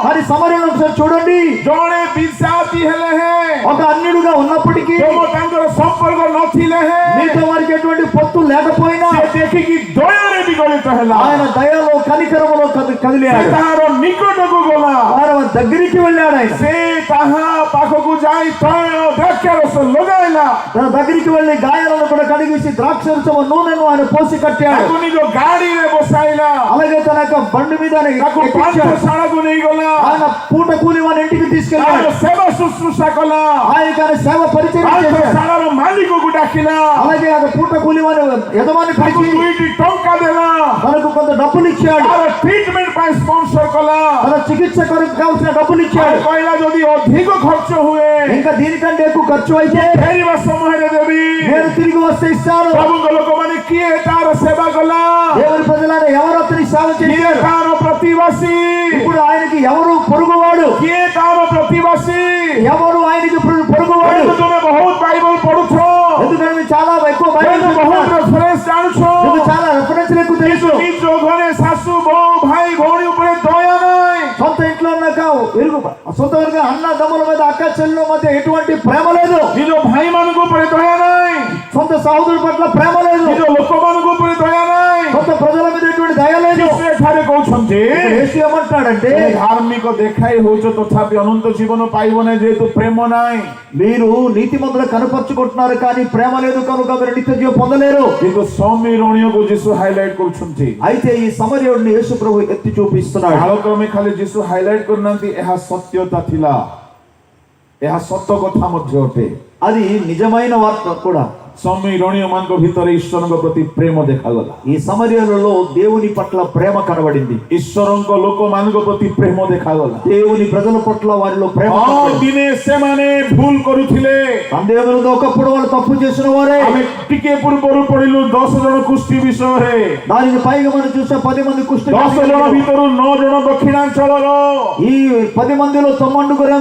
మరి సమరయులను ఒకసారి చూడండి, ଜଣେ ବିଜାତି ହେଲେ ହେ, ఒక అన్యుడుగా ఉన్నప్పటికీ ତମ ତାଙ୍କର ସମ୍ପର୍କ ନଥିଲେ ହେ, మీతో వారికి ఎటువంటి పొత్తు లేకపోయినా ସେ ଦେଖିକି ଦୟାରେ ବିଗଳିତ ହେଲା। ఆయన దయలో కనికరములో ସେ కదిలాడు, ତାହାର నిକଟକୁ ଗଲା, ఆయన దగ్గరికి వెళ్ళాడు। ఆయన ସେ ତାହା ପାଖକୁ ଯାଇ ତୈଳ ଦ୍ରାକ୍ଷାରସ ଲଗାଇଲା, తన దగ్గరికి వెళ్ళి గాయాలను కూడా కడిగేసి ద్రాక్షరసము నూనెను ఆయన పోసి కట్టాడు। ତାକୁ ନିଜ ଗାଡିରେ ବସାଇଲା, అలాగే తన యొక్క బండి మీద ఆయన ତାକୁ ఎక్కించాడు। ପାନ୍ଥଶାଳାକୁ ନେଇଗଲା, ఆయన పూట కూలి వాని ఇంటికి తీసుకెళ్ళాడు, ତାର ସେବା ଶୁଶ୍ରୂଷା କଲା, ఆయనకి ఆయన సేవ పరిచయం చేశాడు। ପାନ୍ଥଶାଳାର ମାଲିକକୁ ଡାକିଲା, అలాగే ఆయన పూట కూలి వాని యజమాని ତାକୁ పిలిచి 2ଟି ଟଙ୍କା ଦେଲା, తనకు కొంత డబ్బులు ఇచ్చాడు, ତାର ଟ୍ରିଟମେଣ୍ଟ ପାଇଁ ସ୍ପନ୍ସର କଲା। తన చికిత్స కొరకు కావాల్సిన డబ్బులు ఇచ్చాడు। କହିଲା ଯଦି ଅଧିକ ଖର୍ଚ୍ଚ ହୁଏ ఇంకా దీనికంటే ఎక్కువ ఖర్చు అయితే ଫେରିବା ସମୟରେ ଦେବି। నేను తిరిగి వస్తే ఇస్తాను। ప్రభుଙ୍କ ଲୋକମାନେ କିଏ ତାର ସେବା କଲା, దేవుని ప్రజలను ఎవరు అతని సేవ କିଏ చేశారు? ତାର ପ୍ରତିବାସୀ? ఇప్పుడు ఆయనకి ఎవరు పొరుగువాడు? କିଏ ତାର ପ୍ରତିବାସୀ? ఎవరు ఆయనకి పొరుగువాడు? ଯେହେତୁ ତୁମେ ବହୁତ ବାଇବଲ ପଢୁଛ, ఎందుకంటే మీరు చాలా ఎక్కువ బైబిల్ ଯେହେତୁ ବହୁତ చదువుతున్నారు. ରେଫରେନ୍ସ ଜାଣୁଛ, మీకు చాలా రెఫరెన్స్ ఎక్కువ తెలుసు. ନିଜ ଘରେ ଶାଶୁ ବୋଉ ଭାଇ ଭଉଣୀ ଉପରେ ଦୟା ନାହିଁ, సొంత ఇంట్లో ఉన్నాక సొంత అన్నదమ్ముల మీద అక్క చెల్లెల మధ్య ఎటువంటి ప్రేమ లేదు. ନିଜ ଭାଇମାନଙ୍କ ଉପରେ ଦୟା ନାହିଁ, సొంత సహోదరుల పట్ల ప్రేమ లేదు. ନିଜ ଲୋକମାନଙ୍କ ଉପରେ ଦୟା ନାହିଁ। సొంత ప్రజల మీద ఎటువంటి దయ లేదు. ଯୀଶୁ ଏଠାରେ କହୁଛନ୍ତି, యేసు ఏమంటున్నాడంటే, ତୁମେ ଧାର୍ମିକ ଦେଖାଇ ହଉଛ ତଥାପି ଅନନ୍ତ ଜୀବନ ପାଇବ ନାହିଁ, ଯେହେତୁ ପ୍ରେମ ନାହିଁ। మీరు నీతిమంతులు కనపరుచుకుంటున్నారు కానీ ప్రేమ లేదు కనుక మీరు నిత్య జీవం పొందలేరు. କିନ୍ତୁ ସମୀରଣୀୟକୁ ଯୀଶୁ ହାଇଲାଇଟ କରୁଛନ୍ତି। అయితే ఈ సమరయుడిని యేసు ప్రభు ఎత్తి చూపిస్తున్నాడు. କାଳକ୍ରମେ ଖାଲି ଯୀଶୁ ହାଇଲାଇଟ କରୁନାହାନ୍ତି, ଏହା ସତ୍ୟତା ଥିଲା, ଏହା ସତ କଥା ମଧ୍ୟ ଅଟେ। అది నిజమైన వార్త కూడా. ସମୀରଣୀୟ ମାନଙ୍କ ଭିତରେ ଈଶ୍ୱରଙ୍କ ପ୍ରତି ପ୍ରେମ ଦେଖାଗଲା। ఈ సమరయులలో దేవుని పట్ల ప్రేమ కనబడింది. ଈଶ୍ୱରଙ୍କ ଲୋକମାନଙ୍କ ପ୍ରତି ପ୍ରେମ ଦେଖାଗଲା। దేవుని ప్రజల పట్ల వారిలో ప్రేమ ହଁ, కనబడింది. ଦିନେ ସେମାନେ ଭୁଲ କରୁଥିଲେ। సందేహంలో ఒకప్పుడు వాళ్ళు తప్పు చేసిన వారే. ଆମେ ଟିକେ ପୂର୍ବରୁ ପଢିଲୁ 10 ଜଣ କୁଷ୍ଠି ବିଷୟରେ। దానికి పైగా మనం చూసే 10 మంది కుష్టి 10 ଜଣ ଭିତରୁ 9 ଜଣ ଦକ୍ଷିଣାଞ୍ଚଳର, ఈ 10 మందిలో 9 ଜଣେ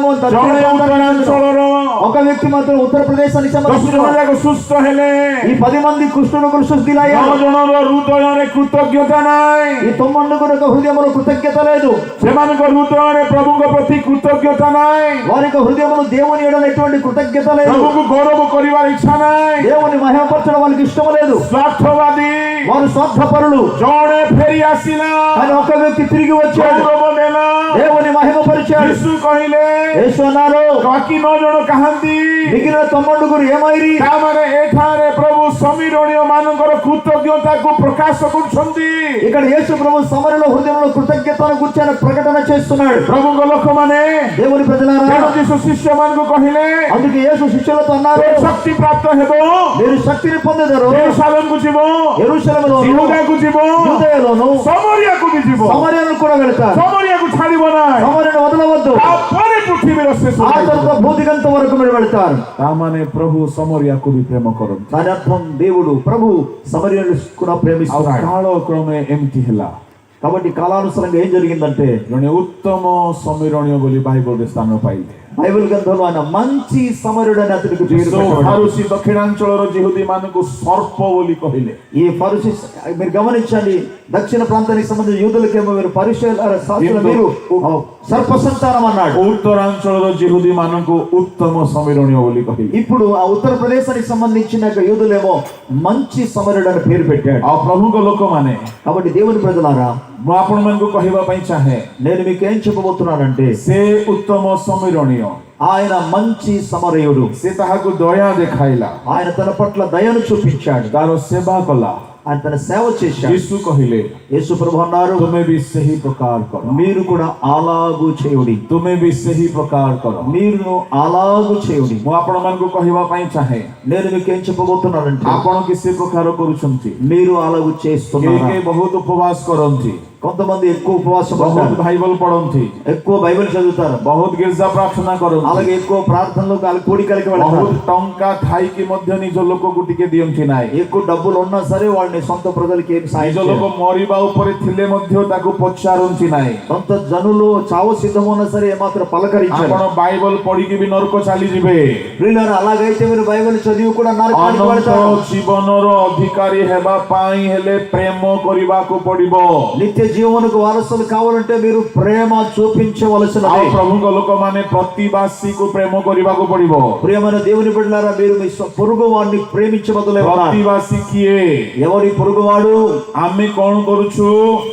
ଉତ୍ତରାଞ୍ଚଳର, ఒక వ్యక్తి మాత్రం ఉత్తరప్రదేశానికి 10 సంబంధించిన ଜଣ ଯାକ ସୁସ୍ଥ ହେଲେ। ఈ 10 మంది కుష్ఠరోగులు సుస్థిలయ్యారు. 9 ଜଣର ହୃଦୟରେ କୃତଜ୍ଞତା ନାହିଁ। ఈ 9 హృదయంలో కృతజ్ఞత లేదు. ସେମାନଙ୍କ ହୃଦୟରେ ପ୍ରଭୁଙ୍କ ପ୍ରତି କୃତଜ୍ଞତା ନାହିଁ। వారి యొక్క హృదయంలో దేవుని ఎడల ఎటువంటి కృతజ్ఞత లేదు. ପ୍ରଭୁଙ୍କୁ ଗୌରବ କରିବାର ଇଚ୍ଛା ନାହିଁ। దేవుని మహిమపరచడం వాళ్ళకి ఇష్టం లేదు. ସ୍ୱାର୍ଥବାଦୀ వారు స్వార్థపరులు. ଜଣେ ଫେରି ଆସିଲା, కానీ ఒక వ్యక్తి తిరిగి వచ్చాడు, ଗୌରବ ଦେଲା। దేవుని మహిమపరిచాడు. ଯୀଶୁ କହିଲେ, యేసు అన్నారు, ବାକି 9 ଜଣ କାହାନ୍ତି? మిగిలిన 9 ఏమైరి? ତାମାନେ ଏଠାରେ ପ୍ରଭୁ ସମୀରଣୀୟ ମାନଙ୍କର କୃତଜ୍ଞତାକୁ ପ୍ରକାଶ କରୁଛନ୍ତି। ఇక్కడ యేసు ప్రభు సమరలో హృదయంలో కృతజ్ఞతను గురించి ఆయన ప్రకటన చేస్తున్నాడు. ପ୍ରଭୁଙ୍କ ଲୋକମାନେ దేవుని ప్రజలారా, ତେଣୁ ଯୀଶୁ ଶିଷ୍ୟମାନଙ୍କୁ କହିଲେ, అందుకే యేసు శిష్యులతో అన్నారు, ଶକ୍ତି ପ୍ରାପ୍ତ ହେବ, మీరు శక్తిని పొందెదరు. యెరూషలేముకు ଯିବ, యెరూషలేములోను, యూదాకు ଯିବ, యూదయలోను, సమరియకు ବି ଯିବ, సమరయను కూడా వెళ్తారు. సమరియకు ଛାଡ଼ିବ ନାହିଁ। సమరయను వదలవద్దు. ତାପରେ ପୃଥିବୀର ଶେଷ ఆ తర్వాత భూదిగంత వరకు మీరు వెళ్తారు. ତାମାନେ ପ୍ରଭୁ ସମରିୟାକୁ ବି ପ୍ରେମ କରନ୍ତି। దాని అర్థం దేవుడు ప్రభు సమరయులను కూడా ଆଉ ప్రేమిస్తున్నాడు. କାଳକ୍ରମେ ଏମିତି ହେଲା। కాబట్టి కాలానుసారంగా ఏం జరిగిందంటే, ଜଣେ ଉତ୍ତମ ସମୀରଣୀୟ ବୋଲି ବାଇବଲରେ ସ୍ଥାନ ପାଇଲେ। బైబిల్ గ్రంథంలో ఆయన మంచి సమరయుడు అని అతనికి పేరు పెట్టబడింది. ଫାରୁସି ଦକ୍ଷିଣାଞ୍ଚଳର ଜିହୁଦୀ ମାନଙ୍କୁ ସର୍ପ ବୋଲି କହିଲେ। ఈ ఫరిసీ, మీరు గమనించండి, దక్షిణ ప్రాంతానికి సంబంధించిన యూదులకేమో మీరు శాస్త్రులు మీరు సర్ప సంతానం అన్నాడు. ଉତ୍ତରାଞ୍ଚଳର ଜିହୁଦୀ ମାନଙ୍କୁ ଉତ୍ତମ ସମୀରଣୀୟ ବୋଲି କହିଲେ। ఇప్పుడు ఆ ఉత్తరప్రదేశానికి సంబంధించిన యూదులేమో మంచి సమరుడు అని పేరు పెట్టాడు. ଆଉ ପ୍ରଭୁଙ୍କ ଲୋକମାନେ, కాబట్టి దేవుని ప్రజలారా, ମୁଁ ଆପଣମାନଙ୍କୁ କହିବା ପାଇଁ ଚାହେଁ, నేను మీకు ఏం చెప్పబోతున్నానంటే, ସେ ଉତ୍ତମ ସମୀରଣୀୟ, ఆయన మంచి సమరయుడు. ସେ ତାହାକୁ ଦୟା ଦେଖାଇଲା, ఆయన తన పట్ల దయను చూపించాడు, ତାର ସେବା କଲା। ఆయన తన సేవ చేశాడు. ଯୀଶୁ କହିଲେ, యేసు ప్రభు అన్నారు, ତୁମେ ବି ସେହି ପ୍ରକାର କର, మీరు కూడా అలాగు చేయుడి, ତୁମେ ବି ସେହି ପ୍ରକାର କର। మీరు అలాగు చేయుడి. ମୁଁ ଆପଣମାନଙ୍କୁ କହିବା ପାଇଁ ଚାହେଁ, నేను మీకు ఏం చెప్పబోతున్నానంటే, ଆପଣ କି ସେ ପ୍ରକାର କରୁଛନ୍ତି? మీరు అలాగు କେହି చేస్తున్నారు. କେହି ବହୁତ ଉପବାସ କରନ୍ତି, కొంతమంది ఎక్కువ ఉపవాసం ବହୁତ ఉంటారు, ବାଇବଲ ପଢନ୍ତି, ఎక్కువ బైబిల్ చదువుతారు, ବହୁତ ଗିର୍ଜା ପ୍ରାର୍ଥନା କରନ୍ତି, అలాగే ఎక్కువ ప్రార్థనలు కూడికలకి ବହୁତ వెళ్తారు. ଟଙ୍କା ଥାଇକି ମଧ୍ୟ ନିଜ ଲୋକକୁ ଟିକେ ଦିଅନ୍ତି ନାହିଁ। ఎక్కువ డబ్బులు ఉన్నా సరే వాళ్ళని సొంత ప్రజలకి ఏం సాయం ନିଜ ଲୋକ చేయరు. ମରିବା ଉପରେ ଥିଲେ ମଧ୍ୟ ତାକୁ ପଚାରନ୍ତି ନାହିଁ। సొంత జనులు చావు సిద్ధం ఉన్నా సరే ఏమాత్రం పలకరించారు. ଆପଣ ବାଇବଲ ପଢିକି ବି ନରକ ଚାଲିଯିବେ। ప్రియులారా, అలాగైతే మీరు బైబిల్ చదివి కూడా నరకానికి ଅନନ୍ତ వెళ్తారు. ଜୀବନର ଅଧିକାରୀ ହେବା ପାଇଁ ହେଲେ ପ୍ରେମ କରିବାକୁ ପଡିବ। నిత్య జీవనకు వారసులు కావాలంటే మీరు ప్రేమ ଆଉ చూపించవలసినది. ପ୍ରଭୁଙ୍କ ଲୋକମାନେ ପ୍ରତିବାସୀକୁ ପ୍ରେମ କରିବାକୁ ପଡିବ। ప్రియమైన దేవుని బిడ్డలారా, మీరు మీ పొరుగు వాడిని ప్రేమించబదులే ఉన్నారు. ପ୍ରତିବାସୀ କିଏ? ఎవరి పొరుగువాడు? ଆମେ କଣ କରୁଛୁ?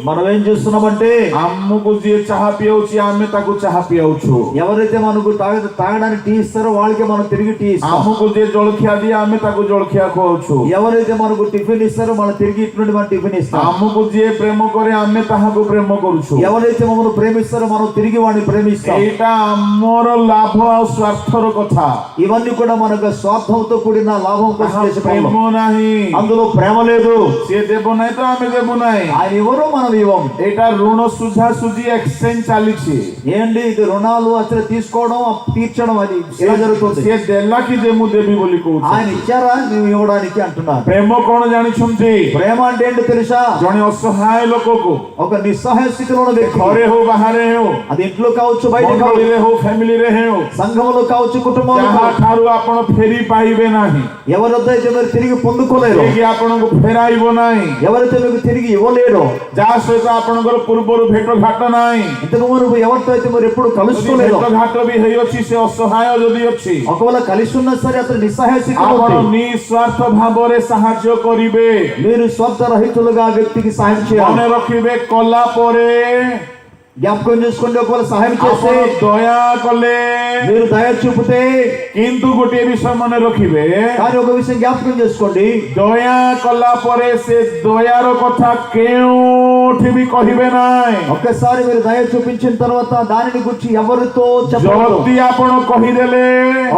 మనం ఏం చేస్తున్నామంటే, ଆମକୁ ଯିଏ ଚାହା ପିଆଉଛି ଆମେ ତାକୁ ଚାହା ପିଆଉଛୁ। ఎవరైతే మనకు తాగడానికి టీ ఇస్తారో వాళ్ళకి మనం తిరిగి టీ ఇస్తాం. ଆମକୁ ଯିଏ ଜଳଖିଆ ଦିଏ ଆମେ ତାକୁ ଜଳଖିଆ ଖୁଆଉଛୁ। ఎవరైతే మనకు టిఫిన్ ఇస్తారో మనం తిరిగి ఇటు నుండి మనం టిఫిన్ ఇస్తాం. ଆମକୁ ଯିଏ ప్రేమ କରେ ଆମେ ତାହାକୁ ప్రేమ କରୁଛୁ। ఎవరైతే మమ్మల్ని ప్రేమిస్తారో మనం తిరిగి వాడిని ప్రేమిస్తాం. ଏଇଟା ଆମର ଲାଭ ଆଉ ସ୍ୱାର୍ଥର କଥା। ఇవన్నీ కూడా మనకు స్వార్థంతో కూడిన లాభం కోసం చేసే ପ୍ରେମ పనులు. ନାହିଁ। అందులో ప్రేమ లేదు. ସିଏ ଦେବ ନାହିଁ ତ ଆମେ ଦେବୁ ନାହିଁ। ఆయన ఎవరో మనం ఇవ్వం. ଏଇଟା ଋଣ ସୁଝା ସୁଝି ଏକ୍ସଚେଞ୍ଜ ଚାଲିଛି। ఏంటి ఇది? రుణాలు అసలు తీసుకోవడం తీర్చడం, అది ఇలా జరుగుతుంది. ସିଏ ଦେଲା କି ଯେ ମୁଁ ଦେବି ବୋଲି କହୁଛି। ఆయన ఇచ్చారా నువ్వు ఇవ్వడానికి అంటున్నారు. ପ୍ରେମ କଣ ଜାଣିଛନ୍ତି? ప్రేమ అంటే ఏంటి తెలుసా? ଜଣେ ଅସହାୟ ଲୋକକୁ, ఒక నిస్సహాయ స్థితిలో ఉన్న వ్యక్తి, घरे हो बाहरे हो అది ఇంట్లో కావచ్చు, బయట కావచ్చు, मंडली हो फैमिली रे हो సంఘములో కావచ్చు, కుటుంబంలో जहाँ కావచ్చు, ठारू आपण फेरी पाइबे नाही ఎవరైతే మీరు తిరిగి పొందుకోలేరు, कि आपनको फेराइबो नाही ఎవరైతే మీకు తిరిగి ఇవ్వలేరు, जहाँ सहित आपणकर पूर्वरु भेट घाट नाही ఇంతకు మునుపు ఎవరితో అయితే మీరు ఎప్పుడు ଯଦି కలుసుకోలేదు, भेट घाट भी ହେଇ ଅଛି ସେ ଅସହାୟ ଯଦି ଅଛି ఒకవేళ కలిసి ఉన్నా సరే అతను నిస్సహాయ స్థితిలో ଆପଣ ఉంటే ନିସ୍ୱାର୍ଥ ଭାବରେ ସାହାଯ୍ୟ କରିବେ మీరు స్వార్థ రహితులుగా ఆ వ్యక్తికి సహాయం చేయాలి. ମନେ ରଖିବେ କଲା ପରେ జ్ఞాపకం చేసుకోండి, ఒకవేళ సహాయం చేస్తే, ଆପଣ ଦୟା କଲେ మీరు దయ చూపితే, କିନ୍ତୁ ଗୋଟିଏ ବିଷୟ ମନେ ରଖିବେ కానీ ఒక విషయం జ్ఞాపకం చేసుకోండి, ଦୟା କଲା ପରେ ସେ ଦୟାର କଥା କେଉଁଠି ବି କହିବେ ନାହିଁ ఒక్కసారి మీరు దయ చూపించిన తర్వాత దానిని గురించి ఎవరితో చెప్పవద్దు. ଯଦି ଆପଣ କହିଦେଲେ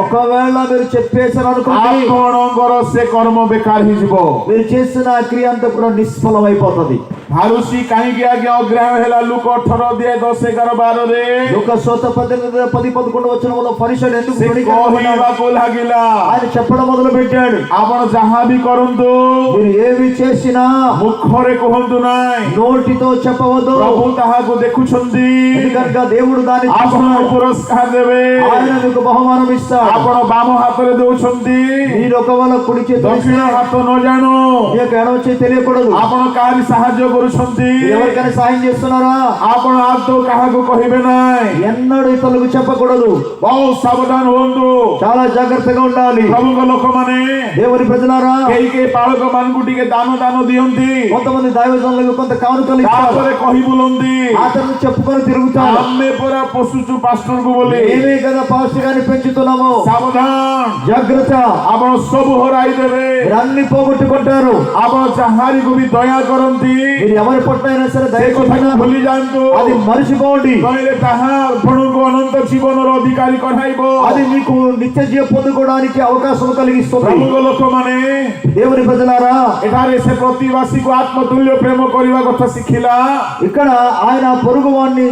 ఒకవేళ మీరు చెప్పేసారు అనుకోండి, ଆପଣଙ୍କର ସେ କର୍ମ ବେକାର ହେଇଯିବ మీరు చేసిన ఆ క్రియ అంతా కూడా నిష్ఫలం అయిపోతుంది. ଭାରୁଷି କାହିଁକି ଆଜ୍ଞା ଅଗ୍ରହ ହେଲା ଲୁକ 18 ଅଧ୍ୟାୟ 10 11 12ରେ లోకస్రోత 10-11 వచనంలో పరిశుద్ధుడు ఎందుకు ସେ తృణీకరించబడ్డాడు? କହିବାକୁ ଲାଗିଲା ఆయన చెప్పడం మొదలు పెట్టాడు, ଆପଣ ଯାହା ବି କରନ୍ତୁ మీరు ఏమి చేసినా ମୁଖରେ କୁହନ୍ତୁ ନାହିଁ నోటితో చెప్పవద్దు, ପ୍ରଭୁ ତାହାକୁ ଦେଖୁଛନ୍ତି ఎందుకనగా దేవుడు దాన్ని ଆପଣ చూస్తున్నాడు. ପୁରସ୍କାର ଦେବେ ఆయన మీకు బహుమానం ఇస్తాడు. ଆପଣ ବାମ ହାତରେ ଦଉଛନ୍ତି మీరు ఒకవేళ కుడి చేతిలో ଦକ୍ଷିଣ ହାତ ନ ଜାଣୁ మీ యొక్క ఎడమ చేయి తెలియకూడదు. ଆପଣ କାହାରି ସାହାଯ୍ୟ କରୁଛନ୍ତି మీరు ఎవరికైనా సాయం చేస్తున్నారా? ଆପଣ ଆଦୌ କାହାକୁ କହିବେ ନାହିଁ ఎన్నడూ ఇతరులకు చెప్పకూడదు. ବହୁତ ସାବଧାନ ହୁଅନ୍ତୁ చాలా జాగ్రత్తగా ఉండాలి. ପ୍ରଭୁଙ୍କ ଲୋକମାନେ దేవుని ప్రజలారా, କେହି କେହି ପାଳକ ମାନଙ୍କୁ ଟିକେ ଦାନ ଦିଅନ୍ତି కొంతమంది దైవజనులకు కొంత కానుకలు ఇస్తారు, ତାପରେ କହି ବୁଲନ୍ତି ఆ తర్వాత చెప్పుకొని తిరుగుతారు, ଆମେ ପରା ପୋଷୁଛୁ ପାଷ୍ଟରକୁ ବୋଲି ఏమే కదా పాస్టర్ గారిని పెంచుతున్నాము. ସାବଧାନ జాగ్రత్త, ଆପଣ ସବୁ ହରାଇ ଦେବେ మీరు అన్ని పోగొట్టుకుంటారు. ଆପଣ ଯାହାରିକୁ ବି ଦୟା କରନ୍ତି మీరు ఎవరి పట్ల అయినా సరే ସେ దయ କଥାକୁ చూపినా ଭୁଲି ଯାଆନ୍ତୁ అది మరిచిపోండి. କହିଲେ ତାହା ଆପଣଙ୍କୁ ଅନନ୍ତ ଜୀବନର ଅଧିକାରୀ କରାଇବ అది మీకు నిత్య జీవం పొందుకోవడానికి అవకాశం కలిగిస్తుంది. ପ୍ରଭୁଙ୍କ ଲୋକମାନେ దేవుని ప్రజలారా, ଏଠାରେ ସେ ପ୍ରତିବାସୀକୁ ఆత్మతుల్ୟ ప్రేమ କରିବା କଥା ଶିଖିଲା ఇక్కడ ఆయన పొరుగు వాడిని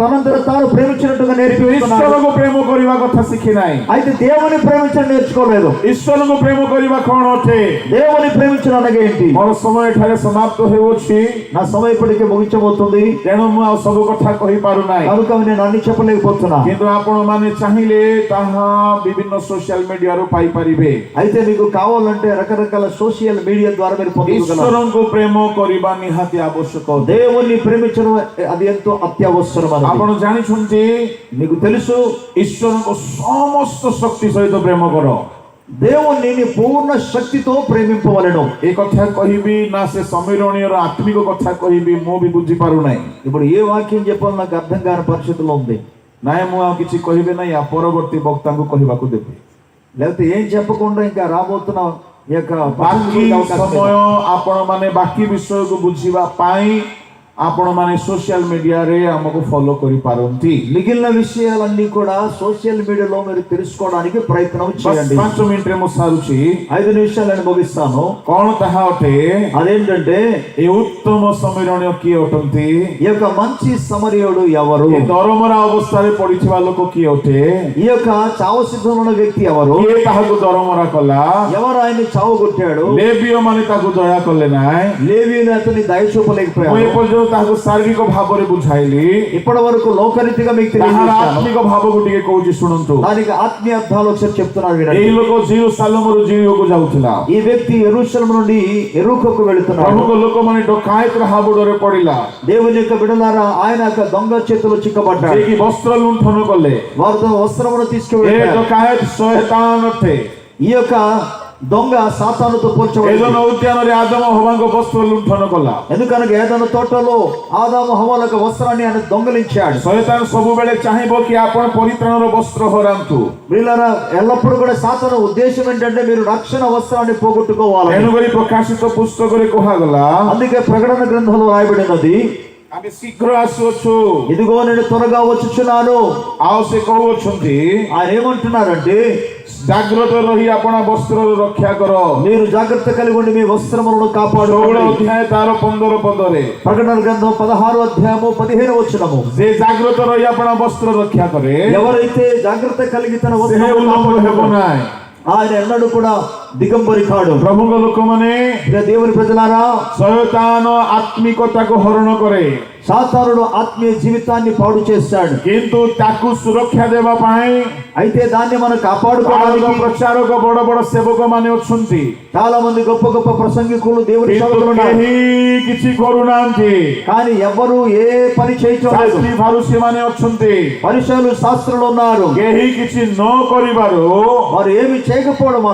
తనంతట తాను ప్రేమించినట్టుగా నేర్పిస్తున్నాడు. ଈଶ୍ୱରକୁ ପ୍ରେମ କରିବା କଥା ଶିଖି ନାହିଁ అయితే దేవుని ప్రేమించడం నేర్చుకోలేదు. ଈଶ୍ୱରଙ୍କୁ ପ୍ରେମ କରିବା କ'ଣ ଅଟେ దేవుని ప్రేమించడం అనగా ఏంటి? ମୋର ସମୟ ଏଠାରେ ସମାପ୍ତ ହେଉଅଛି నా సమయం ఇప్పటికే ముగించబోతుంది, ତେଣୁ ମୁଁ ଆଉ ସବୁ କଥା କହିପାରୁନାହିଁ కనుక నేను అన్ని చెప్పలేకపోతున్నా. କିନ୍ତୁ ଆପଣମାନେ ଚାହିଁଲେ ତାହା ବିଭିନ୍ନ ସୋସିଆଲ ମିଡିଆରୁ ପାଇପାରିବେ అయితే మీకు కావాలంటే రకరకాల సోషల్ మీడియా ద్వారా మీరు పొందగలరు. ଈଶ୍ୱରଙ୍କୁ ପ୍ରେମ କରିବା ନିହାତି ଆବଶ୍ୟକ దేవుణ్ణి ప్రేమించడం అది ఎంతో అత్యవసరం. ଆପଣ ଜାଣିଛନ୍ତି మీకు తెలుసు, ଈଶ୍ୱରଙ୍କୁ ସମସ୍ତ ଶକ୍ତି ସହିତ ପ୍ରେମ କର దేవుణ్ణి నీ పూర్ణ శక్తితో ప్రేమింపవలెను. ଏ କଥା କହିବି ନା ସେ ସମ୍ମିଳନୀର ଆତ୍ମିକ କଥା କହିବି ମୁଁ ବି ବୁଝିପାରୁନାହିଁ ఇప్పుడు ఏ వాక్యం చెప్పాలో నాకు అర్థం కాని పరిస్థితిలో ఉంది. ନାଇଁ ମୁଁ ଆଉ କିଛି କହିବି ନାହିଁ ୟା ପରବର୍ତ୍ତୀ ବକ୍ତାଙ୍କୁ କହିବାକୁ ଦେବି లేకపోతే ఏం చెప్పకుండా ఇంకా రాబోతున్న ఈ యొక్క ବାକି ସମୟ ଆପଣମାନେ ବାକି ବିଷୟକୁ ବୁଝିବା ପାଇଁ ଆପଣମାନେ ସୋସିଆଲ ମିଡିଆରେ ଆମକୁ ଫଲୋ କରିପାରନ୍ତି మిగిలిన విషయాలన్నీ కూడా సోషల్ మీడియాలో మీరు తెలుసుకోవడానికి ప్రయత్నం చేయండి. 5 ମିନିଟରେ ମୁଁ ସାରୁଛି 5 నిమిషాలు నేను ముగిస్తాను. କ'ଣ ତାହା ଅଟେ అదేంటంటే ଏ ଉତ୍ତମ ସମ୍ମିଳନୀ କିଏ ଅଟନ୍ତି ఈ యొక్క మంచి సమరయుడు ఎవరు? ଏ ଦରମରା ଅବସ୍ଥାରେ ପଡିଥିବା ଲୋକ କିଏ ଅଟେ ఈ యొక్క చావు సిద్ధంలో ఉన్న వ్యక్తి ఎవరు? କିଏ ତାହାକୁ ଦରମରା କଲା ఎవరు ఆయన్ని చావు కొట్టాడు? ଲେବୀୟ ମାନେ ତାକୁ ଦୟା କଲେ ନାହିଁ లేవీయులు అతన్ని దయ ମୁଁ చూపలేకపోయాడు. ଏପର୍ଯ୍ୟନ୍ତ ତାହାକୁ ଶାରୀରିକ ଭାବରେ ବୁଝାଇଲି ఇప్పటి వరకు లోకరీతిగా మీకు ତାହାର తెలియజేశాను. ଆତ୍ମିକ ଭାବକୁ ଟିକେ କହୁଛି ଶୁଣନ୍ତୁ దానికి ఆత్మీయ అర్థాలు ఒకసారి చెప్తున్నాను ଏଇ వినండి. ଲୋକ ଜିରୁସାଲେମରୁ ଜିରିହକୁ ଯାଉଥିଲା ఈ వ్యక్తి యెరూషలేము నుండి యెరికోకు వెళుతున్నాడు. ପ୍ରଭୁଙ୍କ ଲୋକମାନେ ଡକାୟତର ହାବୁଡରେ ପଡିଲା దేవుని యొక్క బిడ్డలారా, ఆయన యొక్క దొంగ చేతిలో చిక్కబడ్డాడు. ଯିଏକି ବସ୍ତ୍ର ଲୁଣ୍ଠନ କଲେ వారితో వస్త్రమును ଏ తీసుకువెళ్ళాడు. ଡକାୟତ ଶୟତାନ ଅଟେ ఈ యొక్క దొంగ సాతానుతో ଏଦନ పోల్చబడింది. ଉଦ୍ୟାନରେ ଆଦମ ହବାଙ୍କ ବସ୍ତ୍ର ଲୁଣ୍ଠନ କଲା ఎందుకనగా ఏదైనా తోటలో ఆదాము హవ్వల యొక్క వస్త్రాన్ని ఆయన దొంగలించాడు. ଶୟତାନ ସବୁବେଳେ ଚାହିଁବ କି ଆପଣ ପରିତ୍ରାଣର ବସ୍ତ୍ର ହରାନ୍ତୁ వీళ్ళరా ఎల్లప్పుడూ కూడా సాతాను ఉద్దేశం ఏంటంటే మీరు రక్షణ వస్త్రాన్ని పోగొట్టుకోవాలి. ତେଣୁକରି ପ୍ରକାଶିତ ପୁସ୍ତକରେ କୁହାଗଲା అందుకే ప్రకటన గ్రంథంలో రాయబడినది, ଆମେ ଶୀଘ୍ର ଆସୁଅଛୁ ఇదిగో నేను త్వరగా వచ్చుచున్నాను. ଆଉ ସେ କହୁଅଛନ୍ତି ఆయన ఏమంటున్నారంటే, ଜାଗ୍ରତ ରହି ଆପଣ ବସ୍ତ୍ରର ରକ୍ଷା କର మీరు జాగ్రత్త కలిగి ఉండి మీ వస్త్రములను 16 కాపాడుకోండి. ଅଧ୍ୟାୟ ତାର 15 ପଦରେ ప్రకటన గ్రంథం 16వ అధ్యాయము 15వ వచనము, ଯେ ଜାଗ୍ରତ ରହି ଆପଣ ବସ୍ତ୍ର ରକ୍ଷା କରେ ఎవరైతే జాగ్రత్త కలిగి తన ସେ వస్త్రములను ଉଲ୍ଲଙ୍ଘନ ହେବ కాపాడుకుంటాడో, ନାହିଁ ఆయన ఎన్నడూ కూడా దిగంబరి కాడు. ପ୍ରଭୁଙ୍କ ଲୋକମାନେ ప్రియ దేవుని ప్రజలారా, ଶୟତାନ ଆତ୍ମିକତାକୁ ହରଣ କରେ, సాతానుడు ఆత్మీయ జీవితాన్ని పాడు చేస్తాడు. କିନ୍ତୁ ତାକୁ ସୁରକ୍ଷା ଦେବା ପାଇଁ అయితే దాన్ని మనం ପାଳକ కాపాడుకోవడానికి ପ୍ରଚାରକ ବଡ ବଡ ସେବକ ମାନେ ଅଛନ୍ତି, చాలా మంది గొప్ప గొప్ప ప్రసంగికులు దేవుని କିନ୍ତୁ సేవకులు ఉన్నారు. କେହି କିଛି କରୁନାହାନ୍ତି। కానీ ఎవరు ఏ పని చేయటం లేదు. ଶାସ୍ତ୍ରୀ ଫାରୁସୀ ମାନେ ଅଛନ୍ତି, పరిచయాలు శాస్త్రులు ఉన్నారు. କେହି କିଛି ନ କରିବାରୁ వారు ఏమి చేయకపోవడం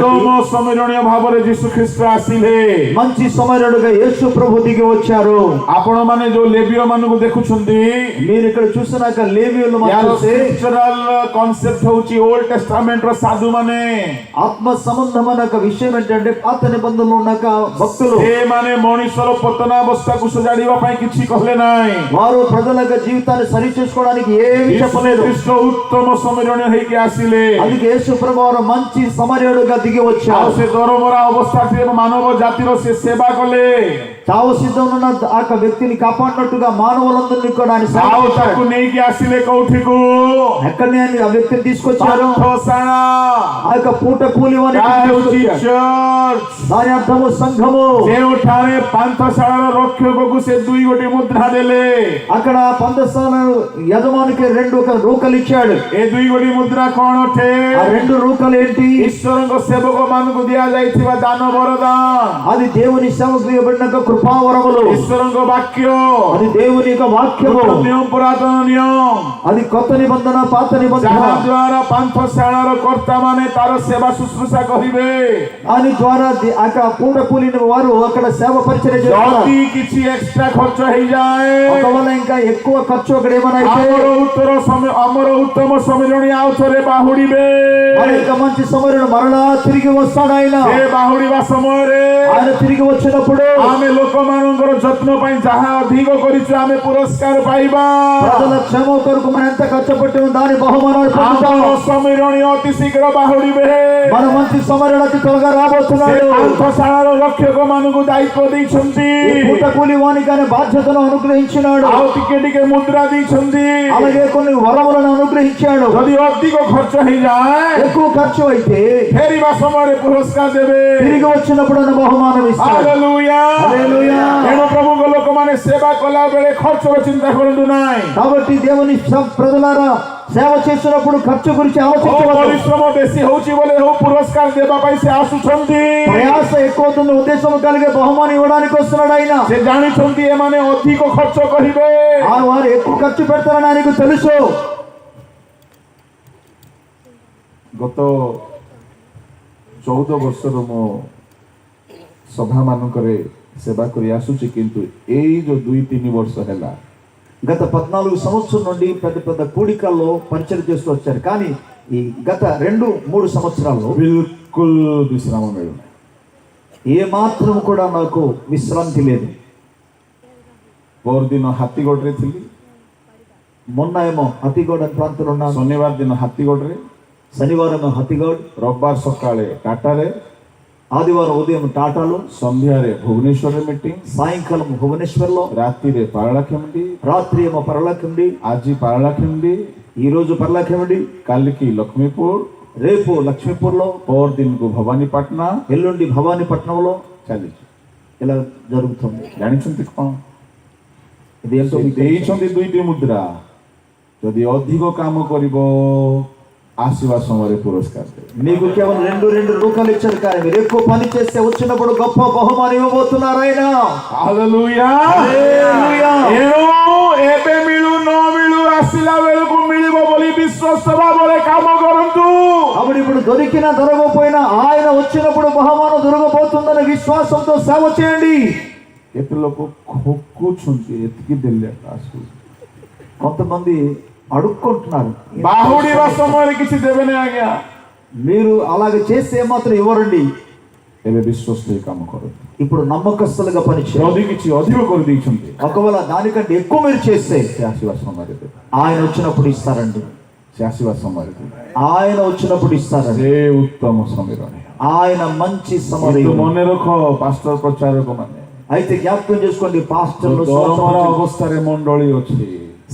ଉତ୍ତମ ସମୀରଣୀୟ ଭାବରେ ଯୀଶୁ ଖ୍ରୀଷ୍ଟ ଆସିଲେ। మంచి సమరుడుగా యేసు ప్రభు దిగి వచ్చారు. ଆପଣମାନେ ଯୋଉ ଲେବୀୟ ମାନଙ୍କୁ ଦେଖୁଛନ୍ତି, మీరు ఇక్కడ చూసినాక లేవీయులు ୟାର చూస్తే ସ୍କ୍ରିପ୍ଚରାଲ କନସେପ୍ଟ ହଉଛି ଓଲ୍ଡ ଟେଷ୍ଟାମେଣ୍ଟ ର ସାଧୁ ମାନେ। ఆత్మ సంబంధమైన ఒక విషయం ఏంటంటే పాత నిబంధనలు ఉన్నాక భక్తులు ସେମାନେ ମଣିଷର ପତନାବସ୍ଥାକୁ ସଜାଡ଼ିବା ପାଇଁ କିଛି କହିଲେ ନାହିଁ। వారు ప్రజల యొక్క జీవితాన్ని సరి చేసుకోవడానికి ఏమి ଯୀଶୁ చెప్పలేదు. ଖ୍ରୀଷ୍ଟ ଉତ୍ତମ ସମୀରଣୀୟ ହେଇକି ଆସିଲେ। అందుకే యేసు ప్రభు వారు మంచి సమరయుడుగా దిగి ଆଉ వచ్చారు. ସେ ଦରମରା ଅବସ୍ଥାରେ ମାନବ ଜାତିର ସେ ସେବା କଲେ। చావు సిద్ధం ఉన్న ఆ యొక్క వ్యక్తిని కాపాడినట్టుగా మానవులందరినీ కూడా ఆయన సేవ ଆଉ చేశాడు. ତାକୁ ନେଇକି ଆସିଲେ କୋଉଠିକୁ? ఎక్కడిని ఆయన ఆ వ్యక్తిని తీసుకొచ్చారు? ପାଠଶାଳା, ఆ యొక్క పూట కూలి వారిని ତାହା ହେଉଛି తీసుకొచ్చారు. ଚର୍ଚ୍ଚ। దాని అర్థము సంఘము. ଯେଉଁଠାରେ ପାନ୍ଥଶାଳାର ରକ୍ଷକକୁ ସେ 2 ଗୋଟି ମୁଦ୍ରା ଦେଲେ। అక్కడ పందస్థాన యజమానికి 2 రూకలు ఇచ్చాడు. ଏ 2 ଗୋଟି ମୁଦ୍ରା କଣ ଅଟେ? ఆ 2 రూకలు ఏంటి? ଈଶ୍ୱରଙ୍କ ସେବକ ମାନଙ୍କୁ ଦିଆଯାଇଥିବା ଦାନ ବରଦାନ, అది దేవుని సేవకు ఇవ్వబడిన ఒక కృపావరములు. ଈଶ୍ୱରଙ୍କ ବାକ୍ୟ, అది దేవుని యొక్క వాక్యము. ନିୟମ పురాତନ ନିୟମ, అది కొత్త నిబంధన పాత నిబంధన. ଯାହା ଦ୍ୱାରା ପାନ୍ଥଶାଳାର କର୍ତ୍ତା ମାନେ ତାର ସେବା ଶୁଶ୍ରୂଷା କରିବେ। దాని ద్వారా ఆ యొక్క పూట కూలిన వారు అక్కడ సేవ పరిచర్య చేస్తారు. ଯଦି କିଛି ఎక్స్ట్రా ଖର୍ଚ୍ଚ ହେଇଯାଏ, ఒకవేళ ఇంకా ఎక్కువ ఖర్చు అక్కడ ఏమైనా అయితే ଆମର ଉତ୍ତମ ସମୀରଣୀ ଆଉ ଥରେ ବାହୁଡିବେ। మన యొక్క మంచి సమరుడు మరలా తిరిగి వస్తాడు. ఆయన ସେ ବାହୁଡିବା ସମୟରେ ఆయన తిరిగి వచ్చినప్పుడు ଆମେ ଲୋକମାନଙ୍କର ଯତ୍ନ ପାଇଁ ଯାହା ଅଧିକ କରିଛୁ ଆମେ ପୁରସ୍କାର ପାଇବା। ప్రజల క్షేమ కొరకు మనం ఎంత ఖర్చు పెట్టామో దాని బహుమానాలు పొందుతాం. ଆମର ସମୀରଣୀ ଅତି ଶୀଘ୍ର ବାହୁଡିବେ। మన మంచి సమరుడు అతి త్వరగా ସେ రాబోతున్నాడు. ପାନ୍ଥଶାଳାର ରକ୍ଷକ ମାନଙ୍କୁ ଦାୟିତ୍ୱ ଦେଇଛନ୍ତି, ఈ పూట కూలి వానికి ఆయన బాధ్యతను అనుగ్రహించినాడు. ଆଉ ଟିକେ ଟିକେ ମୁଦ୍ରା ଦେଇଛନ୍ତି। అలాగే కొన్ని వరములను అనుగ్రహించాడు. ଯଦି ଅଧିକ ଖର୍ଚ୍ଚ ହେଇଯାଏ, ఎక్కువ ఖర్చు అయితే ଫେରିବା ସମୟରେ ପୁରସ୍କାର ଦେବେ। తిరిగి వచ్చినప్పుడు ఆయన బహుమానం ఇస్తాడు. ହାଲେଲୁୟା। హల్లెలూయా. ତେଣୁ ପ୍ରଭୁଙ୍କ ଲୋକମାନେ ସେବା କଲା ବେଳେ ଖର୍ଚ୍ଚର ଚିନ୍ତା କରନ୍ତୁ ନାହିଁ। కాబట్టి దేవుని ప్రజలారా సేవ చేసినప్పుడు ఖర్చు గురించి ఆలోచించవద్దు. ପରିଶ୍ରମ ବେଶୀ ହଉଛି ବୋଲି ହଉ ପୁରସ୍କାର ଦେବା ପାଇଁ ସେ ଆସୁଛନ୍ତି। ప్రయాస ఎక్కువ అవుతున్న ఉద్దేశం కలిగే బహుమానం ఇవ్వడానికి వస్తున్నాడు ఆయన. ସେ ଜାଣିଛନ୍ତି ଏମାନେ ଅଧିକ ଖର୍ଚ୍ଚ କରିବେ। వారు ఎక్కువ ఖర్చు పెడతారని ఆయనకు తెలుసు. ଗତ 14 ବର୍ଷରୁ ମୁଁ ସଭା ମାନଙ୍କରେ ସେବା କରି ଆସୁଛି, କିନ୍ତୁ ଏଇ ଯୋଉ 2-3 ବର୍ଷ ହେଲା గత 14 సంవత్సరం నుండి పెద్ద పెద్ద కూడికల్లో పరిచయం చేస్తూ వచ్చారు. కానీ ఈ గత 2-3 సంవత్సరాల్లో ବିଲକୁଲ ବିଶ୍ରାମ ମିଳୁନି। ఏ మాత్రం కూడా నాకు విశ్రాంతి లేదు. ପରଦିନ ହାତୀଗଡ଼ରେ ଥିଲି, మొన్న ఏమో హతిగోడ్ అని ప్రాంతంలో ఉన్నాను. ଶନିବାର ଦିନ ହାତୀଗଡ଼ରେ, శనివారం హతిగోడ్, ରବିବାର ସକାଳେ ଟାଟାରେ, ఆదివారం ఉదయం టాటాలో, ସନ୍ଧ୍ୟାରେ ଭୁବନେଶ୍ୱରରେ ମିଟିଂ, సాయంకాలం భువనేశ్వర్లో, ରାତିରେ ପାରଳାଖେମୁଣ୍ଡି, రాత్రి ఏమో పరలాఖండి, ଆଜି ପାରଳାଖେମୁଣ୍ଡି, ఈ రోజు పరలాఖండి, କାଲିକି ଲକ୍ଷ୍ମୀପୁର, రేపు లక్ష్మీపూర్లో, ପରଦିନକୁ ଭବାନୀପାଟଣା ఎల్లుండి భవానీపట్నంలో ଚାଲିଛି। ఇలా జరుగుతుంది. ଜାଣିଛନ୍ତି କ'ଣ? ఇది ఏంటో మీకు తెలుసా? ଦେଇଛନ୍ତି 2ଟି ମୁଦ୍ରା, ଯଦି ଅଧିକ କାମ କରିବ ଆସିବା ସମୟରେ ପୁରସ୍କାର ଦେବେ। మీకు కేవలం 2 రూపాయలు ఇచ్చారు, కానీ మీరు ఎక్కువ పని చేస్తే వచ్చినప్పుడు గొప్ప బహుమానం ఇవ్వబోతున్నారు ఆయన. ହାଲେଲୁୟା। హల్లెలూయా. ଏଣୁ ଏବେ ମିଳୁ ନ ମିଳୁ ଆସିଲା ବେଳକୁ ମିଳିବ ବୋଲି ବିଶ୍ୱାସ ଭାବରେ କାମ କରନ୍ତୁ। కాబట్టి ఇప్పుడు దొరికినా దొరకకపోయినా ఆయన వచ్చినప్పుడు బహుమానం దొరకబోతుందనే విశ్వాసంతో సేవ చేయండి. କେତେ ଲୋକ ଖୋକୁଛନ୍ତି ଏତିକି ଦେଲେ ଆସୁ। కొంతమంది అడుక్కుంటున్నారు. ବାହୁଡିବା ସମୟରେ କିଛି ଦେବେନି ଆଜ୍ଞା। మీరు అలాగే చేస్తే మాత్రం ఇవ్వరండి. ଏବେ ବିଶ୍ୱାସ ଦେଇ କାମ କରନ୍ତୁ। ఇప్పుడు నమ్మకస్తులుగా పనిచేయండి. ଯଦି କିଛି ଅଧିକ କରିଦେଇଛନ୍ତି ఒకవేళ దానికంటే ఎక్కువ మీరు చేస్తే ସେ ଆସିବା ସମୟରେ ଦେବେ। ఆయన వచ్చినప్పుడు ఇస్తారండి. ସେ ଆସିବା ସମୟରେ ଦେବେ। ఆయన వచ్చినప్పుడు ఇస్తారండి. ସେ ଉତ୍ତମ ସମୀରଣୀ। ఆయన మంచి କିନ୍ତୁ సమరయుడు. ମନେ ରଖ ପାଷ୍ଟର ପ୍ରଚାରକ ମାନେ, అయితే జ్ఞాపకం చేసుకోండి, పాస్టర్లు ଦରମରା ଅବସ୍ଥାରେ ମଣ୍ଡଳୀ ଅଛି,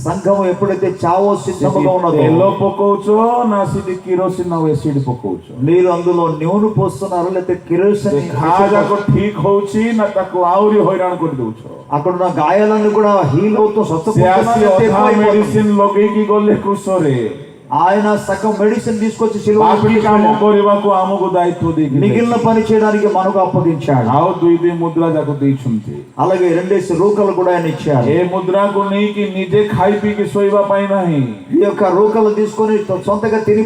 సంఘం ఎప్పుడైతే చావో సిద్ధముగా ఉన్నదో ତେଲ ପକଉଛ ନା ସେଠି କିରୋସିନ ଆଉ ଏସିଡ ପକଉଛ? మీరు అందులో నూనె పోస్తున్నారు లేకపోతే కిరోసిన్ ଘା ଯାକ ଠିକ ହଉଛି ନା ତାକୁ ଆହୁରି ହଇରାଣ କରିଦଉଛ? అక్కడ ఉన్న గాయాలను కూడా హీల్ అవుతూ ସେ ଆସି ଅଧା ମେଡିସିନ ଲଗେଇକି ଗଲେ କୃଷରେ ఆయన సగం మెడిసిన్ తీసుకొచ్చి ବାକି କାମ କରିବାକୁ ଆମକୁ ଦାୟିତ୍ୱ ଦେଇକି మిగిలిన పని చేయడానికి మనకు అప్పగించాడు. ଆଉ ଦୁଇ ମୁଦ୍ରା ଯାକ ଦେଇଛନ୍ତି. అలాగే 2 రూకలు కూడా ఆయన ఇచ్చారు. ଏ ముద్రాକୁ ନେଇକି ନିଜେ ଖାଇ ପିଇକି ଶୋଇବା ପାଇଁ ନାହିଁ. ఈ యొక్క రూకలు తీసుకొని సొంతగా తిని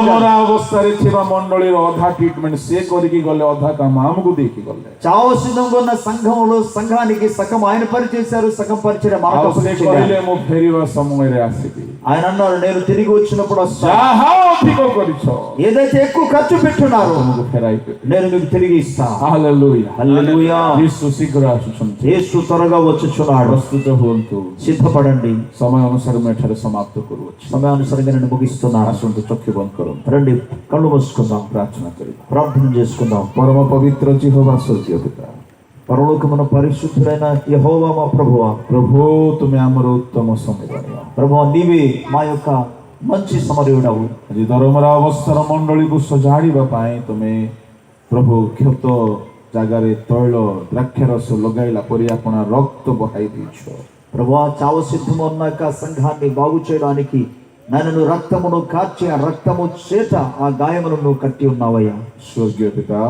ମରା ଅବସ୍ଥାରେ ଥିବା ମଣ୍ଡଳୀର ଅଧା ଟ୍ରିଟମେଣ୍ଟ ସେ କରିକି ଗଲେ, ଅଧା କାମ ଆମକୁ ଦେଇକି ଗଲେ. చావు సిద్ధంగా ఉన్న సంఘంలో సంఘానికి సగం ఆయన పని చేశారు, సగం పరిచయం మనకు ଆଉ ସେ అప్పగించారు. କହିଲେ ମୁଁ ଫେରିବା ସମୟରେ ଆସିବି. ఆయన అన్నారు నేను తిరిగి వచ్చినప్పుడు వస్తాను. ଯାହା ଅଧିକ କରିଛ ఏదైతే ఎక్కువ ఖర్చు పెట్టున్నారో ତମକୁ ଫେରାଇ ଦେବି. నేను మీకు తిరిగి ఇస్తాను. హల్లెలూయా. హల్లెలూయా. యేసు శీఘ్ର ଆସୁଛନ୍ତି. యేసు త్వరగా వచ్చుచున్నాడు. ପ୍ରସ୍ତୁତ ହୁଅନ୍ତୁ. సిద్ధపడండి. ସମୟ ଅନୁସାରେ ମୁଁ ଏଠାରେ ସମାପ୍ତ କରୁଅଛି. సమయానుసారంగా నేను ముగిస్తున్నాను. ଆସନ୍ତୁ ଚକ୍ଷୁ ବନ୍ଦ କରନ୍ତୁ. రండి కళ్ళు మూసుకుందాం, ପ୍ରାର୍ଥନା କରିବା. ప్రార్థన చేసుకుందాం. ପରମ ପବିତ୍ର ଜିହୋବା ସ୍ୱର୍ଗୀୟ ପିତା, పరలోకమున పరిశుద్ధుడైన యెహోవా మా ప్రభువా, ପ୍ରଭୁ ତୁମେ ଆମର ଉତ୍ତମ ସମ୍ମିଳନୀୟ. ప్రభువా నీవే మా యొక్క మంచి సమరయుడవు. ଆଜି ଦରମରା ଅବସ୍ଥାର ମଣ୍ଡଳୀକୁ ସଜାଡ଼ିବା ପାଇଁ ତୁମେ ପ୍ରଭୁ କ୍ଷତ ଜାଗାରେ ତୈଳ ଦ୍ରାକ୍ଷାରସ ଲଗାଇଲା ପରି ଆପଣ ରକ୍ତ ବହାଇ ଦେଇଛ. ప్రభువా చావు సిద్ధము ఉన్న యొక్క సంఘాన్ని బాగు చేయడానికి నన్ను రక్తమును కార్చి ఆ రక్తము చేత ఆ గాయములను కట్టి ఉన్నావయ్యా. ସ୍ୱର୍ଗୀୟ ପିତା,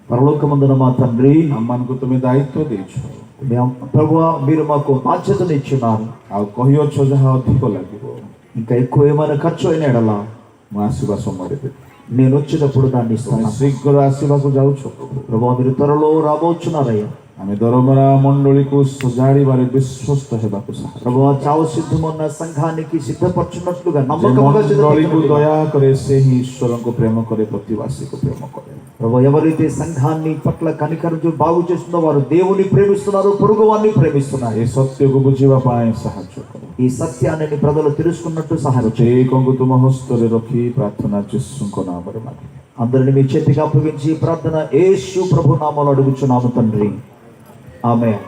పరలోకమందున మా తండ్రి, ଆମମାନଙ୍କୁ ତୁମେ ଦାୟିତ୍ୱ ଦେଇଛ. ప్రభువా మీరు మాకు బాధ్యతను ఇచ్చున్నారు. ଆଉ କହିଅଛ ଯାହା ଅଧିକ ଲାଗିବ ఇంకా ఎక్కువ ఏమైనా ఖర్చు అయిన ఎడలా ମୁଁ ଆସିବା ସମୟରେ ଦେବି. నేను వచ్చేటప్పుడు దాన్ని ତୁମେ ఇస్తాను. ଶୀଘ୍ର ଆସିବାକୁ ଯାଉଛ ପ୍ରଭୁ. ప్రభువా మీరు త్వరలో రాబోచున్నారయ్యా. ଆମେ ଦରମରା ମଣ୍ଡଳୀକୁ ସଜାଡ଼ିବାରେ ବିଶ୍ୱସ୍ତ ହେବାକୁ ସାହାଯ୍ୟ. ప్రభువా చావు సిద్ధమున్న సంఘానికి సిద్ధపరచున్నట్లుగా ଯେ నమ్మకముగా ମଣ୍ଡଳୀକୁ సిద్ధపరచున్నట్లుగా. ଦୟା କରେ ସେ ହିଁ ଈଶ୍ୱରଙ୍କୁ ప్రేమ କରେ, ପ୍ରତିବାସୀକୁ ప్రేమ କରେ. ప్రభు ఎవరైతే సంఘాన్ని పట్ల కనికరించు బాగు చేస్తుందో వారు దేవుని ప్రేమిస్తున్నారు, పొరుగు వారిని ప్రేమిస్తున్నారు. ଏ ସତ୍ୟକୁ ବୁଝିବା ପାଇଁ ସାହାଯ୍ୟ କର. ఈ సత్యాన్ని ప్రజలు తెలుసుకున్నట్టు సహాయం చేయండి. ପ୍ରତ୍ୟେକଙ୍କୁ ତୁମ ହସ୍ତରେ ରଖି ପ୍ରାର୍ଥନା ଯୀଶୁଙ୍କ ନାମରେ ମାଗେ. అందరిని మీ చేతికి అప్పగించి ప్రార్థన యేసు ప్రభు నామములో అడుగుచున్నాము తండ్రి. ఆమేన్.